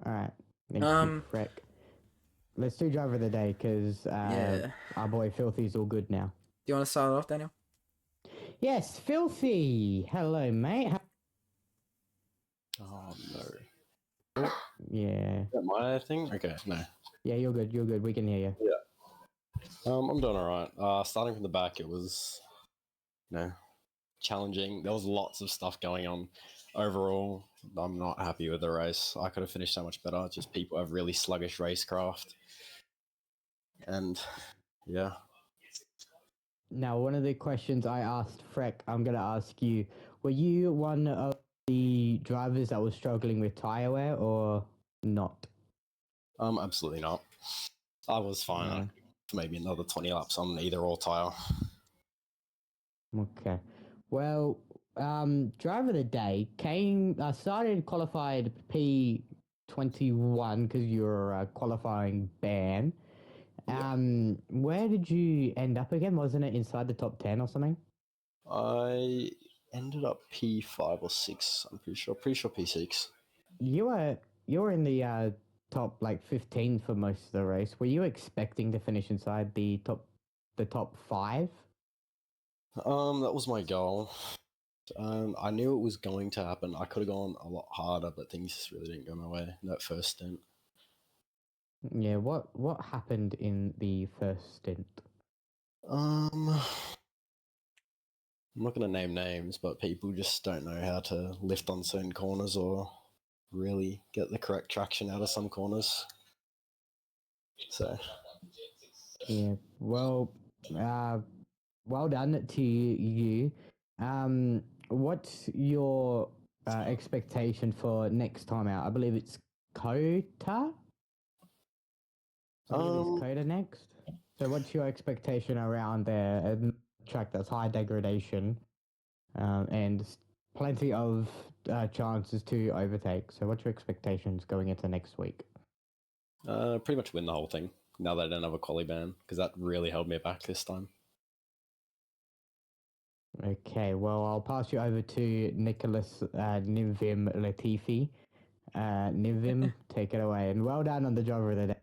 All right. Thank you, Freck. Let's do driver of the day because Yeah. our boy Filthy's all good now. Do you want to start it off, Daniel? Yes, Filthy. Hello, mate. Oh no. Yeah. Is that my thing? Okay, no. Yeah, you're good. You're good. We can hear you. I'm doing alright. Starting from the back, it was, challenging. There was lots of stuff going on. Overall, I'm not happy with the race. I could have finished so much better. Just people have really sluggish racecraft. And yeah. Now, one of the questions I asked Freck, I'm going to ask you. Were you one of the drivers that was struggling with tire wear or not? Absolutely not. I was fine. No. Maybe another 20 laps on either or tire. Okay. Well, driver of the day started qualified P21 because you're a qualifying ban. Where did you end up again? Wasn't it inside the top 10 or something? I ended up P5 or 6, I'm pretty sure. Pretty sure P6. You were in the top like 15 for most of the race. Were you expecting to finish inside the top 5? That was my goal. I knew it was going to happen. I could have gone a lot harder, but things just really didn't go my way in that first stint. Yeah, what happened in the first stint? I'm not going to name names, but people just don't know how to lift on certain corners or really get the correct traction out of some corners. So, Yeah, well done to you. What's your expectation for next time out? I believe it's Kota. I believe it's Kota next. So, what's your expectation around there? A track that's high degradation, and plenty of chances to overtake. So, what's your expectations going into next week? pretty much win the whole thing now that I don't have a quali ban, because that really held me back this time. Okay, well, I'll pass you over to Nicholas Nivim Latifi. Nivim, take it away. And well done on the driver of the day.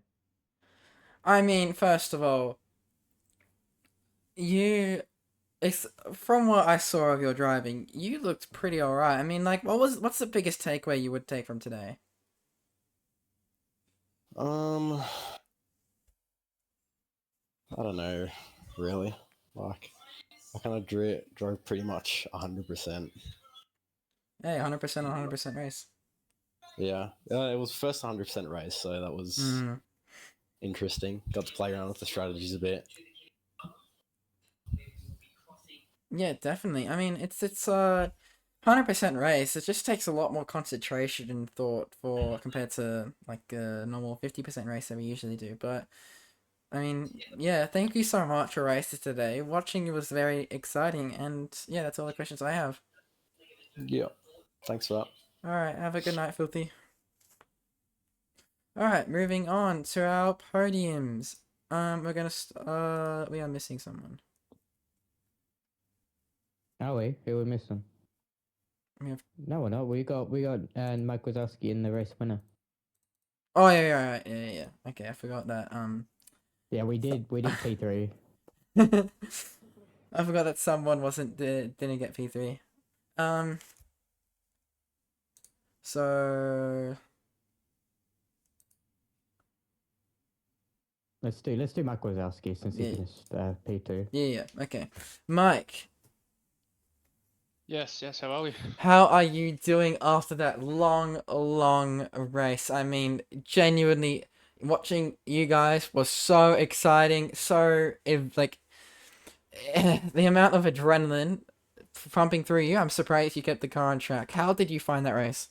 I mean, first of all, it's from what I saw of your driving, you looked pretty alright. I mean, like, what's the biggest takeaway you would take from today? I don't know, really. Like, I kind of drove pretty much 100%. Hey, 100% on 100% race. Yeah, it was first 100% race, so that was interesting. Got to play around with the strategies a bit. Yeah, definitely. I mean, it's 100% race. It just takes a lot more concentration and thought for compared to like a normal 50% race that we usually do. But I mean, yeah, thank you so much for races today. Watching it was very exciting, and yeah, that's all the questions I have. Yeah, thanks for that. All right, have a good night, Filthy. All right, moving on to our podiums. We're gonna we are missing someone. Are we? Who we missing? We have... No, we're not. We got Mike Wazowski in the race winner. Oh yeah. Okay, I forgot that. Yeah, we did P3. I forgot that someone didn't get P3. So Let's do Mike Wazowski since he finished P2. yeah. Okay, Mike. Yes, how are we? How are you doing after that long race? I mean, genuinely, watching you guys was so exciting. So, if like, the amount of adrenaline pumping through you, I'm surprised you kept the car on track. How did you find that race?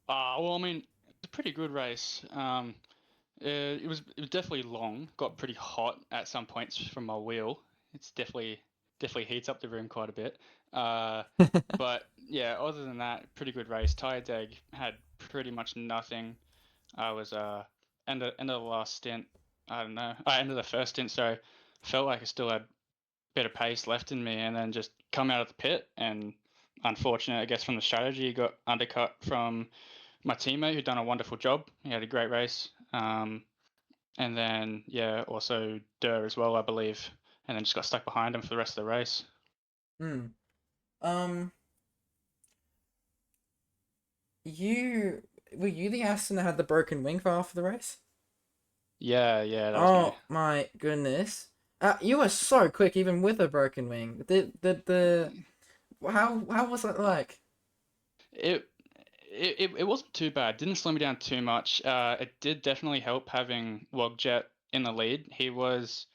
Well, I mean, it's a pretty good race. It was definitely long. Got pretty hot at some points from my wheel. It's definitely definitely heats up the room quite a bit. But yeah, other than that, pretty good race. Tire Dag had pretty much nothing. I was end of the last stint. I don't know. I ended the first stint, so felt like I still had bit of pace left in me, and then just come out of the pit. And unfortunate, I guess, from the strategy, got undercut from my teammate who done a wonderful job. He had a great race. And then yeah, also Durr as well, I believe, and then just got stuck behind him for the rest of the race. Hmm. Um. You were you the Aston that had the broken wing for half of the race? Yeah, that was me. Oh my goodness. You were so quick even with a broken wing. The how was that like? It it wasn't too bad. Didn't slow me down too much. It did definitely help having Wogjet in the lead. He was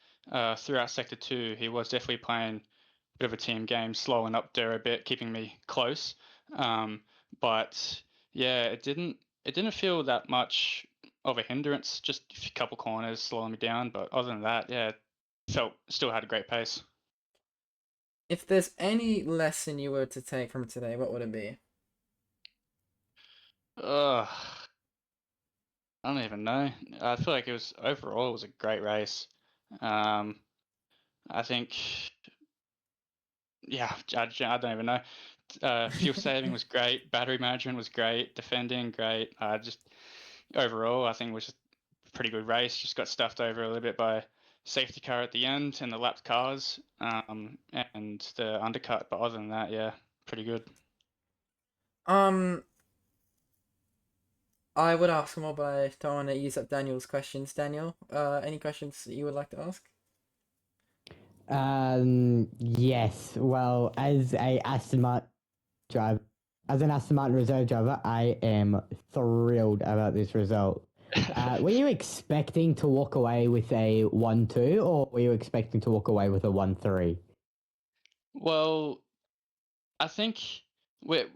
throughout sector 2. He was definitely playing a bit of a team game, slowing up Durr a bit, keeping me close. Um, but yeah, it didn't feel that much of a hindrance. Just a couple corners slowing me down. But other than that, yeah, felt still had a great pace. If there's any lesson you were to take from today, what would it be? Ugh. I don't even know. I feel like it was a great race. Um, I think, yeah, I don't even know. Fuel saving was great. Battery management was great. Defending great. Just overall, I think it was just a pretty good race. Just got stuffed over a little bit by safety car at the end and the lapped cars, and the undercut. But other than that, yeah, pretty good. Um, I would ask more, but I don't want to use up Daniel's questions. Daniel, any questions that you would like to ask? Yes. Well, as a Aston Martin driver, as an Aston Martin reserve driver, I am thrilled about this result. Were you expecting to walk away with a 1-2, or were you expecting to walk away with a 1-3? Well, I think with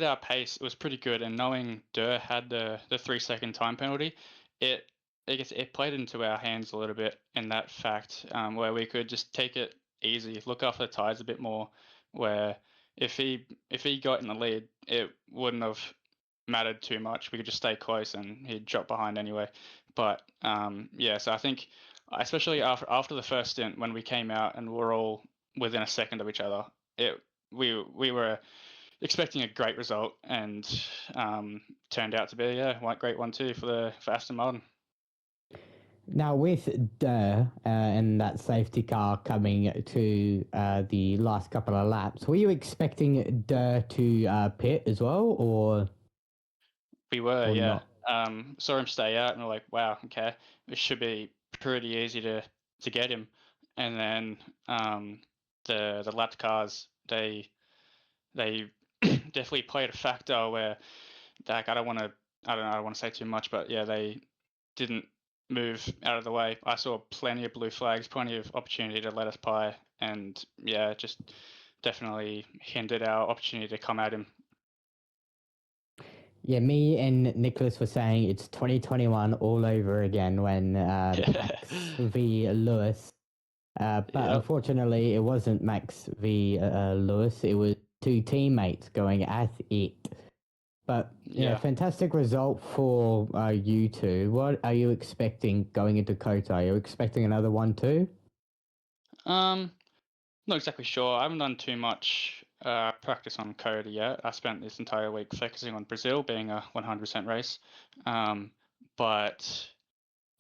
our pace, it was pretty good, and knowing Durr had the 3 second time penalty, it I guess it played into our hands a little bit in that fact, where we could just take it easy, look after the tires a bit more. Where if he got in the lead, it wouldn't have mattered too much. We could just stay close, and he'd drop behind anyway. But yeah, so I think especially after the first stint when we came out and we're all within a second of each other, it we were expecting a great result, and turned out to be great 1-2 for Aston Martin. Now, with Durr and that safety car coming to the last couple of laps, were you expecting Durr to pit as well, or We were, or yeah. not? Saw him stay out, and we're like, wow, okay, this should be pretty easy to get him. And then the lap cars, they definitely played a factor where, like, I don't want to say too much, but yeah, they didn't move out of the way. I saw plenty of blue flags, plenty of opportunity to let us by, and yeah, just definitely hindered our opportunity to come at him. Yeah, me and Nicholas were saying it's 2021 all over again when Max v Lewis. But Yep. unfortunately, it wasn't Max v Lewis. It was two teammates going at it. But yeah, Yeah. fantastic result for you two. What are you expecting going into Kota? Are you expecting another 1-2? Not exactly sure. I haven't done too much practice on Coda yet. I spent this entire week focusing on Brazil being a 100% race. But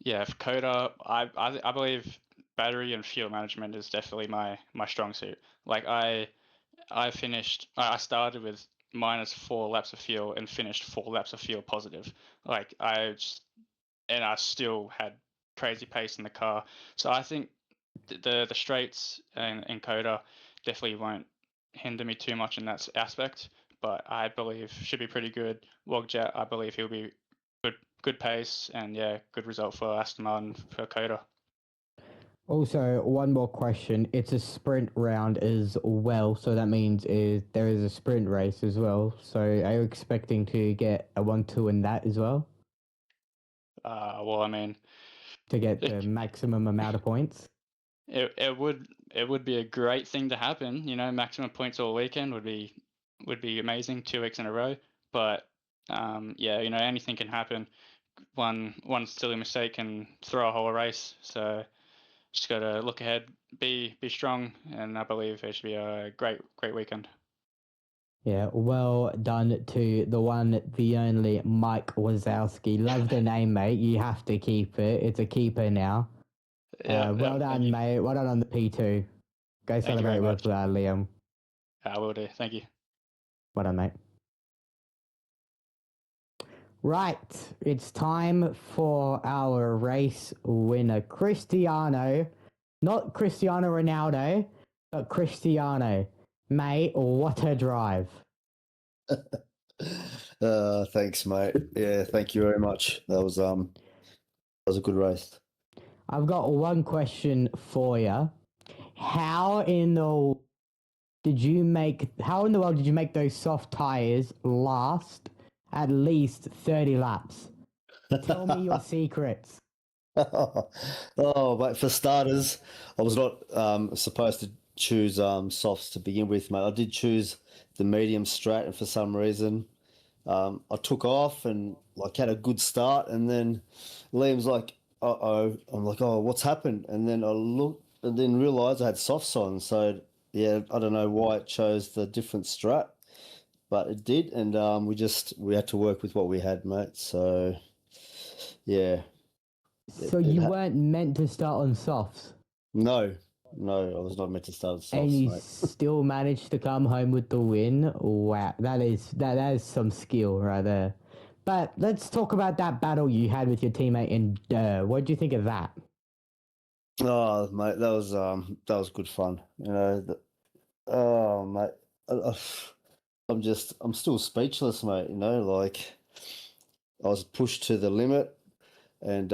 yeah, for Coda, I believe battery and fuel management is definitely my strong suit. Like I started with -4 laps of fuel and finished 4 laps of fuel positive. Like I still had crazy pace in the car. So I think the straights and Coda definitely won't hinder me too much in that aspect. But I believe should be pretty good. Wogjet, I believe he'll be good pace, and yeah, good result for Aston Martin for Coda. Also, one more question. It's a sprint round as well, so that means there is a sprint race as well. So are you expecting to get a 1-2 in that as well Well, I mean, to get the maximum amount of points? it would be a great thing to happen. Maximum points all weekend would be amazing, 2 weeks in a row. But yeah, anything can happen. One silly mistake can throw a whole race. So just got to look ahead, be strong, and I believe it should be a great weekend. Yeah, well done to the one, the only Mike Wazowski. Love the name, mate. You have to keep it. It's a keeper now. Yeah, Well thank done, you. mate. Well done on the P2. Go Thank you very celebrate with much. Liam. I will do. Thank you. Well done, mate. Right, it's time for our race winner, Cristiano. Not Cristiano Ronaldo, but Cristiano. Mate, what a drive. Thanks, mate. Yeah, thank you very much. That was a good race. I've got one question for you. How in the world did you make those soft tires last at least 30 laps? Tell me your secrets. Oh, but for starters, I was not supposed to choose softs to begin with, mate. I did choose the medium strat, and for some reason, I took off and like had a good start, and then Liam's like, "Uh oh," I'm like, "Oh, what's happened?" And then I looked and then realised I had softs on. So yeah, I don't know why it chose the different strat, but it did, and we had to work with what we had, mate. So yeah, So you weren't meant to start on softs, no, no, I was not meant to start with and softs, you mate. still managed to come home with the win. Wow, that is some skill right there. But let's talk about that battle you had with your teammate in what do you think of that? Oh, mate, that was good fun. Oh, mate, I'm still speechless, mate. Like I was pushed to the limit, and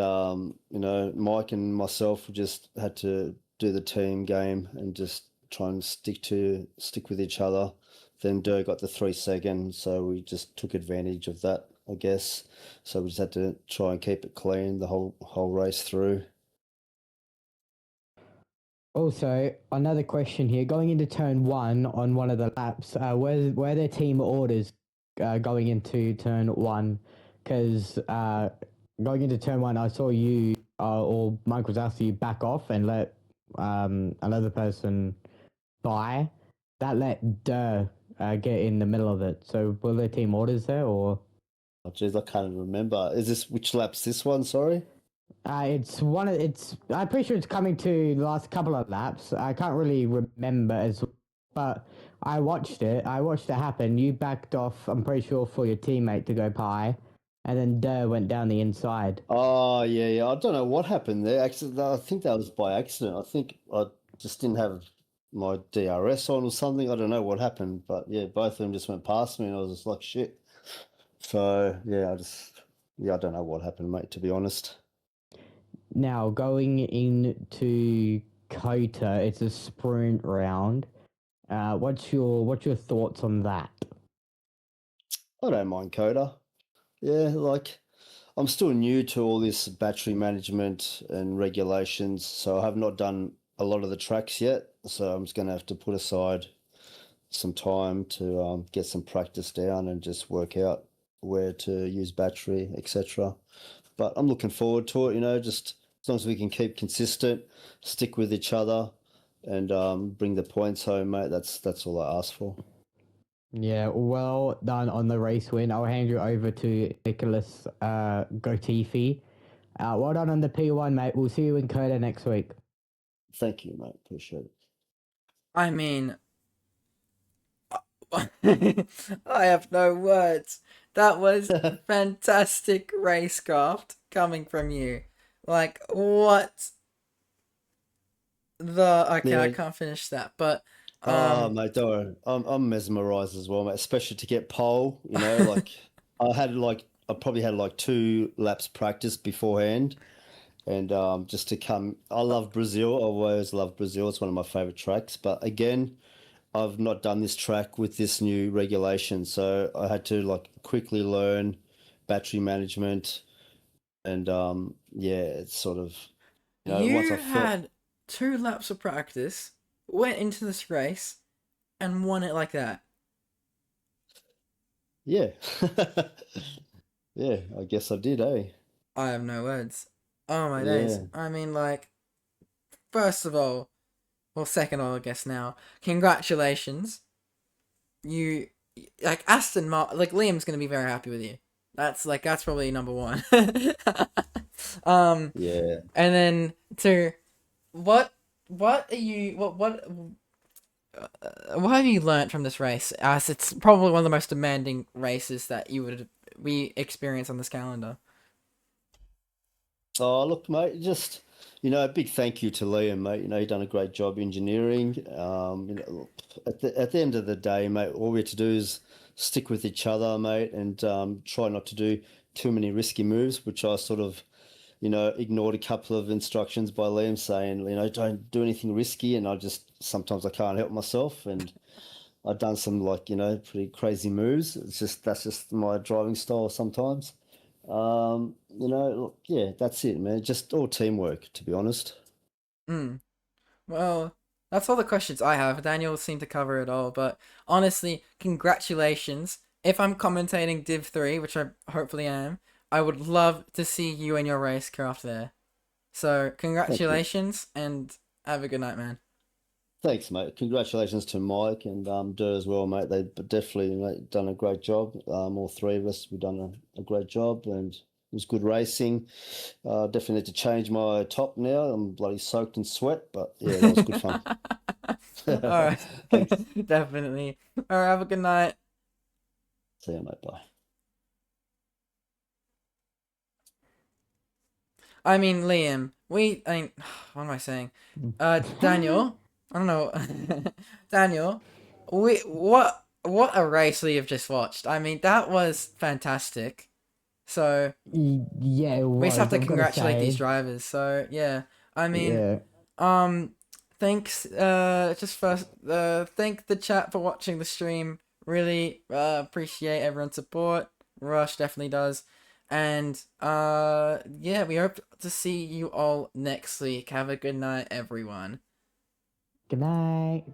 Mike and myself just had to do the team game and just try and stick with each other. Then Durr got the 3 seconds, so we just took advantage of that, I guess. So we just had to try and keep it clean the whole race through. Also, another question here. Going into turn one on one of the laps, were there team orders going into turn one? Because going into turn one, I saw you or Mike was asking you back off and let another person by. That let Durr get in the middle of it. So were there team orders there or? Oh, geez, I can't even remember. Which lap's this one? Sorry. I'm pretty sure it's coming to the last couple of laps. I can't really remember but I watched it. I watched it happen. You backed off, I'm pretty sure, for your teammate to go pie, and then Durr went down the inside. Oh, yeah, yeah. I don't know what happened there. Actually, I think that was by accident. I think I just didn't have my DRS on or something. I don't know what happened, but yeah, both of them just went past me, and I was just like, shit. So yeah, I don't know what happened, mate. To be honest. Now going into Kota, it's a sprint round. What's your thoughts on that? I don't mind Coda. Yeah, like I'm still new to all this battery management and regulations, so I have not done a lot of the tracks yet. So I'm just going to have to put aside some time to get some practice down and just work out where to use battery, etc. But I'm looking forward to it. Just as long as we can keep consistent, stick with each other, and bring the points home, mate. That's all I ask for. Yeah, well done on the race win. I'll hand you over to Nicholas Gotifi. Well done on the P1, mate. We'll see you in Coda next week. Thank you, mate. Appreciate it. I mean, I have no words. That was fantastic racecraft coming from you. Like, what the... Okay, I Yeah. can't finish that, but... Oh, mate, don't worry. I'm mesmerized as well, mate. Especially to get pole. Like I probably had like 2 laps practice beforehand, and just to come. I love Brazil. I always love Brazil. It's one of my favorite tracks. But again, I've not done this track with this new regulation, so I had to like quickly learn battery management, and yeah, it's sort of once You I felt. had 2 laps of practice, went into this race, and won it like that. Yeah. Yeah, I guess I did, eh? I have no words. Oh my days. Yeah. I mean, like, first of all, well, second of all, I guess now, congratulations. You, like, Aston Martin, like, Liam's gonna be very happy with you. That's probably number one. um, Yeah. and then two, what are you, what have you learnt from this race? As it's probably one of the most demanding races that we experience on this calendar. Oh, look, mate, just, a big thank you to Liam, mate. You've done a great job engineering. Look, at the end of the day, mate, all we have to do is stick with each other, mate, and try not to do too many risky moves, which I sort of, ignored a couple of instructions by Liam saying, don't do anything risky. And sometimes I can't help myself. And I've done some pretty crazy moves. That's just my driving style sometimes. Look, yeah, that's it, man. Just all teamwork, to be honest. Hmm. Well, that's all the questions I have. Daniel seemed to cover it all, but honestly, congratulations. If I'm commentating Div 3, which I hopefully am, I would love to see you and your racecraft there. So, Thank you. congratulations and have a good night, man. Thanks, mate. Congratulations to Mike and Dur as well, mate. They've definitely, mate, done a great job. All three of us, we've done a great job, and it was good racing. Definitely need to change my top now. I'm bloody soaked in sweat, but yeah, that was good fun. Alright. Thanks. Definitely. Alright, have a good night. See you, mate. Bye. I mean, Liam, what am I saying? Daniel, I don't know. Daniel, what a race we have just watched. I mean, that was fantastic. So, Yeah, it we just have was. to I've got to congratulate these say, drivers. So, yeah. I mean, yeah. um, thanks, just first, thank the chat for watching the stream. Really, appreciate everyone's support. Rush definitely does. And, yeah, we hope to see you all next week. Have a good night, everyone. Good night.